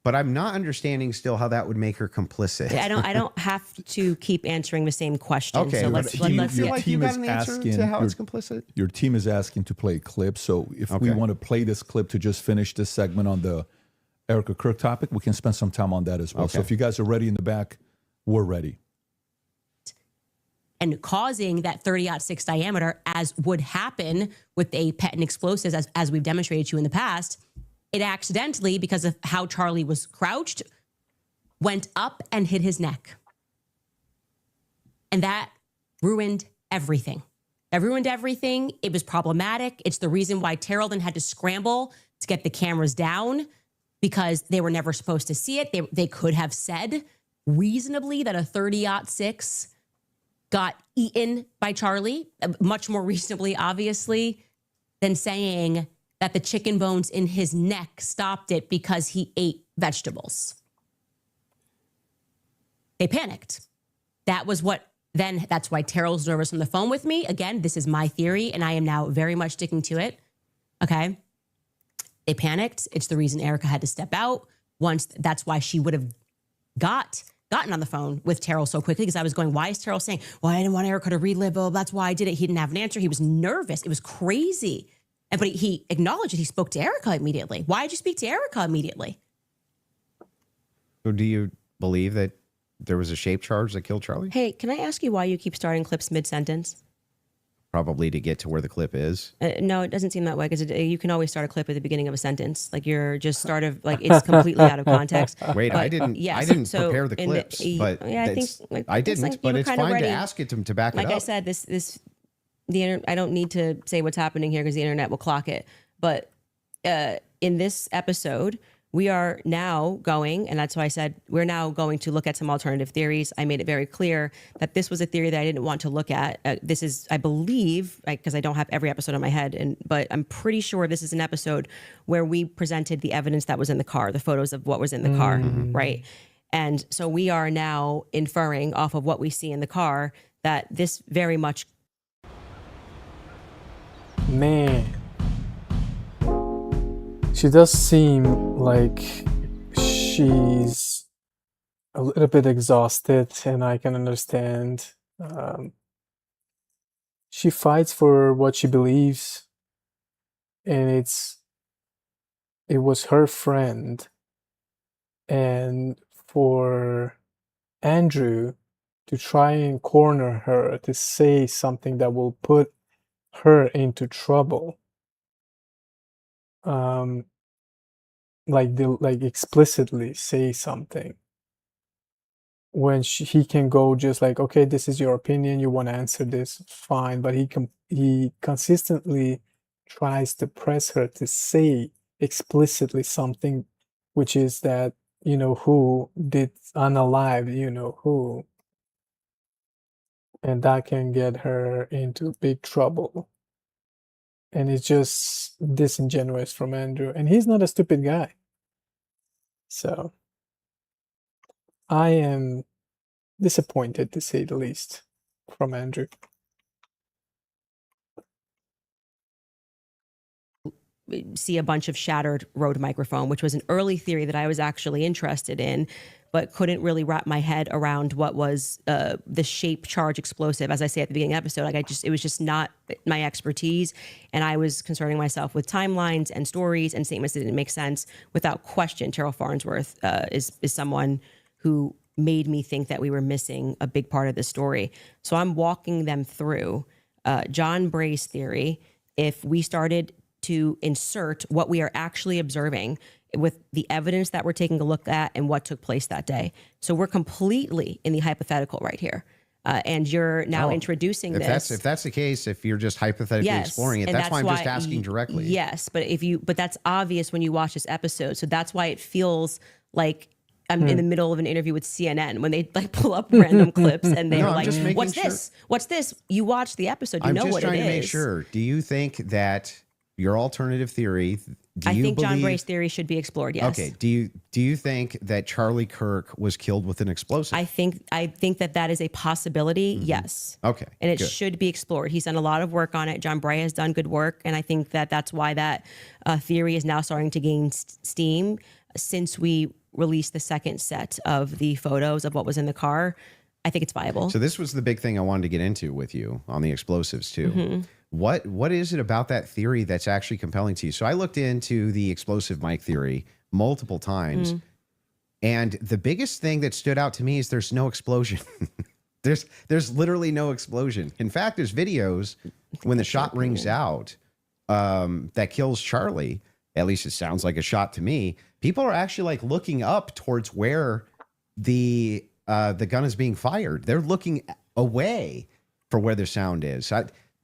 but I'm not understanding still how that would make her complicit. I don't have to keep answering the same question. Okay, so let's get you got an answer to how it's complicit. Your team is asking to play a clip. So if we want to play this clip to just finish this segment on the Erica Kirk topic, we can spend some time on that as well. So if you guys are ready in the back, we're ready. And causing that 30-06 diameter, as would happen with a patent explosives, as we've demonstrated to you in the past, it accidentally, because of how Charlie was crouched, went up and hit his neck. And that ruined everything. That ruined everything. It was problematic. It's the reason why Terrell then had to scramble to get the cameras down, because they were never supposed to see it. They could have said reasonably that a 30-06 got eaten by Charlie, much more reasonably, obviously, than saying that the chicken bones in his neck stopped it because he ate vegetables. They panicked. That's why Terrell's nervous on the phone with me. Again, this is my theory, and I am now very much sticking to it. Okay. They panicked. It's the reason Erica had to step out. That's why she would have gotten on the phone with Terrell so quickly, because I was going, why is Terrell saying, well, I didn't want Erica to relive. Oh, that's why I did it. He didn't have an answer. He was nervous. It was crazy. But he acknowledged it. He spoke to Erica immediately. Why did you speak to Erica immediately? So do you believe that there was a shape charge that killed Charlie? Hey, can I ask you why you keep starting clips mid-sentence? Probably to get to where the clip is. No, it doesn't seem that way, because you can always start a clip at the beginning of a sentence. Like you're just it's completely out of context. Wait, but I didn't prepare the clips, but I think I didn't. But it's fine to ask it to back it up. Like I said, I don't need to say what's happening here because the internet will clock it. But in this episode, we are now going, and that's why I said we're now going to look at some alternative theories. I made it very clear that this was a theory that I didn't want to look at. This is, I believe, because I don't have every episode in my head, but I'm pretty sure this is an episode where we presented the evidence that was in the car, the photos of what was in the car, right? And so we are now inferring off of what we see in the car that this very much... Man. She does seem like she's a little bit exhausted, and I can understand. She fights for what she believes, and it was her friend. And for Andrew to try and corner her, to say something that will put her into trouble. Like explicitly say something when he can go just like, okay, this is your opinion, you want to answer this, fine, but he consistently tries to press her to say explicitly something, which is that who did unalive who, and that can get her into big trouble. And it's just disingenuous from Andrew. And he's not a stupid guy. So I am disappointed, to say the least, from Andrew. See a bunch of shattered Rode microphone, which was an early theory that I was actually interested in, but couldn't really wrap my head around what was the shape charge explosive. As I say at the beginning of the episode, it was just not my expertise. And I was concerning myself with timelines and stories and statements that didn't make sense. Without question, Terrell Farnsworth is someone who made me think that we were missing a big part of the story. So I'm walking them through John Bray's theory. If we started to insert what we are actually observing with the evidence that we're taking a look at and what took place that day. So we're completely in the hypothetical right here. And you're now introducing this. If that's the case, if you're just hypothetically exploring it, that's why I'm just asking directly. Yes, but that's obvious when you watch this episode. So that's why it feels like I'm in the middle of an interview with CNN when they pull up random clips and they're like, what's this? What's this? You watch the episode, you know what it is. I'm just trying to make sure. Do you think that your alternative theory Do I you think John believe- Bray's theory should be explored. Yes. Okay. Do you think that Charlie Kirk was killed with an explosive? I think that is a possibility. Yes. Okay. And it good. should be explored. He's done a lot of work on it. John Bray has done good work, and I think that that's why that theory is now starting to gain steam since we released the second set of the photos of what was in the car. I think it's viable. So this was the big thing I wanted to get into with you on the explosives too. Mhm. What is it about that theory that's actually compelling to you? So I looked into the explosive mic theory multiple times, and the biggest thing that stood out to me is there's no explosion. there's literally no explosion. In fact, there's videos when the shot rings out that kills Charlie. At least it sounds like a shot to me. People are actually like looking up towards where the gun is being fired. They're looking away for where the sound is.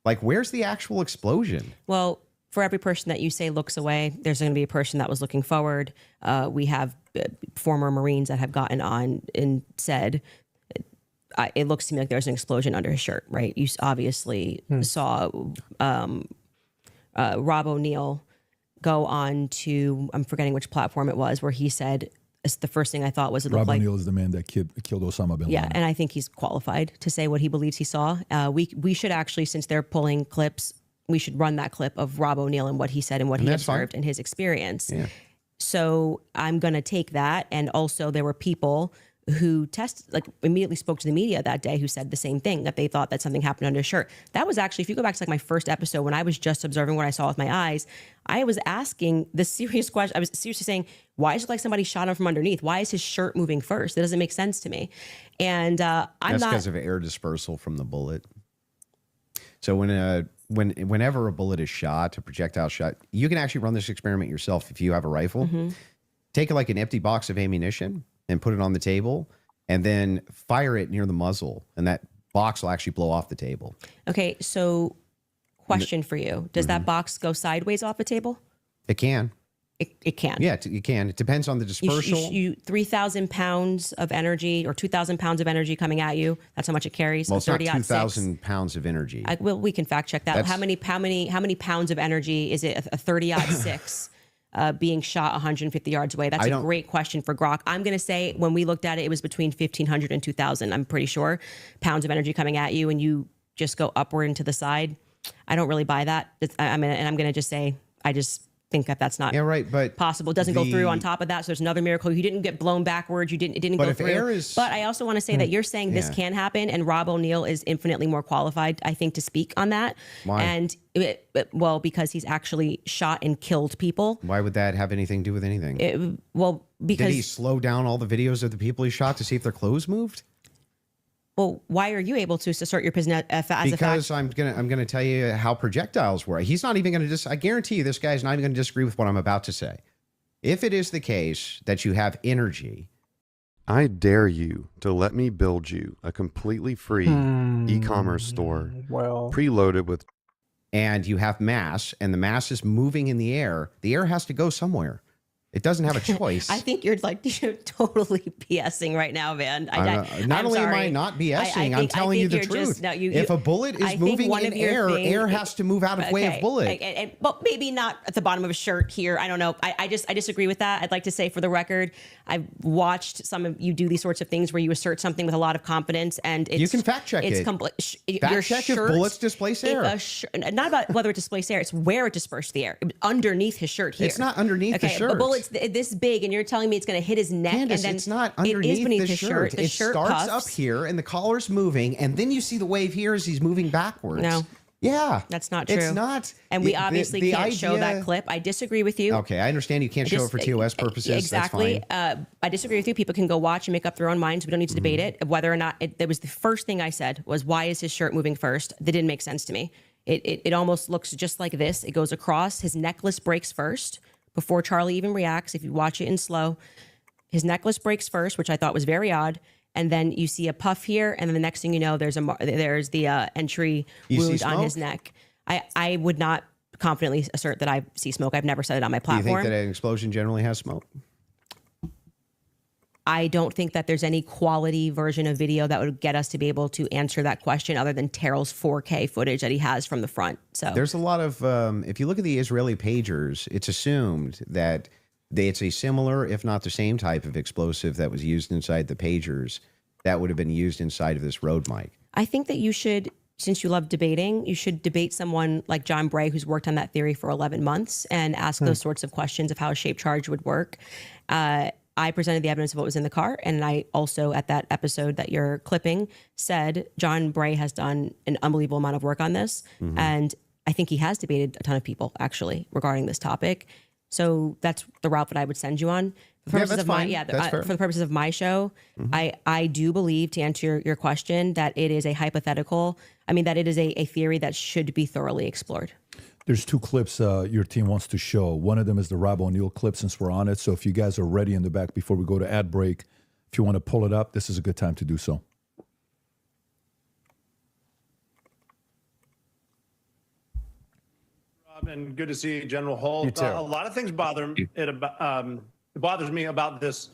Like, where's the actual explosion? Well, for every person that you say looks away, there's going to be a person that was looking forward. We have former Marines that have gotten on and said, it looks to me like there's an explosion under his shirt, right? You obviously saw Rob O'Neill go on to, I'm forgetting which platform it was, where he said, it's the first thing I thought was it Rob looked like... O'Neill is the man that killed Osama bin Laden. Yeah, and I think he's qualified to say what he believes he saw. We should actually, since they're pulling clips, we should run that clip of Rob O'Neill and what he said and what he observed and his experience. Yeah. So I'm going to take that. And also there were people who immediately spoke to the media that day who said the same thing, that they thought that something happened under his shirt. That was actually, if you go back to like my first episode when I was just observing what I saw with my eyes, I was asking the serious question. I was seriously saying, why is it like somebody shot him from underneath? Why is his shirt moving first? That doesn't make sense to me. And That's because of air dispersal from the bullet. So whenever a bullet is shot, a projectile shot, you can actually run this experiment yourself if you have a rifle. Take like an empty box of ammunition and put it on the table, and then fire it near the muzzle, and that box will actually blow off the table. Okay, so question for you. Does that box go sideways off the table? It can. It can. Yeah, it can. It depends on the dispersal. You 3,000 pounds of energy or 2,000 pounds of energy coming at you. That's how much it carries. Well, it's not 30-06. 2,000 pounds of energy. Well, we can fact check that. That's- How many pounds of energy is it? A 30-06 being shot 150 yards away. That's a great question for Grok. I'm going to say when we looked at it, it was between 1,500 and 2,000. I'm pretty sure pounds of energy coming at you, and you just go upward and to the side. I don't really buy that. I'm going to just say I just think that that's not possible. It doesn't go through on top of that. So there's another miracle. You didn't get blown backwards. It didn't go through. But I also want to say that you're saying this can happen, and Rob O'Neill is infinitely more qualified, I think, to speak on that. Why? And because he's actually shot and killed people. Why would that have anything to do with anything? Because did he slow down all the videos of the people he shot to see if their clothes moved? Well, why are you able to assert your position as a fact? Because I'm gonna tell you how projectiles work. He's not even gonna I guarantee you, this guy's not even gonna disagree with what I'm about to say. If it is the case that you have energy, I dare you to let me build you a completely free e-commerce store, preloaded with, and you have mass, and the mass is moving in the air has to go somewhere. It doesn't have a choice. I think you're totally BSing right now, man. Not only am I not BSing, I'm telling you the truth. If a bullet is moving in air, air has to move out of way of bullet. But maybe not at the bottom of a shirt here. I don't know. I disagree with that. I'd like to say, for the record, I've watched some of you do these sorts of things where you assert something with a lot of confidence, and you can fact check it. Fact check if bullets displace air. Not about whether it displaced air. It's where it dispersed the air. Underneath his shirt here. It's not underneath the shirt. A bullet's this big, and you're telling me it's going to hit his neck. Candace, and then it's not underneath it is beneath the his shirt. The it shirt starts puffs. up here, and the collar's moving, and then you see the wave here as he's moving backwards. No. Yeah. That's not true. It's not. And we obviously can't show that clip. I disagree with you. Okay, I understand you can't show it for TOS purposes. Exactly. That's fine. I disagree with you. People can go watch and make up their own minds. We don't need to debate it. Whether or not that was the first thing I said was, why is his shirt moving first? That didn't make sense to me. It almost looks just like this. It goes across. His necklace breaks first before Charlie even reacts. If you watch it in slow, his necklace breaks first, which I thought was very odd. And then you see a puff here, and then the next thing you know, there's the entry wound on his neck. I would not confidently assert that I see smoke. I've never said it on my platform. Do you think that an explosion generally has smoke? I don't think that there's any quality version of video that would get us to be able to answer that question other than Terrell's 4K footage that he has from the front. So there's a lot of, if you look at the Israeli pagers, it's assumed that it's a similar, if not the same type of explosive that was used inside the pagers that would have been used inside of this road mic. I think that you should, since you love debating, you should debate someone like John Bray, who's worked on that theory for 11 months and ask those sorts of questions of how a shaped charge would work. I presented the evidence of what was in the car. And I also, at that episode that you're clipping, said John Bray has done an unbelievable amount of work on this. And I think he has debated a ton of people, actually, regarding this topic. So that's the route that I would send you on. For the purposes for the purposes of my show, I do believe, to answer your question, that it is a hypothetical. I mean, that it is a theory that should be thoroughly explored. There's two clips your team wants to show. One of them is the Rob O'Neill clip, since we're on it. So if you guys are ready in the back before we go to ad break, if you want to pull it up, this is a good time to do so. Rob, and good to see you, General Holt. You too. A lot of things bothers me about this.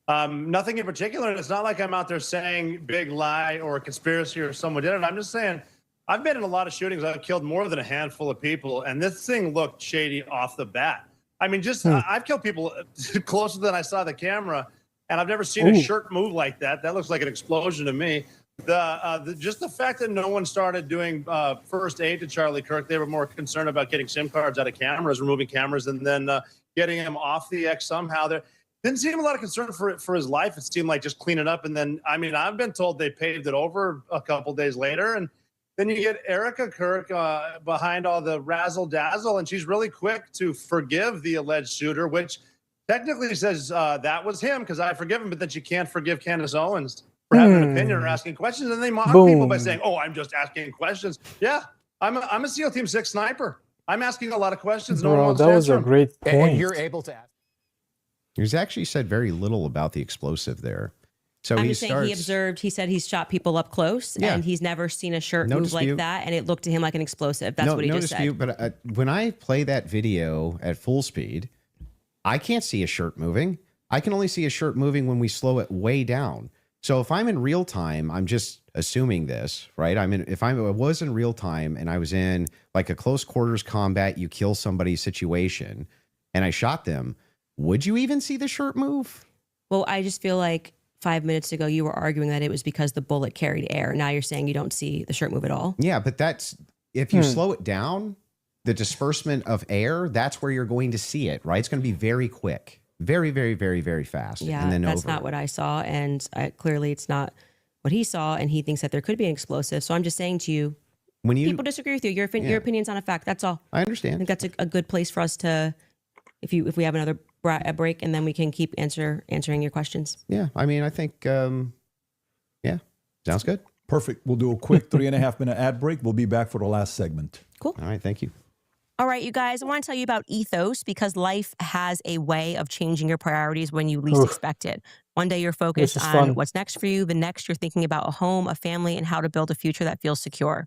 Nothing in particular. And it's not like I'm out there saying big lie or conspiracy or someone did it. I'm just saying, I've been in a lot of shootings. I've killed more than a handful of people, and this thing looked shady off the bat. I mean, I've killed people closer than I saw the camera, and I've never seen a shirt move like that. That looks like an explosion to me. Just the fact that no one started doing first aid to Charlie Kirk, they were more concerned about getting SIM cards out of cameras, removing cameras, and then getting him off the X somehow. There didn't seem a lot of concern for his life. It seemed like just clean it up, and then, I mean, I've been told they paved it over a couple days later, and then you get Erica Kirk behind all the razzle-dazzle, and she's really quick to forgive the alleged shooter, which technically says that was him because I forgive him, but then she can't forgive Candace Owens for having an opinion or asking questions, and they mock people by saying, "Oh, I'm just asking questions." Yeah, I'm a SEAL Team 6 sniper. I'm asking a lot of questions. No one wants to that was answer a them. great point. And you're able to ask. He's actually said very little about the explosive there. So I'm just saying he said he's shot people up close, and he's never seen a shirt move like that, and it looked to him like an explosive. That's what he just said. But when I play that video at full speed, I can't see a shirt moving. I can only see a shirt moving when we slow it way down. So if I'm in real time, I'm just assuming this, right? If I was in real time and I was in like a close quarters combat, you kill somebody situation, and I shot them, would you even see the shirt move? Well, I just feel like 5 minutes ago, you were arguing that it was because the bullet carried air. Now you're saying you don't see the shirt move at all. Yeah, but that's, if you slow it down, the disbursement of air, that's where you're going to see it, right? It's going to be very quick, very, very, very, very fast. Yeah, and then that's not what I saw. And clearly it's not what he saw. And he thinks that there could be an explosive. So I'm just saying to you, people disagree with you. Your opinion's not a fact. That's all. I understand. I think that's a good place for us to, if we have another break, and then we can keep answering your questions. Yeah, I mean, I think, sounds good. Perfect. We'll do a quick 3.5 minute ad break. We'll be back for the last segment. Cool. All right, thank you. All right, you guys, I want to tell you about Ethos, because life has a way of changing your priorities when you least expect it. One day you're focused on what's next for you. The next you're thinking about a home, a family, and how to build a future that feels secure.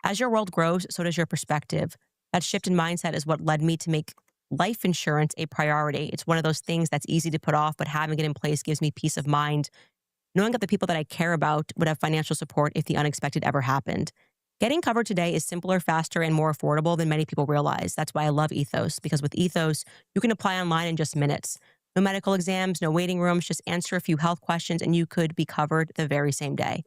As your world grows, so does your perspective. That shift in mindset is what led me to make life insurance a priority. It's one of those things that's easy to put off, but having it in place gives me peace of mind, knowing that the people that I care about would have financial support if the unexpected ever happened. Getting covered today is simpler, faster, and more affordable than many people realize. That's why I love Ethos, because with Ethos, you can apply online in just minutes. No medical exams, no waiting rooms, just answer a few health questions and you could be covered the very same day.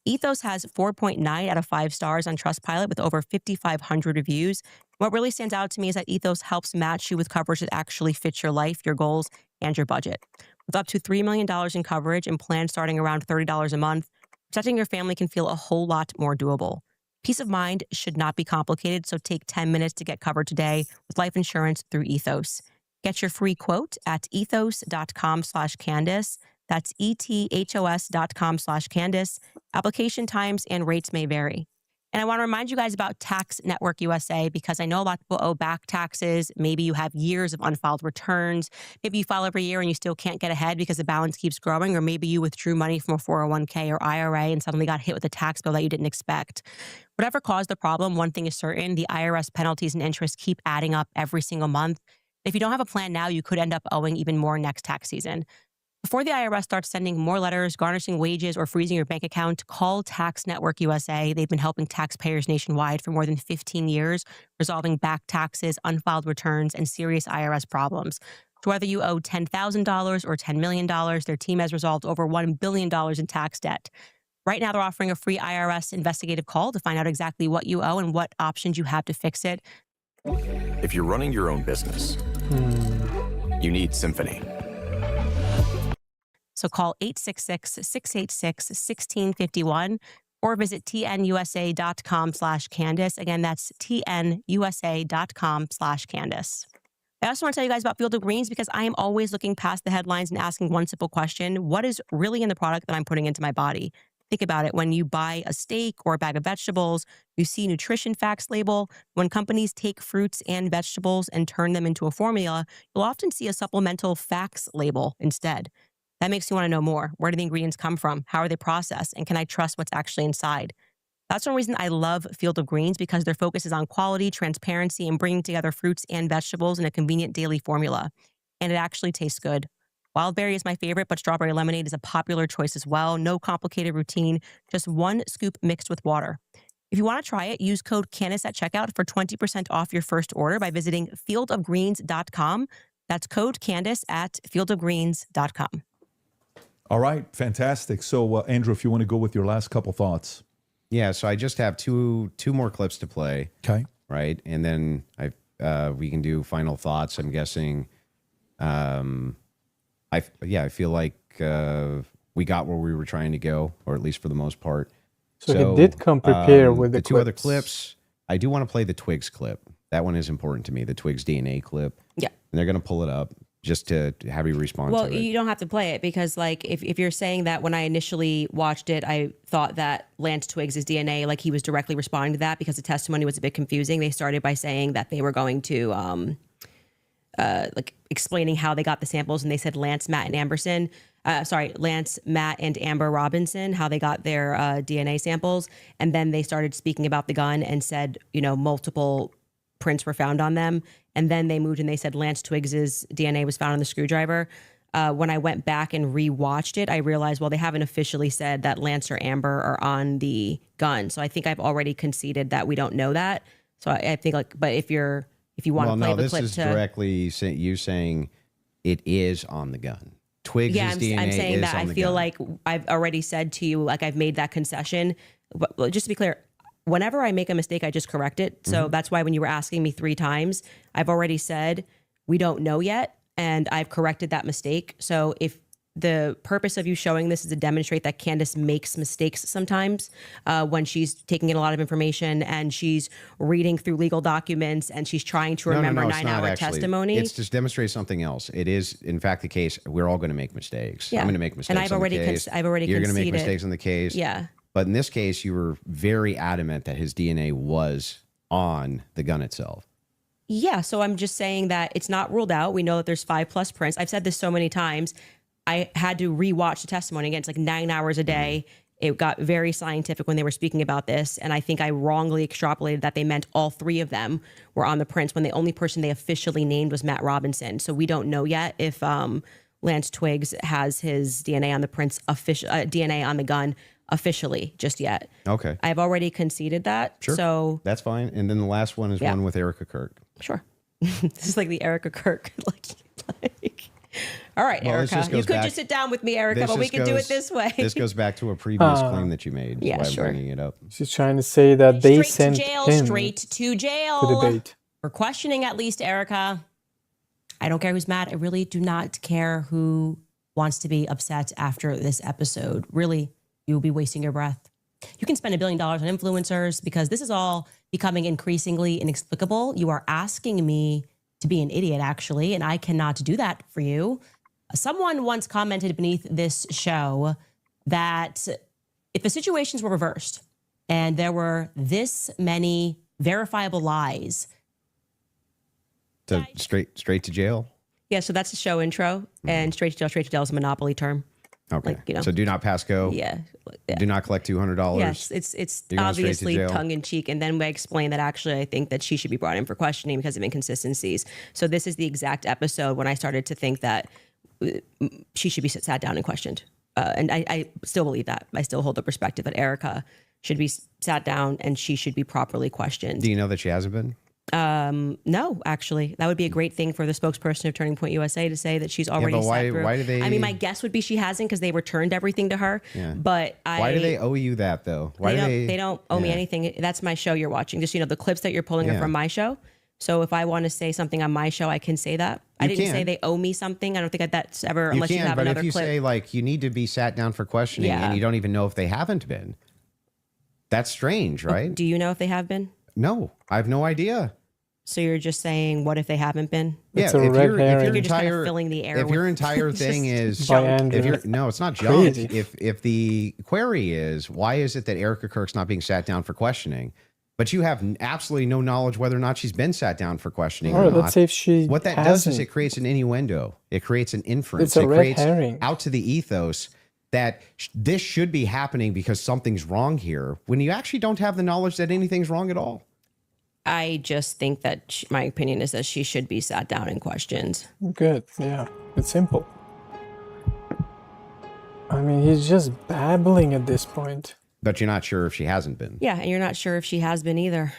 Ethos has 4.9 out of 5 stars on Trustpilot with over 5,500 reviews. What really stands out to me is that Ethos helps match you with coverage that actually fits your life, your goals, and your budget. With up to $3 million in coverage and plans starting around $30 a month, protecting your family can feel a whole lot more doable. Peace of mind should not be complicated, so take 10 minutes to get covered today with life insurance through Ethos. Get your free quote at ethos.com/Candace. That's ethos.com/Candace. Application times and rates may vary. And I want to remind you guys about Tax Network USA, because I know a lot of people owe back taxes. Maybe you have years of unfiled returns. Maybe you file every year and you still can't get ahead because the balance keeps growing. Or maybe you withdrew money from a 401k or IRA and suddenly got hit with a tax bill that you didn't expect. Whatever caused the problem, one thing is certain: the IRS penalties and interest keep adding up every single month. If you don't have a plan now, you could end up owing even more next tax season. Before the IRS starts sending more letters, garnishing wages, or freezing your bank account, call Tax Network USA. They've been helping taxpayers nationwide for more than 15 years, resolving back taxes, unfiled returns, and serious IRS problems. So whether you owe $10,000 or $10 million, their team has resolved over $1 billion in tax debt. Right now, they're offering a free IRS investigative call to find out exactly what you owe and what options you have to fix it. If you're running your own business, you need Symphony. So call 866-686-1651 or visit tnusa.com/Candace. Again, that's tnusa.com/Candace. I also want to tell you guys about Field of Greens because I am always looking past the headlines and asking one simple question: what is really in the product that I'm putting into my body? Think about it. When you buy a steak or a bag of vegetables, you see nutrition facts label. When companies take fruits and vegetables and turn them into a formula, you'll often see a supplemental facts label instead. That makes you want to know more. Where do the ingredients come from? How are they processed? And can I trust what's actually inside? That's one reason I love Field of Greens, because their focus is on quality, transparency, and bringing together fruits and vegetables in a convenient daily formula. And it actually tastes good. Wild berry is my favorite, but strawberry lemonade is a popular choice as well. No complicated routine, just 1 scoop mixed with water. If you want to try it, use code Candace at checkout for 20% off your first order by visiting fieldofgreens.com. That's code Candace at fieldofgreens.com. All right, fantastic. So, Andrew, if you want to go with your last couple thoughts. Yeah, so I just have two more clips to play. Okay. Right, and then we can do final thoughts. I'm guessing. I feel like we got where we were trying to go, or at least for the most part. So he did come prepared with the two other clips. I do want to play the Twigs clip. That one is important to me. The Twigs DNA clip. Yeah, and they're going to pull it up just to have you respond to it. Well, you don't have to play it because, like, if you're saying that when I initially watched it, I thought that Lance Twigs' DNA, like, he was directly responding to that because the testimony was a bit confusing. They started by saying that they were going to, like, explaining how they got the samples, and they said Lance, Matt, and Lance, Matt, and Amber Robinson, how they got their DNA samples. And then they started speaking about the gun and said, multiple prints were found on them. And then they moved and they said Lance Twigs's DNA was found on the screwdriver. When I went back and rewatched it, I realized, well, they haven't officially said that Lance or Amber are on the gun. So I think I've already conceded that we don't know that. So I think, like, but if you want to play the clip, this is directly you saying it is on the gun. Twigs' DNA I'm saying is that on I the feel gun. like I've already said to you, like, I've made that concession. But just to be clear, whenever I make a mistake, I just correct it. So that's why when you were asking me 3 times, I've already said we don't know yet, and I've corrected that mistake. So if the purpose of you showing this is to demonstrate that Candace makes mistakes sometimes when she's taking in a lot of information and she's reading through legal documents and she's trying to remember 9-hour testimony. It's just demonstrate something else. It is, in fact, the case. We're all going to make mistakes. Yeah. I'm going to make mistakes. And I've already You're conceded. going to make mistakes in the case. Yeah. But in this case, you were very adamant that his DNA was on the gun itself. Yeah, so I'm just saying that it's not ruled out. We know that there's 5+ prints. I've said this so many times. I had to rewatch the testimony again. It's like 9 hours a day. It got very scientific when they were speaking about this. And I think I wrongly extrapolated that they meant all 3 of them were on the prints when the only person they officially named was Matt Robinson. So we don't know yet if Lance Twigs has his DNA on the prints, DNA on the gun officially just yet. Okay. I've already conceded that. Sure. So that's fine. And then the last one is one with Erica Kirk. Sure. This is like the Erica Kirk. All right, Well, Erica. You could just sit down with me, Erica, but we could do it this way. This goes back to a previous claim that you made. Yeah, That's why sure. I'm bringing it up. She's trying to say that they sent him straight to jail. to debate. For questioning, at least, Erica. I don't care who's mad. I really do not care who wants to be upset after this episode. Really, you will be wasting your breath. You can spend $1 billion on influencers because this is all becoming increasingly inexplicable. You are asking me to be an idiot, actually, and I cannot do that for you. Someone once commented beneath this show that if the situations were reversed and there were this many verifiable lies. So straight to jail? Yeah, so that's the show intro. And straight to jail is a monopoly term. Okay. Like, you know. So do not pass go. Yeah. Do not collect $200. Yes, it's You're going straight to obviously jail? tongue in cheek. And then we explain that actually I think that she should be brought in for questioning because of inconsistencies. So this is the exact episode when I started to think that she should be sat down and questioned. And I still believe that. I still hold the perspective that Erica should be sat down and she should be properly questioned. Do you know that she hasn't been? No, actually, that would be a great thing for the spokesperson of Turning Point USA to say that she's already sat through. Why do they? I mean, my guess would be she hasn't because they returned everything to her. Yeah. But why do they owe you that though? Why they don't owe me anything. That's my show you're watching. Just the clips that you're pulling are from my show. So if I want to say something on my show, I can say that. I didn't say they owe me something. I don't think that's ever unless you have but another if you clip. say like you need to be sat down for questioning and you don't even know if they haven't been, that's strange, right? Do you know if they have been? No, I have no idea. So you're just saying, what if they haven't been? Yeah, if you're just kind of filling the air. If your entire thing is, no, it's not junk. If the query is, why is it that Erica Kirk's not being sat down for questioning? But you have absolutely no knowledge whether or not she's been sat down for questioning or not. Let's say if she What that does is it creates an innuendo. It creates an inference. It's a red herring. Out to the ethos that this should be happening because something's wrong here, when you actually don't have the knowledge that anything's wrong at all. I just think that my opinion is that she should be sat down and questioned. Good, yeah. It's simple. I mean, he's just babbling at this point. But you're not sure if she hasn't been. Yeah, and you're not sure if she has been either.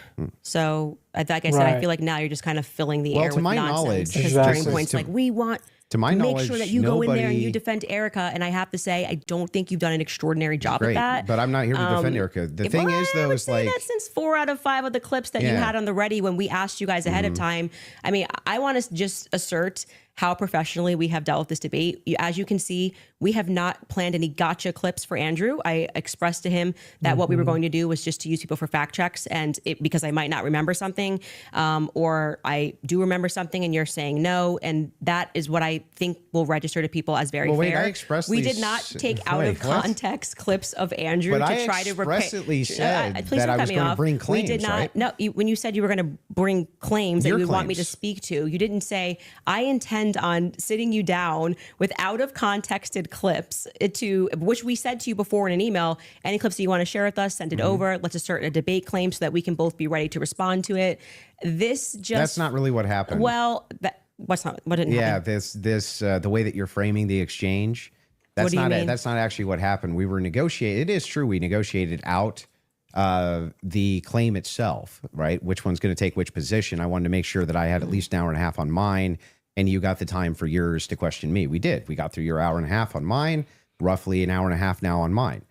So, like I said, I feel like now you're just kind of filling the air with nonsense. Because Turning Point's like, we want to my make knowledge, sure that you go in there and you defend Erica. And I have to say, I don't think you've done an extraordinary job at that. But I'm not here to defend Erica. The thing is, though, is like that since 4 out of 5 of the clips that you had on the ready when we asked you guys ahead of time. I mean, I want to just assert how professionally we have dealt with this debate. As you can see, we have not planned any gotcha clips for Andrew. I expressed to him that what we were going to do was just to use people for fact checks, and because I might not remember something, or I do remember something and you're saying no, and that is what I think will register to people as very fair. We did not take out of context clips of Andrew to try to expressly said that I was going to bring claims. We did not. Right? No, when you said you were going to bring claims that you would want me to speak to, you didn't say I intend on sitting you down with out of contexted clips to which we said to you before in an email. Any clips that you want to share with us, send it over. Let's assert a debate claim so that we can both be ready to respond to it. That's not really what happened. Well, what didn't happen? The way that you're framing the exchange, that's not actually what happened. We were negotiating. It is true we negotiated out the claim itself, right? Which one's going to take which position. I wanted to make sure that I had at least an hour and a half on mine, and you got the time for yours to question me. We did. We got through your hour and a half on mine, roughly an hour and a half now on mine.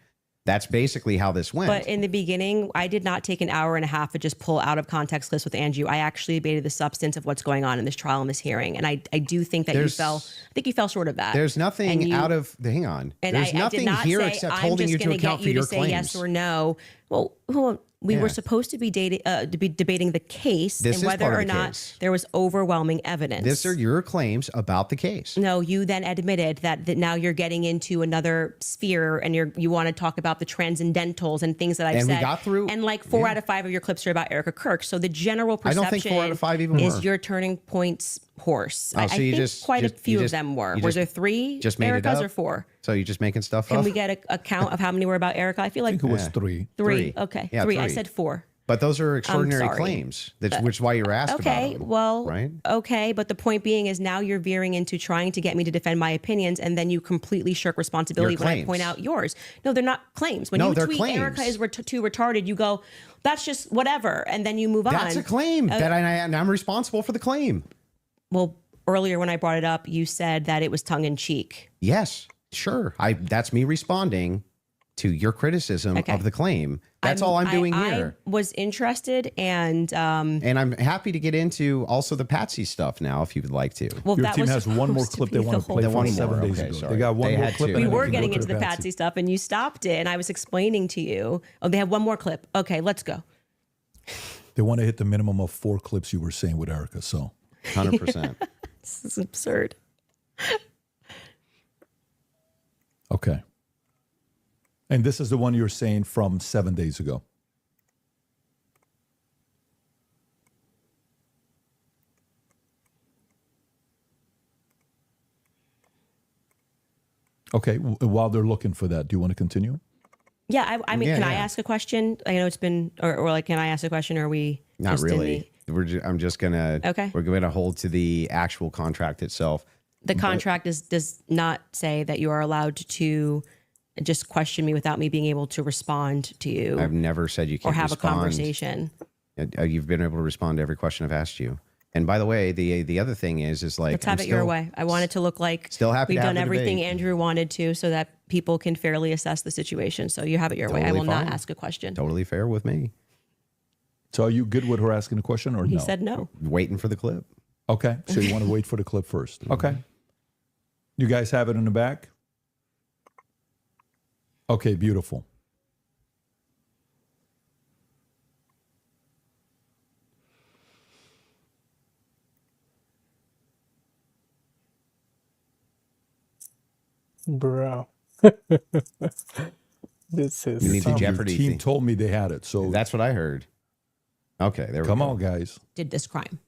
That's basically how this went. But in the beginning, I did not take an hour and a half to just pull out of context clips with Andrew. I actually debated the substance of what's going on in this trial and this hearing. And I do think that you fell short of that. There's nothing hang on. And there's nothing here except holding you to account for your claims. Say yes or no. Well, we were supposed to be debating the case and whether or not there was overwhelming evidence. These are your claims about the case. No, you then admitted that now you're getting into another sphere and you want to talk about the transcendentals and things that I've said. We got through. And like 4 out of 5 of your clips are about Erica Kirk. So the general perception I don't think 4 out of 5 even is were. your Turning Point's horse. Oh, I think quite a few of them were. Was there 3 Ericas or 4? So you're just making stuff up? Can we get a count of how many were about Erica? I feel like it was 3. 3. Okay. Yeah, 3. I said 4. But those are extraordinary claims, which is why you're asked about them. Well, right? Okay, but the point being is now you're veering into trying to get me to defend my opinions, and then you completely shirk responsibility when I point out yours. No, they're not claims. When you tweet claims. Erica is too retarded, you go, that's just whatever, and then you move on. That's a claim, and I'm responsible for the claim. Well, earlier when I brought it up, you said that it was tongue-in-cheek. Yes, sure. That's me responding to your criticism of the claim. That's all I'm doing here. I was interested and I'm happy to get into also the Patsy stuff now if you would like to. Well, your team has one more clip they want to play from 7 days ago. Sorry. They got one more clip. We were getting into the Patsy stuff and you stopped it and I was explaining to you. Oh, they have one more clip. Okay, let's go. They want to hit the minimum of 4 clips you were saying with Erica, so 100%. This is absurd. Okay. And this is the one you're saying from 7 days ago. Okay. While they're looking for that, do you want to continue? Yeah. I mean, can I ask a question? I know it's been, or like, can I ask a question? Or are we not really? I'm just gonna. Okay. We're going to hold to the actual contract itself. The contract does not say that you are allowed to just question me without me being able to respond to you. I've never said you can't or have respond. a conversation. You've been able to respond to every question I've asked you. And by the way, the other thing is like, let's have it your way. I want it to look like still happy we've to have done the everything debate. Andrew wanted to, so that people can fairly assess the situation. So you have it your way. I will not ask a question. Totally fair with me. So are you good with her asking a question or no? He said no. Waiting for the clip. Okay. So you want to wait for the clip first. Okay. You guys have it in the back? Okay, beautiful. Bro. This is You need the Jeopardy Your team thing. told me they had it. So That's what I heard. Okay, there we go. come on, guys. Did this crime.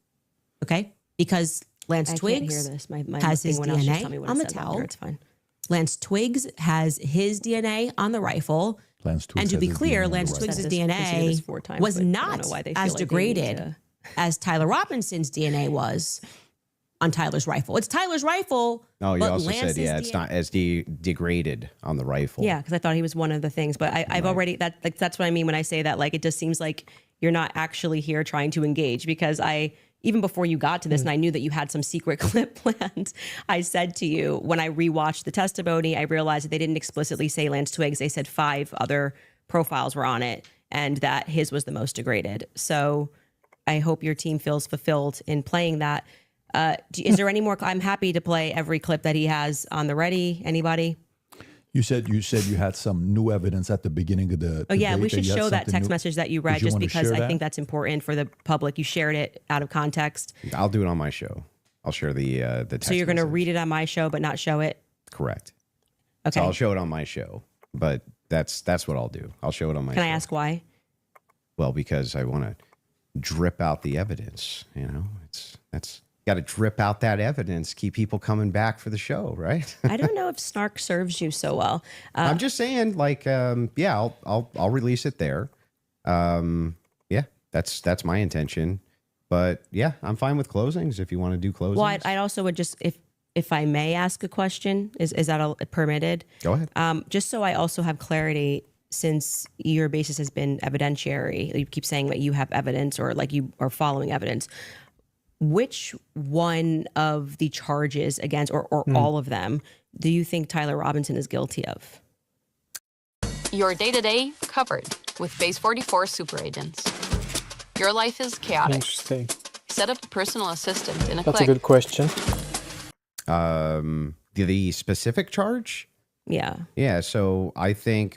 Okay? Because Lance I can't Twiggs hear this. My has thing his went out. Just DNA tell me what on it the said. towel. It's fine. Lance Twiggs has his DNA on the rifle. Lance Twiggs And to has be his clear, DNA on the Lance rifle. Twiggs' I've said this DNA 4 times, was but I don't not know why they as feel like they need degraded to- as Tyler Robinson's DNA was on Tyler's rifle. It's Tyler's rifle. Oh, you but also Lance's said, it's DNA not as degraded on the rifle. Yeah, because I thought he was one of the things, but I've already that's what I mean when I say that. Like, it just seems like you're not actually here trying to engage, because even before you got to this, and I knew that you had some secret clip planned, I said to you, when I rewatched the testimony, I realized that they didn't explicitly say Lance Twiggs. They said 5 other profiles were on it, and that his was the most degraded. So I hope your team feels fulfilled in playing that. Is there any more? I'm happy to play every clip that he has on the ready. Anybody? You said you had some new evidence at the beginning of the Oh yeah, debate we should you had show that something text new. message that you read, Did you just wanna because share I that? think that's important for the public. You shared it out of context. I'll do it on my show. I'll share the text So you're going to message. read it on my show, but not show it. Correct. Okay. So I'll show it on my show, but that's what I'll do. I'll show it on my Can show. I ask why? Well, because I want to drip out the evidence. You know, that's got to drip out that evidence, keep people coming back for the show, right? I don't know if snark serves you so well. I'm just saying, like, yeah, I'll release it there. Yeah, that's my intention. But yeah, I'm fine with closings if you want to do closings. Well, I also would just, if I may ask a question, is that permitted? Go ahead. Just so I also have clarity, since your basis has been evidentiary, you keep saying that you have evidence, or like you are following evidence. Which one of the charges against, or all of them, do you think Tyler Robinson is guilty of? Your day-to-day covered with Base 44 super agents. Your life is chaotic. Interesting. Set up a personal assistant in a That's click. a good question. The specific charge? Yeah. Yeah. So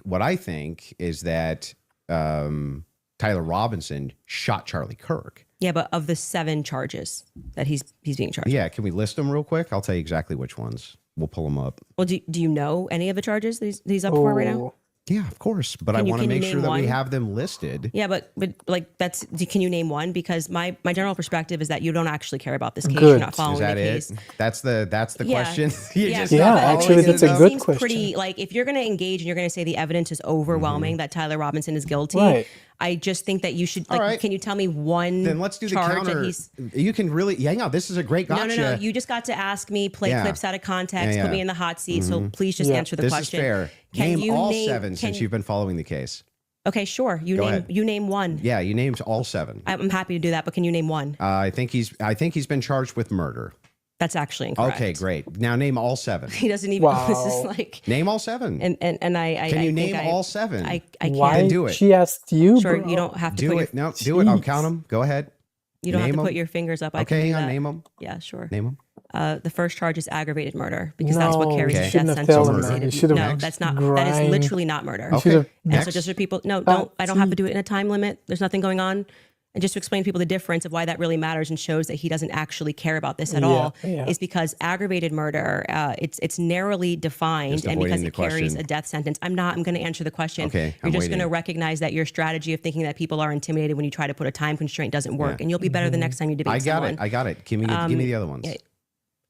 what I think is that Tyler Robinson shot Charlie Kirk. Yeah, but of the 7 charges that he's being charged. Yeah. Can we list them real quick? I'll tell you exactly which ones. We'll pull them up. Well, do you know any of the charges that he's up for right now? Yeah, of course. But I want to make sure that we have them listed. Yeah, but like can you name one? Because my general perspective is that you don't actually care about this case. Good. You're not following Is that the case. it? That's the Yeah. question. You're just Yeah, not following actually, it that's a enough? good Seems question. pretty, like, if you're going to engage and you're going to say the evidence is overwhelming that Tyler Robinson is guilty, Right. I just think that you should, All like, right. can you tell me one Then let's do the charge counter. that he's... You can really, hang on. This is a great gotcha. No. You just got to ask me, play Yeah. clips out of context, Yeah, put me yeah. in the hot seat. So Mhm. please just Yeah. answer the This question. is fair. Can Name you all name 7 since you've been following the case. Okay, sure. You Go name ahead. you name one. Yeah, you named all 7. I'm happy to do that, but can you name one? I think he's been charged with murder. That's actually incorrect. Okay, great. Now name all 7. He doesn't even. This is like. Name all 7. And I. Can I you think name I- all 7? I can't. Why Then do it. she asked you? Sure, bro? you don't have to Do put it. your. No, do it. I'll Jeez. count them. Go ahead. You don't have Name to put 'em. your fingers up. I Okay, can do hang on. that. Name them. Yeah, sure. Name them. The first charge is aggravated murder, because that's what No, carries you the shouldn't death have sentence. told him that. You should have No, that's not. That grind. is literally not murder. You should have And so next- just for people, no, I don't have to do it in a time limit. There's nothing going on. And just to explain to people the difference of why that really matters and shows that he doesn't actually care about this at Yeah, all, yeah. is because aggravated murder, it's narrowly defined, Just and because avoiding it the carries question. a death sentence. I'm going to answer the question. Okay, You're I'm just going to waiting. recognize that your strategy of thinking that people are intimidated when you try to put a time constraint doesn't work, Yeah. and you'll be better the next time you debate I got someone. it. I got it. Give me the other ones. yeah.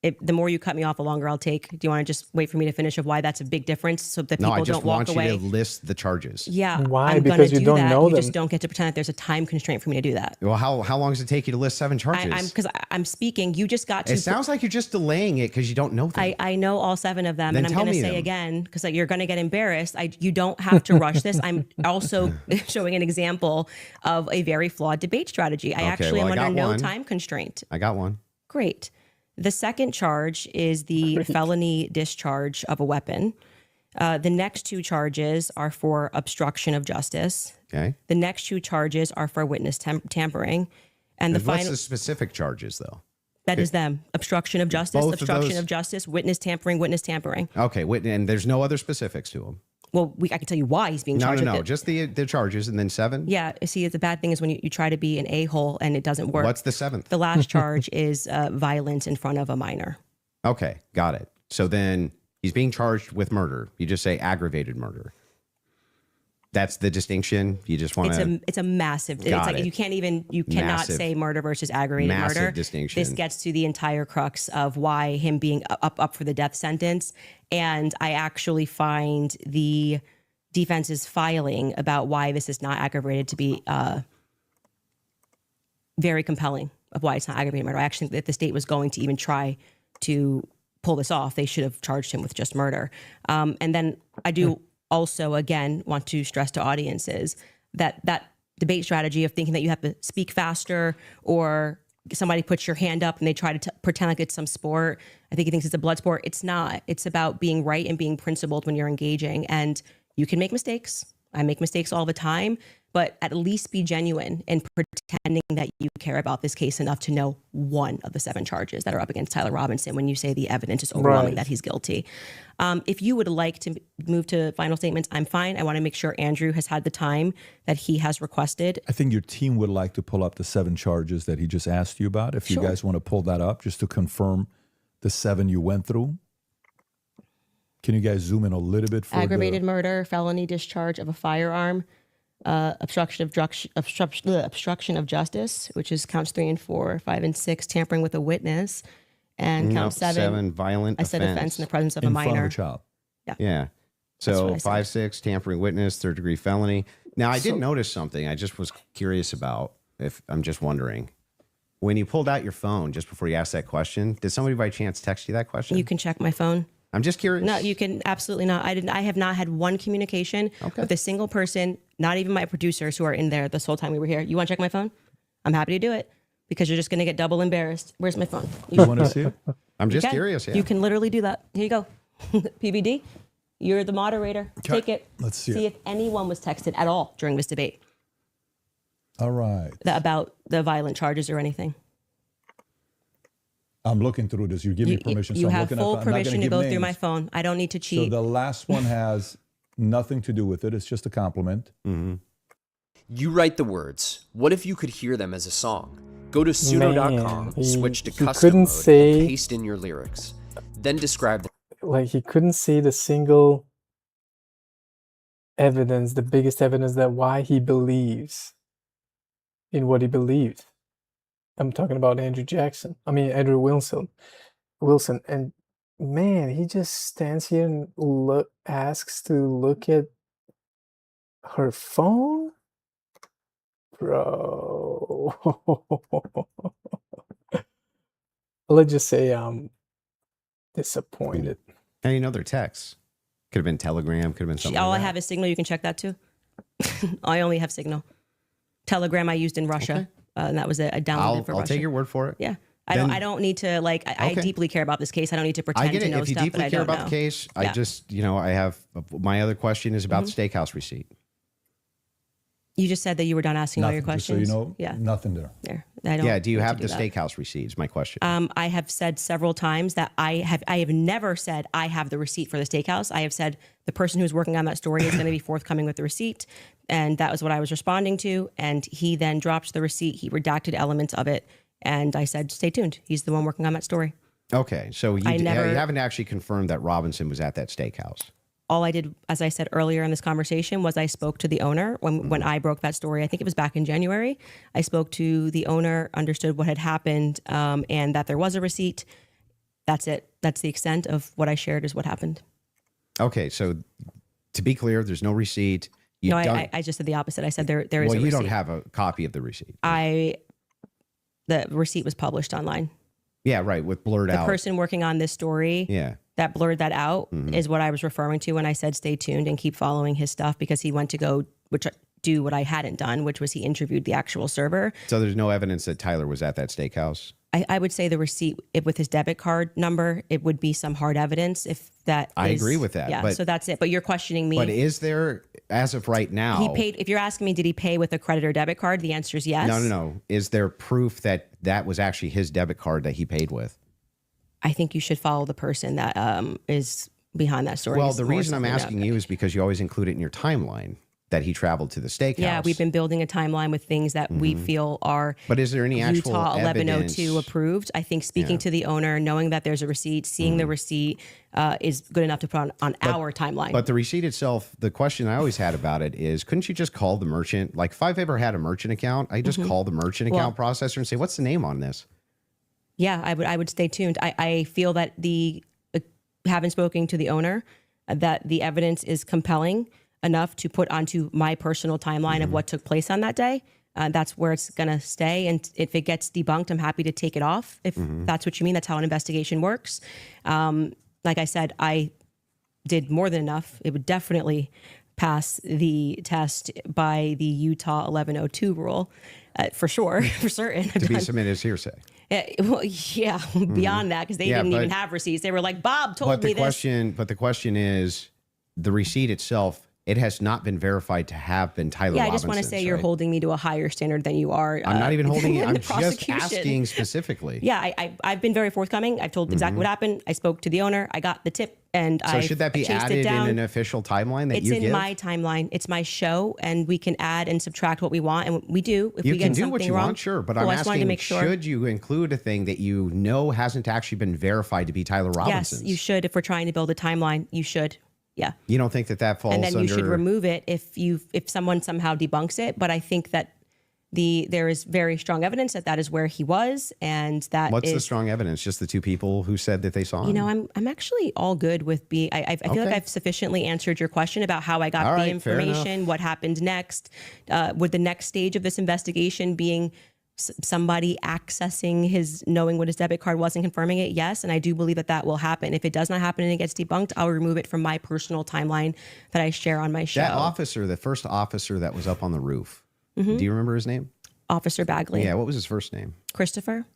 the more you cut me off, the longer I'll take. Do you want to just wait for me to finish of why that's a big difference so that people don't walk away? No, I just want you to list the charges. Yeah. Why? I'm Because you do don't that. know You them. just don't get to pretend that there's a time constraint for me to do that. Well, how long does it take you to list 7 charges? Because I'm speaking. You just got to. It sounds like you're just delaying it because you don't know them. I know all 7 of them, Then and I'm tell going to me say them. again, because you're going to get embarrassed. You don't have to rush this. I'm also showing an example of a very flawed debate strategy. I actually am under no time constraint. I got one. Great. The second charge is the felony discharge of a weapon. The next 2 charges are for obstruction of justice. Okay. The next 2 charges are for witness tampering. And the What's final the specific charges, though? that is them. Obstruction of justice, Both of obstruction those? of justice, witness tampering, witness tampering. Okay, and there's no other specifics to them. Well, I can tell you why he's being charged with it. Just the charges and then 7? Yeah, see, the bad thing is when you try to be an a-hole and it doesn't work. What's the 7th? The last charge is violence in front of a minor. Okay, got it. So then he's being charged with murder. You just say aggravated murder. That's the distinction. You just want to. It's a massive. It's Got like it. you cannot Massive. say murder versus aggravated Massive murder. distinction. This gets to the entire crux of why him being up for the death sentence. And I actually find the defense's filing about why this is not aggravated to be very compelling of why it's not aggravated murder. I actually think that if the state was going to even try to pull this off, they should have charged him with just murder. And then I do also, again, want to stress to audiences that debate strategy of thinking that you have to speak faster or somebody puts your hand up and they try to pretend like it's some sport. I think he thinks it's a blood sport. It's not. It's about being right and being principled when you're engaging. And you can make mistakes. I make mistakes all the time, but at least be genuine and pretending that you care about this case enough to know one of the 7 charges that are up against Tyler Robinson when you say the evidence is overwhelming that he's guilty. If you would like to move to final statements, I'm fine. I want to make sure Andrew has had the time that he has requested. I think your team would like to pull up the 7 charges that he just asked you about. If you guys want to pull that up just to confirm the 7 you went through. Can you guys zoom in a little bit for Aggravated murder, felony discharge of a firearm, obstruction of justice, which is counts 3 and 4, 5 and 6, tampering with a witness, and count 7, violent I said offense in the presence of a in minor. front of a child? Yeah. So 5, 6, tampering witness, 3rd degree felony. Now I did notice something. I just was curious about. If I'm just wondering, when you pulled out your phone just before you asked that question, did somebody by chance text you that question? You can check my phone. I'm just curious. No, you can absolutely not. I have not had one communication with a single person, not even my producers who are in there this whole time we were here. You want to check my phone? I'm happy to do it because you're just going to get double embarrassed. Where's my phone? You want to see it? I'm just can. curious. Yeah. You can literally do that. Here you go. PBD, you're the moderator. Okay. Take it. Let's see See it. if anyone was texted at all during this debate All right. about the violent charges or anything. I'm looking through this. You give me permission. You I'm have looking full I'm not gonna permission to give go through my names. phone. I don't need to So cheat. the last one has nothing to do with it. It's just a compliment. You write the words. What if you could hear them as a song? Go to suno.com, Man, switch to he custom couldn't mode, say- and paste in your lyrics. Then describe Like he couldn't see the single evidence, the biggest evidence that why he believes in what he believes. I'm talking about Andrew Wilson. And man, he just stands here and asks to look at her phone? Bro. Let's just say I'm disappointed. And you know their texts. Could have been Telegram, could have been something. All like I that. have is Signal. You can check that too. I only have Signal. Telegram I used in Russia, and that was a download for I'll Russia. take your word for it. Yeah. Then- I don't need to I Okay. deeply care about this case. I don't need to I pretend get to it. know If you stuff that deeply I care don't about know. the case, I Yeah. just, I have my other question is about the steakhouse receipt. You just said that you were done asking all your Nothing, just so questions. you know, Yeah. nothing there. There. I don't Yeah. Do you need to have the that. steakhouse receipts? My question. I have said several times that I have never said I have the receipt for the steakhouse. I have said the person who's working on that story is going to be forthcoming with the receipt. And that was what I was responding to. And he then dropped the receipt. He redacted elements of it. And I said, stay tuned. He's the one working on that story. Okay. So you I never- haven't actually confirmed that Robinson was at that steakhouse. All I did, as I said earlier in this conversation, was I spoke to the owner when I broke that story. I think it was back in January. I spoke to the owner, understood what had happened, and that there was a receipt. that's it. That's the extent of what I shared is what happened. Okay, so to be clear, there's no receipt. No, I just said the opposite. I said there is a receipt. Well, you don't have a copy of the receipt. The receipt was published online. Yeah, right, with blurred out. The person working on this story that blurred that out is what I was referring to when I said stay tuned and keep following his stuff, because he went to go do what I hadn't done, which was he interviewed the actual server. So there's no evidence that Tyler was at that steakhouse? I would say the receipt with his debit card number, it would be some hard evidence if that I agree with that. Yeah, so that's it. But you're questioning me. But is there, as of right now... He paid, if you're asking me, did he pay with a credit or debit card? The answer is yes. No. Is there proof that that was actually his debit card that he paid with? I think you should follow the person that is behind that story. Well, the reason I'm asking you is because you always include it in your timeline that he traveled to the steakhouse. Yeah, we've been building a timeline with things that we feel are But is there any actual Utah 1102 evidence? approved. I think speaking to the owner, knowing that there's a receipt, seeing the receipt is good enough to put on our timeline. But the receipt itself, the question I always had about it is, couldn't you just call the merchant? Like if I've ever had a merchant account, I just call the merchant account processor and say, what's the name on this? Yeah, I would stay tuned. I feel that having spoken to the owner, that the evidence is compelling enough to put onto my personal timeline of what took place on that day. That's where it's going to stay. And if it gets debunked, I'm happy to take it off. If that's what you mean, that's how an investigation works. Like I said, I did more than enough. It would definitely pass the test by the Utah 1102 rule, for sure, for certain. To be submitted as hearsay. Beyond that, because they didn't even have receipts. They were like, Bob told me this. But the question is, the receipt itself, it has not been verified to have been Tyler Robinson's. I just want to say you're holding me to a higher standard than you are. I'm not even holding it. I'm just asking specifically. Yeah, I've been very forthcoming. I've told exactly what happened. I spoke to the owner. I got the tip, and so should that be added in an official timeline that you give? It's in my timeline. It's my show, and we can add and subtract what we want, and we do. If you we get can do something what you wrong, want, sure. But I'm asking, should you include a thing that you know hasn't actually been verified to be Tyler Robinson's? Yes, you should. If we're trying to build a timeline, you should. Yeah. You don't think that falls under... And then you should remove it if someone somehow debunks it. But I think that there is very strong evidence that is where he was, and that What's the strong evidence? Just the two people who said that they saw him? You know, I'm actually all good with being... I feel like I've sufficiently answered your question about how I got the information, what happened next. Would the next stage of this investigation being somebody accessing knowing what his debit card was and confirming it? Yes. And I do believe that will happen. If it does not happen and it gets debunked, I'll remove it from my personal timeline that I share on my show. That officer, the first officer that was up on the roof, do you remember his name? Officer Bagley. Yeah. What was his first name? Christopher.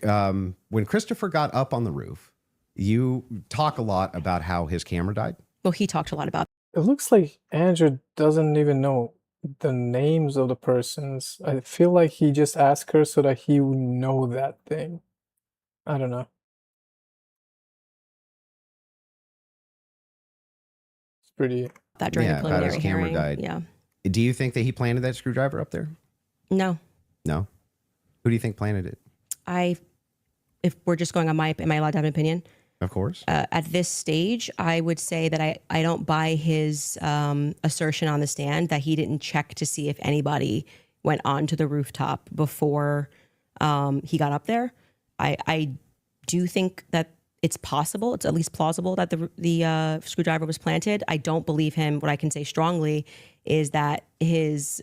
When Christopher got up on the roof, you talk a lot about how his camera died. Well, he talked a lot about it. Looks like Andrew doesn't even know the names of the persons. I feel like he just asked her so that he would know that thing. I don't know. It's pretty... That during the preliminary his camera hearing. Died. Yeah. Do you think that he planted that screwdriver up there? No. No? Who do you think planted it? If we're just going on am I allowed to have an opinion? Of course. At this stage, I would say that I don't buy his assertion on the stand that he didn't check to see if anybody went onto the rooftop before he got up there. I do think that it's possible, it's at least plausible that the screwdriver was planted. I don't believe him. What I can say strongly is that his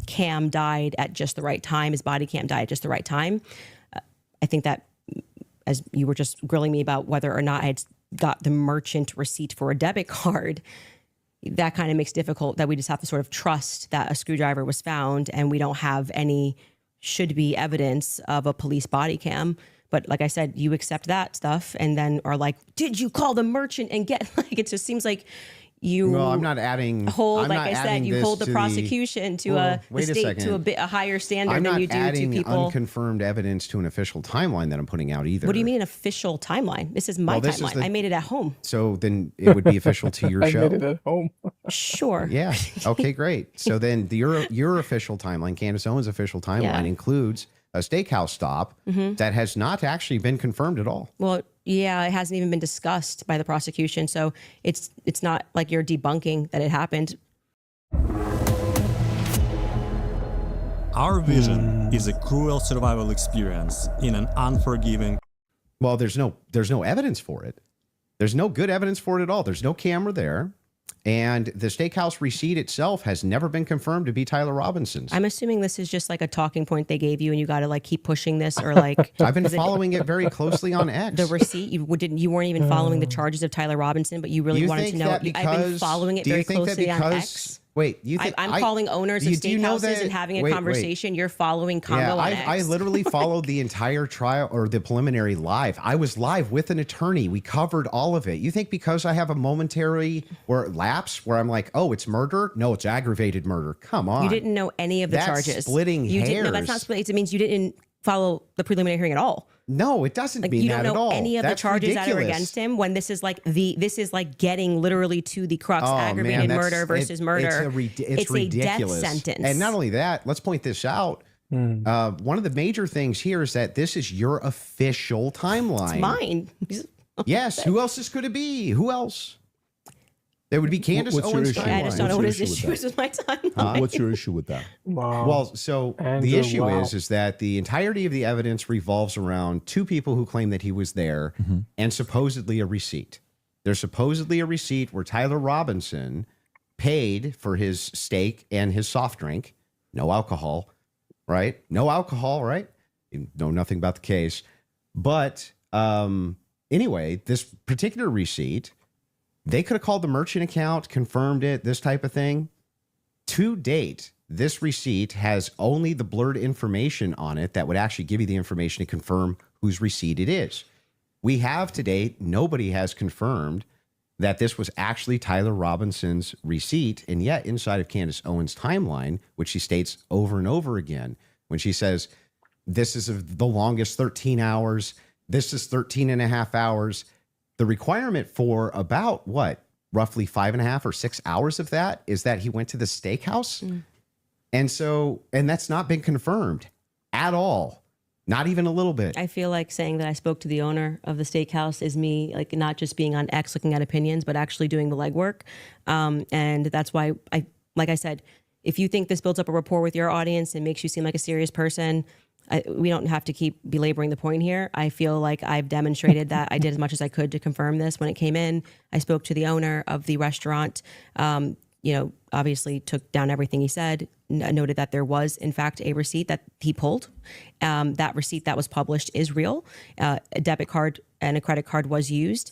cam died at just the right time. His body cam died at just the right time. I think that, as you were just grilling me about whether or not I had got the merchant receipt for a debit card, that kind of makes it difficult that we just have to sort of trust that a screwdriver was found and we don't have any should-be evidence of a police body cam. But like I said, you accept that stuff and then are like, did you call the merchant and get, like, it just seems like you... Well, I'm not adding... Hold, like I said, you hold the prosecution to a higher standard than you do to people. I'm not adding unconfirmed evidence to an official timeline that I'm putting out either. What do you mean an official timeline? This is my timeline. I made it at home. So then it would be official to your show? I made it at home. Sure. Yeah. Okay, great. So then your official timeline, Candace Owens' official timeline, includes a steakhouse stop that has not actually been confirmed at all. Well, yeah, it hasn't even been discussed by the prosecution. So it's not like you're debunking that it happened. Our vision is a cruel survival experience in an unforgiving. Well, there's no evidence for it. There's no good evidence for it at all. There's no camera there. And the steakhouse receipt itself has never been confirmed to be Tyler Robinson's. I'm assuming this is just like a talking point they gave you, and you got to like keep pushing this, or like. I've been following it very closely on X. The receipt you weren't even following the charges of Tyler Robinson, but you really wanted to know. I've been following it very closely on X. Wait, you think I'm calling owners of steakhouses and having a conversation. You're following Congo on X. I literally followed the entire trial or the preliminary live. I was live with an attorney. We covered all of it. You think because I have a momentary or lapse where I'm like, oh, it's murder? No, it's aggravated murder. Come on. You didn't know any of the charges. Splitting hairs. No, that's not splitting. It means you didn't follow the preliminary hearing at all. No, it doesn't mean that at all. You don't know any of the charges ridiculous. that are against him when this is like getting literally to the crux, aggravated murder versus murder. It's ridiculous. A death sentence. And not only that, let's point this out. One of the major things here is that this is your official timeline. It's mine. Yes. Who else could it be? Who else? It would be Candace Owens' timeline. I just don't know what his issue is with my timeline. What's your issue with that? Wow. Well, so the issue is that the entirety of the evidence revolves around two people who claim that he was there and supposedly a receipt. There's supposedly a receipt where Tyler Robinson paid for his steak and his soft drink. No alcohol, right? No alcohol, right? You know nothing about the case. But anyway, this particular receipt, they could have called the merchant account, confirmed it, this type of thing. To date, this receipt has only the blurred information on it that would actually give you the information to confirm whose receipt it is. We have to date, nobody has confirmed that this was actually Tyler Robinson's receipt. And yet inside of Candace Owens' timeline, which she states over and over again, when she says, this is the longest 13 hours, this is 13 and a half hours, the requirement for about roughly 5.5 or 6 hours of that is that he went to the steakhouse. And that's not been confirmed at all. Not even a little bit. I feel like saying that I spoke to the owner of the steakhouse is me, like, not just being on X looking at opinions, but actually doing the legwork. And that's why like I said, if you think this builds up a rapport with your audience and makes you seem like a serious person, we don't have to keep belaboring the point here. I feel like I've demonstrated that I did as much as I could to confirm this when it came in. I spoke to the owner of the restaurant, obviously took down everything he said, noted that there was, in fact, a receipt that he pulled. That receipt that was published is real. A debit card and a credit card was used.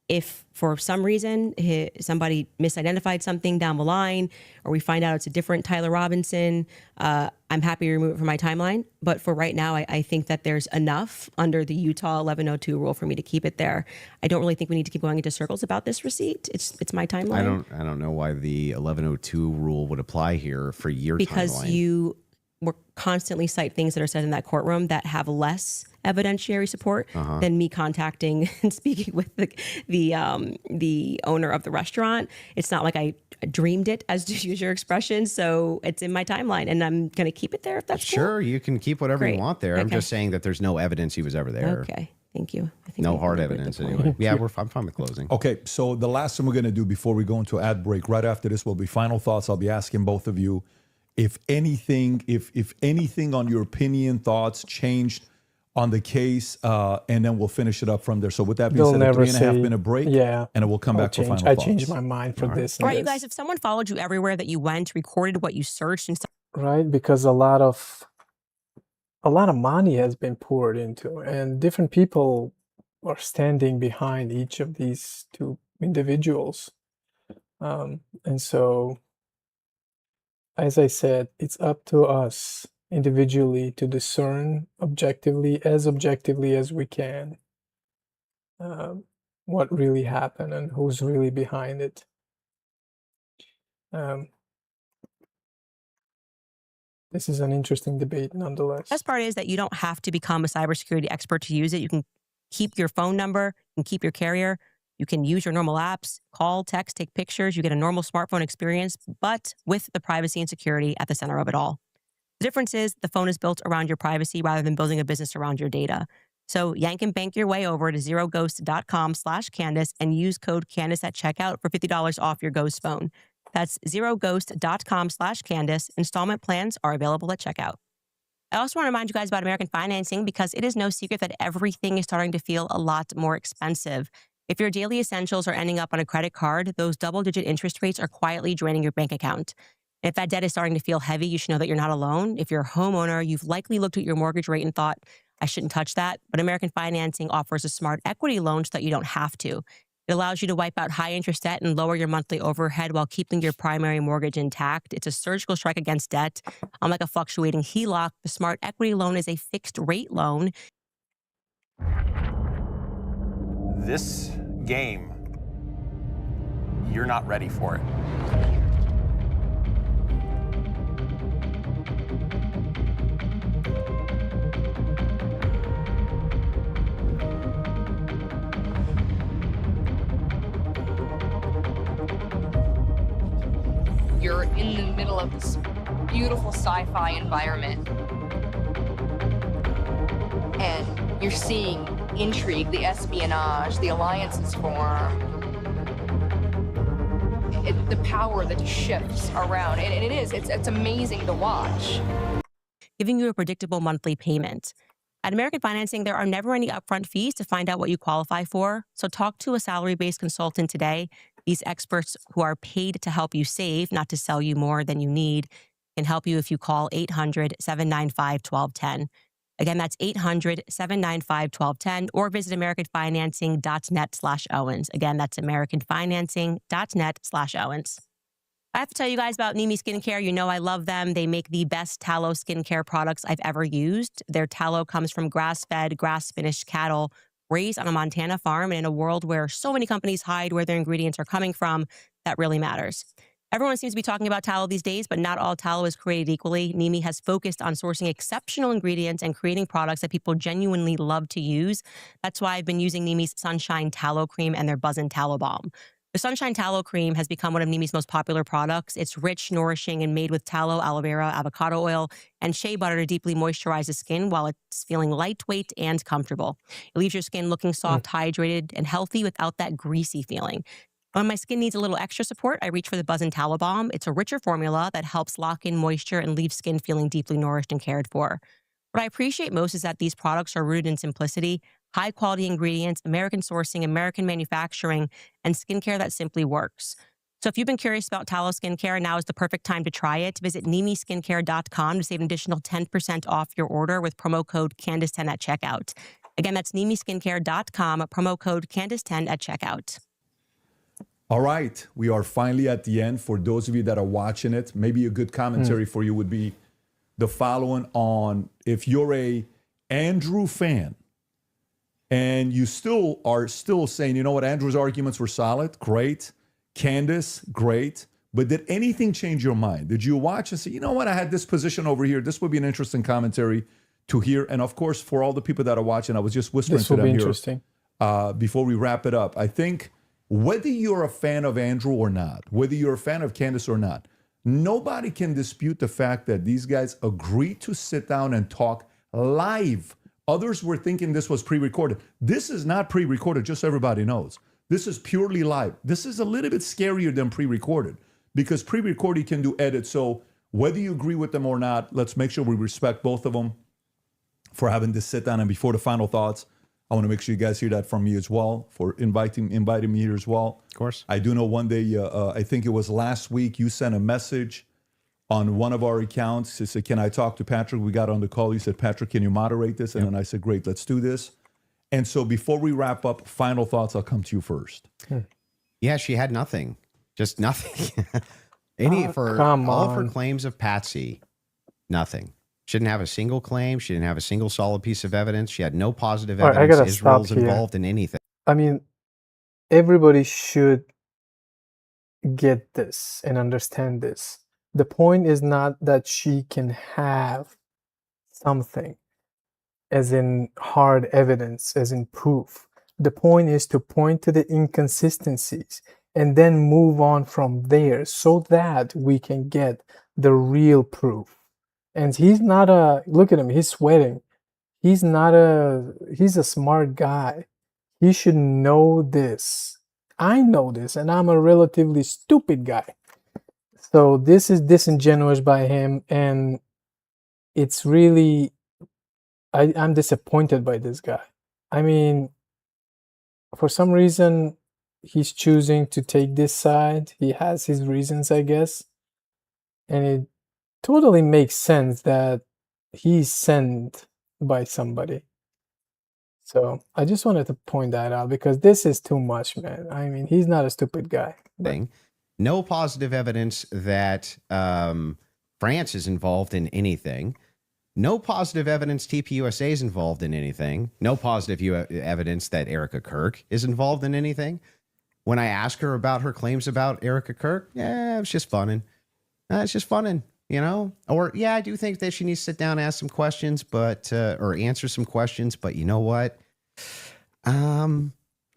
If for some reason somebody misidentified something down the line, or we find out it's a different Tyler Robinson, I'm happy to remove it from my timeline. But for right now, I think that there's enough under the Utah 1102 rule for me to keep it there. I don't really think we need to keep going into circles about this receipt. It's my timeline. I don't know why the 1102 rule would apply here for your because timeline. You will constantly cite things that are said in that courtroom that have less evidentiary support than me contacting and speaking with the owner of the restaurant. It's not like I dreamed it, as to use your expression. So it's in my timeline, and I'm going to keep it there if that's sure. Cool. You can keep whatever Great. you want there. Okay. I'm just saying that there's no evidence he was ever there. Okay. Thank you. I think no hard evidence anyway. Yeah, I'm fine with closing. Okay, so the last thing we're going to do before we go into ad break, right after this will be final thoughts. I'll be asking both of you if anything on your opinion, thoughts changed on the case, and then we'll finish it up from there. So with that being said, a 3.5 minute break, and then we'll come back for final thoughts. I changed my mind for this. All right, you guys, if someone followed you everywhere that you went, recorded what you searched and stuff. Right, because a lot of money has been poured into, and different people are standing behind each of these two individuals. And so, as I said, it's up to us individually to discern objectively as we can what really happened and who's really behind it. This is an interesting debate nonetheless. The best part is that you don't have to become a cybersecurity expert to use it. You can keep your phone number, you can keep your carrier, you can use your normal apps, call, text, take pictures, you get a normal smartphone experience, but with the privacy and security at the center of it all. The difference is the phone is built around your privacy rather than building a business around your data. So yank and bank your way over to zeroghost.com/Candace and use code Candace at checkout for $50 off your Ghost phone. That's zeroghost.com/Candace. Installment plans are available at checkout. I also want to remind you guys about American financing because it is no secret that everything is starting to feel a lot more expensive. If your daily essentials are ending up on a credit card, those double-digit interest rates are quietly draining your bank account. If that debt is starting to feel heavy, you should know that you're not alone. If you're a homeowner, you've likely looked at your mortgage rate and thought, I shouldn't touch that. But American Financing offers a smart equity loan so that you don't have to. It allows you to wipe out high interest debt and lower your monthly overhead while keeping your primary mortgage intact. It's a surgical strike against debt. Unlike a fluctuating HELOC, the smart equity loan is a fixed rate loan. This game, you're not ready for it. You're in the middle of this beautiful sci-fi environment. And you're seeing intrigue, the espionage, the alliances form. The power that shifts around. And it's amazing to watch. Giving you a predictable monthly payment. At American Financing, there are never any upfront fees to find out what you qualify for. So talk to a salary-based consultant today. These experts who are paid to help you save, not to sell you more than you need, can help you if you call 800-795-1210. Again, that's 800-795-1210 or visit americanfinancing.net/Owens. Again, that's americanfinancing.net/Owens. I have to tell you guys about Nimi Skincare. You know I love them. They make the best tallow skincare products I've ever used. Their tallow comes from grass-fed, grass-finished cattle raised on a Montana farm, and in a world where so many companies hide where their ingredients are coming from, that really matters. Everyone seems to be talking about tallow these days, but not all tallow is created equally. Nimi has focused on sourcing exceptional ingredients and creating products that people genuinely love to use. That's why I've been using Nimi's Sunshine Tallow Cream and their Buzzin' Tallow Balm. The Sunshine Tallow Cream has become one of Nimi's most popular products. It's rich, nourishing, and made with tallow, aloe vera, avocado oil, and shea butter to deeply moisturize the skin while it's feeling lightweight and comfortable. It leaves your skin looking soft, hydrated, and healthy without that greasy feeling. When my skin needs a little extra support, I reach for the Buzzin' Tallow Balm. It's a richer formula that helps lock in moisture and leave skin feeling deeply nourished and cared for. What I appreciate most is that these products are rooted in simplicity, high-quality ingredients, American sourcing, American manufacturing, and skincare that simply works. So if you've been curious about tallow skincare, now is the perfect time to try it. Visit NimiSkincare.com to save an additional 10% off your order with promo code Candace10 at checkout. Again, that's NimiSkincare.com, promo code Candace10 at checkout. All right, we are finally at the end. For those of you that are watching it, maybe a good commentary for you would be the following on if you're a Andrew fan and you are still saying, you know what, Andrew's arguments were solid, great. Candace, great. But did anything change your mind? Did you watch and say, you know what, I had this position over here. This would be an interesting commentary to hear. And of course, for all the people that are watching, I was just whispering to them here before we wrap it up. I think whether you're a fan of Andrew or not, whether you're a fan of Candace or not, nobody can dispute the fact that these guys agreed to sit down and talk live. Others were thinking this was pre-recorded. This is not pre-recorded, just so everybody knows. This is purely live. This is a little bit scarier than pre-recorded because pre-recorded can do edits. So whether you agree with them or not, let's make sure we respect both of them for having this sit down. And before the final thoughts, I want to make sure you guys hear that from me as well, for inviting me here as well. Of course. I do know one day, I think it was last week, you sent a message on one of our accounts. You said, can I talk to Patrick? We got on the call. You said, Patrick, can you moderate this? And then I said, great, let's do this. And so before we wrap up, final thoughts, I'll come to you first. Yeah, she had nothing. Just nothing. All of her claims of Patsy, nothing. She didn't have a single claim. She didn't have a single solid piece of evidence. She had no positive evidence. Israel's involved in anything. I mean, everybody should get this and understand this. The point is not that she can have something as in hard evidence, as in proof. The point is to point to the inconsistencies and then move on from there so that we can get the real proof. And he's not look at him, he's sweating. He's a smart guy. He should know this. I know this, and I'm a relatively stupid guy. So this is disingenuous by him, and it's really, I'm disappointed by this guy. I mean, for some reason, he's choosing to take this side. He has his reasons, I guess. And it totally makes sense that he's sent by somebody. So I just wanted to point that out because this is too much, man. I mean, he's not a stupid guy. Thing. No positive evidence that France is involved in anything. No positive evidence TPUSA is involved in anything. No positive evidence that Erica Kirk is involved in anything. When I ask her about her claims about Erica Kirk, yeah, it's just funning. It's just funning, you know? Or, yeah, I do think that she needs to sit down and ask some questions, but, or answer some questions, but you know what? I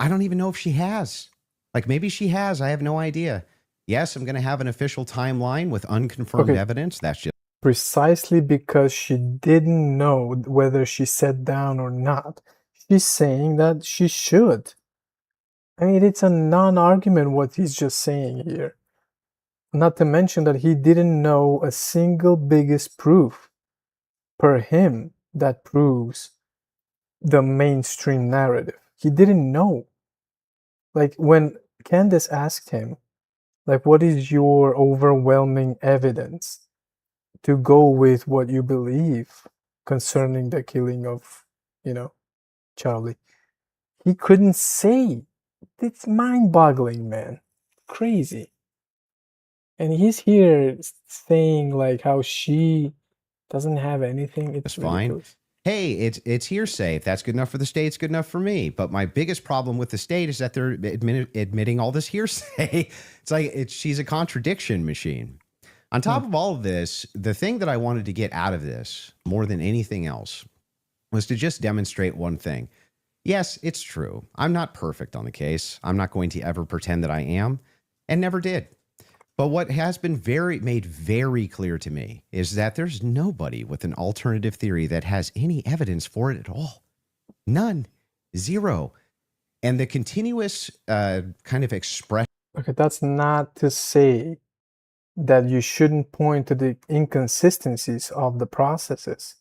don't even know if she has. Like, maybe she has. I have no idea. Yes, I'm going to have an official timeline with unconfirmed evidence. That's just precisely because she didn't know whether she sat down or not. She's saying that she should. I mean, it's a non-argument what he's just saying here. Not to mention that he didn't know a single biggest proof per him that proves the mainstream narrative. He didn't know. Like when Candace asked him, like, what is your overwhelming evidence to go with what you believe concerning the killing of, Charlie? He couldn't say. It's mind-boggling, man. Crazy. And he's here saying like how she doesn't have anything. It's fine. Hey, it's hearsay. If that's good enough for the state, it's good enough for me. But my biggest problem with the state is that they're admitting all this hearsay. It's like she's a contradiction machine. On top of all of this, the thing that I wanted to get out of this more than anything else was to just demonstrate one thing. Yes, it's true. I'm not perfect on the case. I'm not going to ever pretend that I am, and never did. But what has been made very clear to me is that there's nobody with an alternative theory that has any evidence for it at all. None. Zero. And the continuous kind of expression. Okay, that's not to say that you shouldn't point to the inconsistencies of the processes.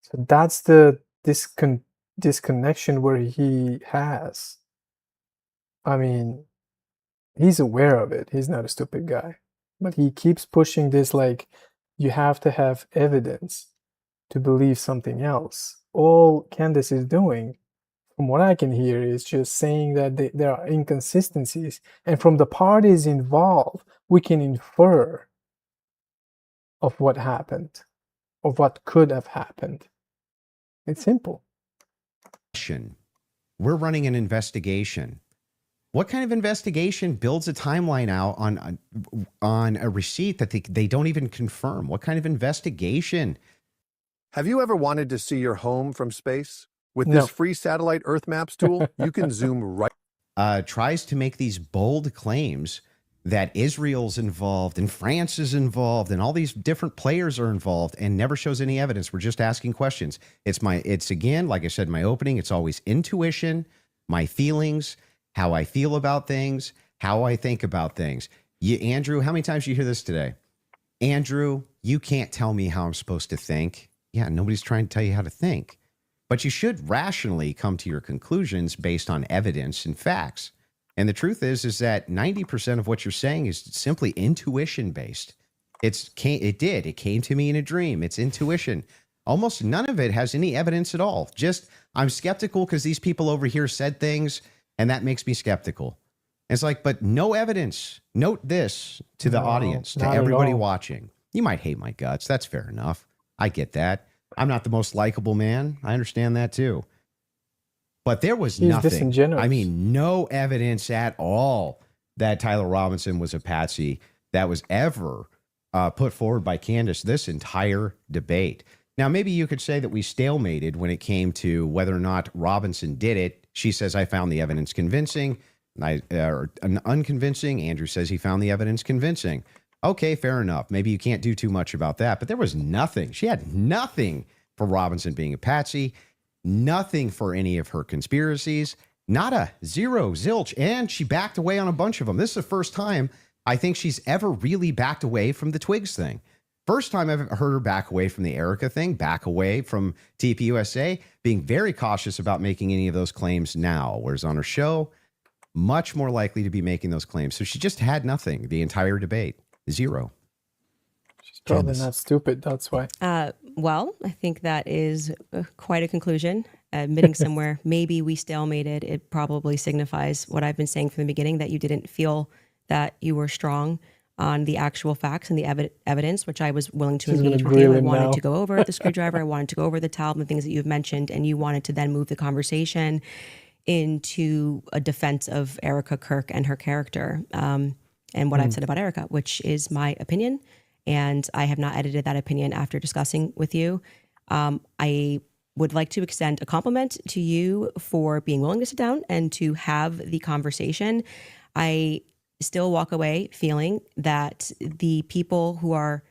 So that's the disconnection where he has. I mean, he's aware of it. He's not a stupid guy. But he keeps pushing this like, you have to have evidence to believe something else. All Candace is doing, from what I can hear, is just saying that there are inconsistencies. And from the parties involved, we can infer of what happened, of what could have happened. It's simple. We're running an investigation. What kind of investigation builds a timeline out on a receipt that they don't even confirm? What kind of investigation? Have you ever wanted to see your home from space? With this free satellite Earth Maps tool, you can zoom right. Tries to make these bold claims that Israel's involved and France is involved and all these different players are involved and never shows any evidence. We're just asking questions. It's again, like I said in my opening, it's always intuition, my feelings, how I feel about things, how I think about things. Andrew, how many times did you hear this today? Andrew, you can't tell me how I'm supposed to think. Yeah, nobody's trying to tell you how to think. But you should rationally come to your conclusions based on evidence and facts. And the truth is that 90% of what you're saying is simply intuition based. It came to me in a dream. It's intuition. Almost none of it has any evidence at all. Just, I'm skeptical because these people over here said things, and that makes me skeptical. It's like, but no evidence. Note this to the audience, to everybody watching. You might hate my guts. That's fair enough. I get that. I'm not the most likable man. I understand that too. But there was nothing. I mean, no evidence at all that Tyler Robinson was a patsy that was ever put forward by Candace this entire debate. Now, maybe you could say that we stalemated when it came to whether or not Robinson did it. She says, I found the evidence convincing, or unconvincing. Andrew says he found the evidence convincing. Okay, fair enough. Maybe you can't do too much about that, but there was nothing. She had nothing for Robinson being a patsy, nothing for any of her conspiracies, nada, zero, zilch, and she backed away on a bunch of them. This is the first time I think she's ever really backed away from the Twigs thing. First time I've heard her back away from the Erica thing, back away from TPUSA, being very cautious about making any of those claims now. Whereas on her show, much more likely to be making those claims. So she just had nothing the entire debate. Zero. She's probably not stupid, that's why. Well, I think that is quite a conclusion. Admitting somewhere, maybe we stalemated. It probably signifies what I've been saying from the beginning, that you didn't feel that you were strong on the actual facts and the evidence, which I was willing to engage with you. I wanted to go over the screwdriver. I wanted to go over the towel and the things that you've mentioned. And you wanted to then move the conversation into a defense of Erica Kirk and her character. And what I've said about Erica, which is my opinion. And I have not edited that opinion after discussing with you. I would like to extend a compliment to you for being willing to sit down and to have the conversation. I still walk away feeling that the people who are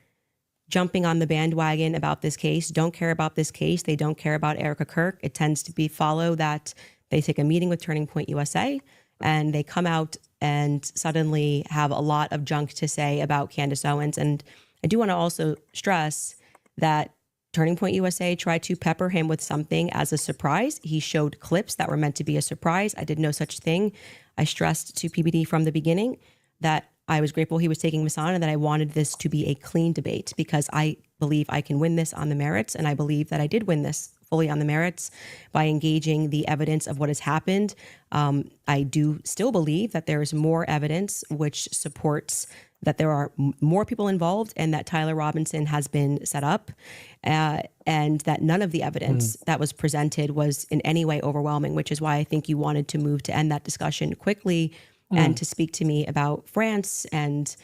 jumping on the bandwagon about this case don't care about this case. They don't care about Erica Kirk. It tends to be follow that they take a meeting with Turning Point USA and they come out and suddenly have a lot of junk to say about Candace Owens. And I do want to also stress that Turning Point USA tried to pepper him with something as a surprise. He showed clips that were meant to be a surprise. I did no such thing. I stressed to PBD from the beginning that I was grateful he was taking Miss on and that I wanted this to be a clean debate because I believe I can win this on the merits. And I believe that I did win this fully on the merits by engaging the evidence of what has happened. I do still believe that there is more evidence which supports that there are more people involved and that Tyler Robinson has been set up and that none of the evidence that was presented was in any way overwhelming, which is why I think you wanted to move to end that discussion quickly and to speak to me about France and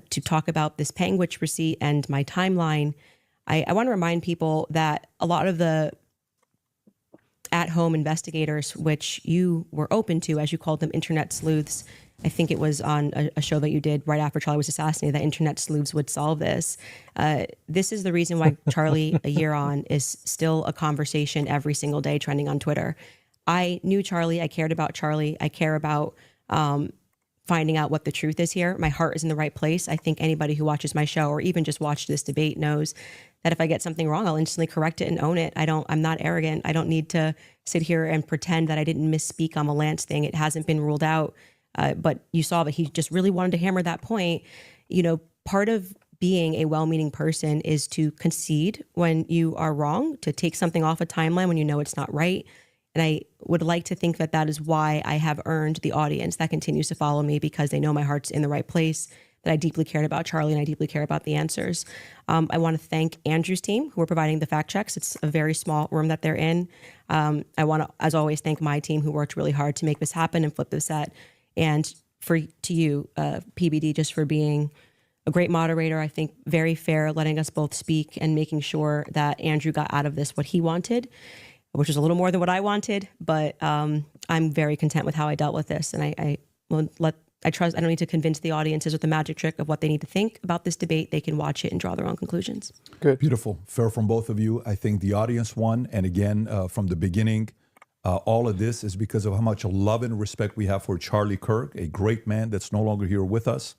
to talk about this Panguitch receipt and my timeline. I want to remind people that a lot of the at-home investigators, which you were open to, as you called them, internet sleuths. I think it was on a show that you did right after Charlie was assassinated that internet sleuths would solve this. This is the reason why Charlie, a year on, is still a conversation every single day trending on Twitter. I knew Charlie. I cared about Charlie. I care about finding out what the truth is here. My heart is in the right place. I think anybody who watches my show or even just watched this debate knows that if I get something wrong, I'll instantly correct it and own it. I'm not arrogant. I don't need to sit here and pretend that I didn't misspeak on the Lance thing. It hasn't been ruled out. But you saw that he just really wanted to hammer that point. You know, part of being a well-meaning person is to concede when you are wrong, to take something off a timeline when you know it's not right. And I would like to think that that is why I have earned the audience that continues to follow me, because they know my heart's in the right place, that I deeply cared about Charlie and I deeply care about the answers. I want to thank Andrew's team who are providing the fact checks. It's a very small room that they're in. I want to, as always, thank my team who worked really hard to make this happen and flip this set. And to you, PBD, just for being a great moderator, I think very fair, letting us both speak and making sure that Andrew got out of this what he wanted, which was a little more than what I wanted. But I'm very content with how I dealt with this. And I trust, I don't need to convince the audiences with the magic trick of what they need to think about this debate. They can watch it and draw their own conclusions. Good. Beautiful. Fair from both of you. I think the audience won. And again, from the beginning, all of this is because of how much love and respect we have for Charlie Kirk, a great man that's no longer here with us.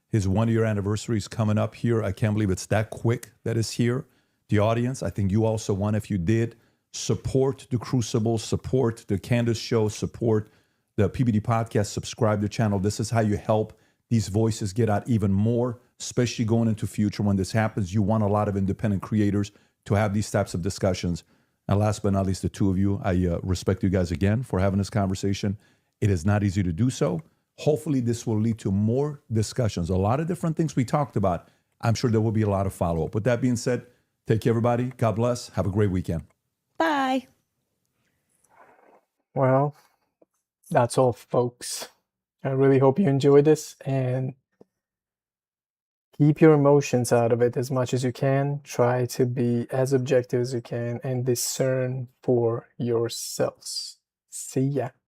His 1-year anniversary is coming up here. I can't believe it's that quick that is here. The audience, I think you also won if you did. Support the Crucible, support the Candace Show, support the PBD Podcast, subscribe to the channel. This is how you help these voices get out even more, especially going into future when this happens. You want a lot of independent creators to have these types of discussions. And last but not least, the two of you, I respect you guys again for having this conversation. It is not easy to do so. Hopefully this will lead to more discussions. A lot of different things we talked about. I'm sure there will be a lot of follow-up. With that being said, take care, everybody. God bless. Have a great weekend. Bye. Well, that's all, folks. I really hope you enjoyed this and keep your emotions out of it as much as you can. Try to be as objective as you can and discern for yourselves. See ya.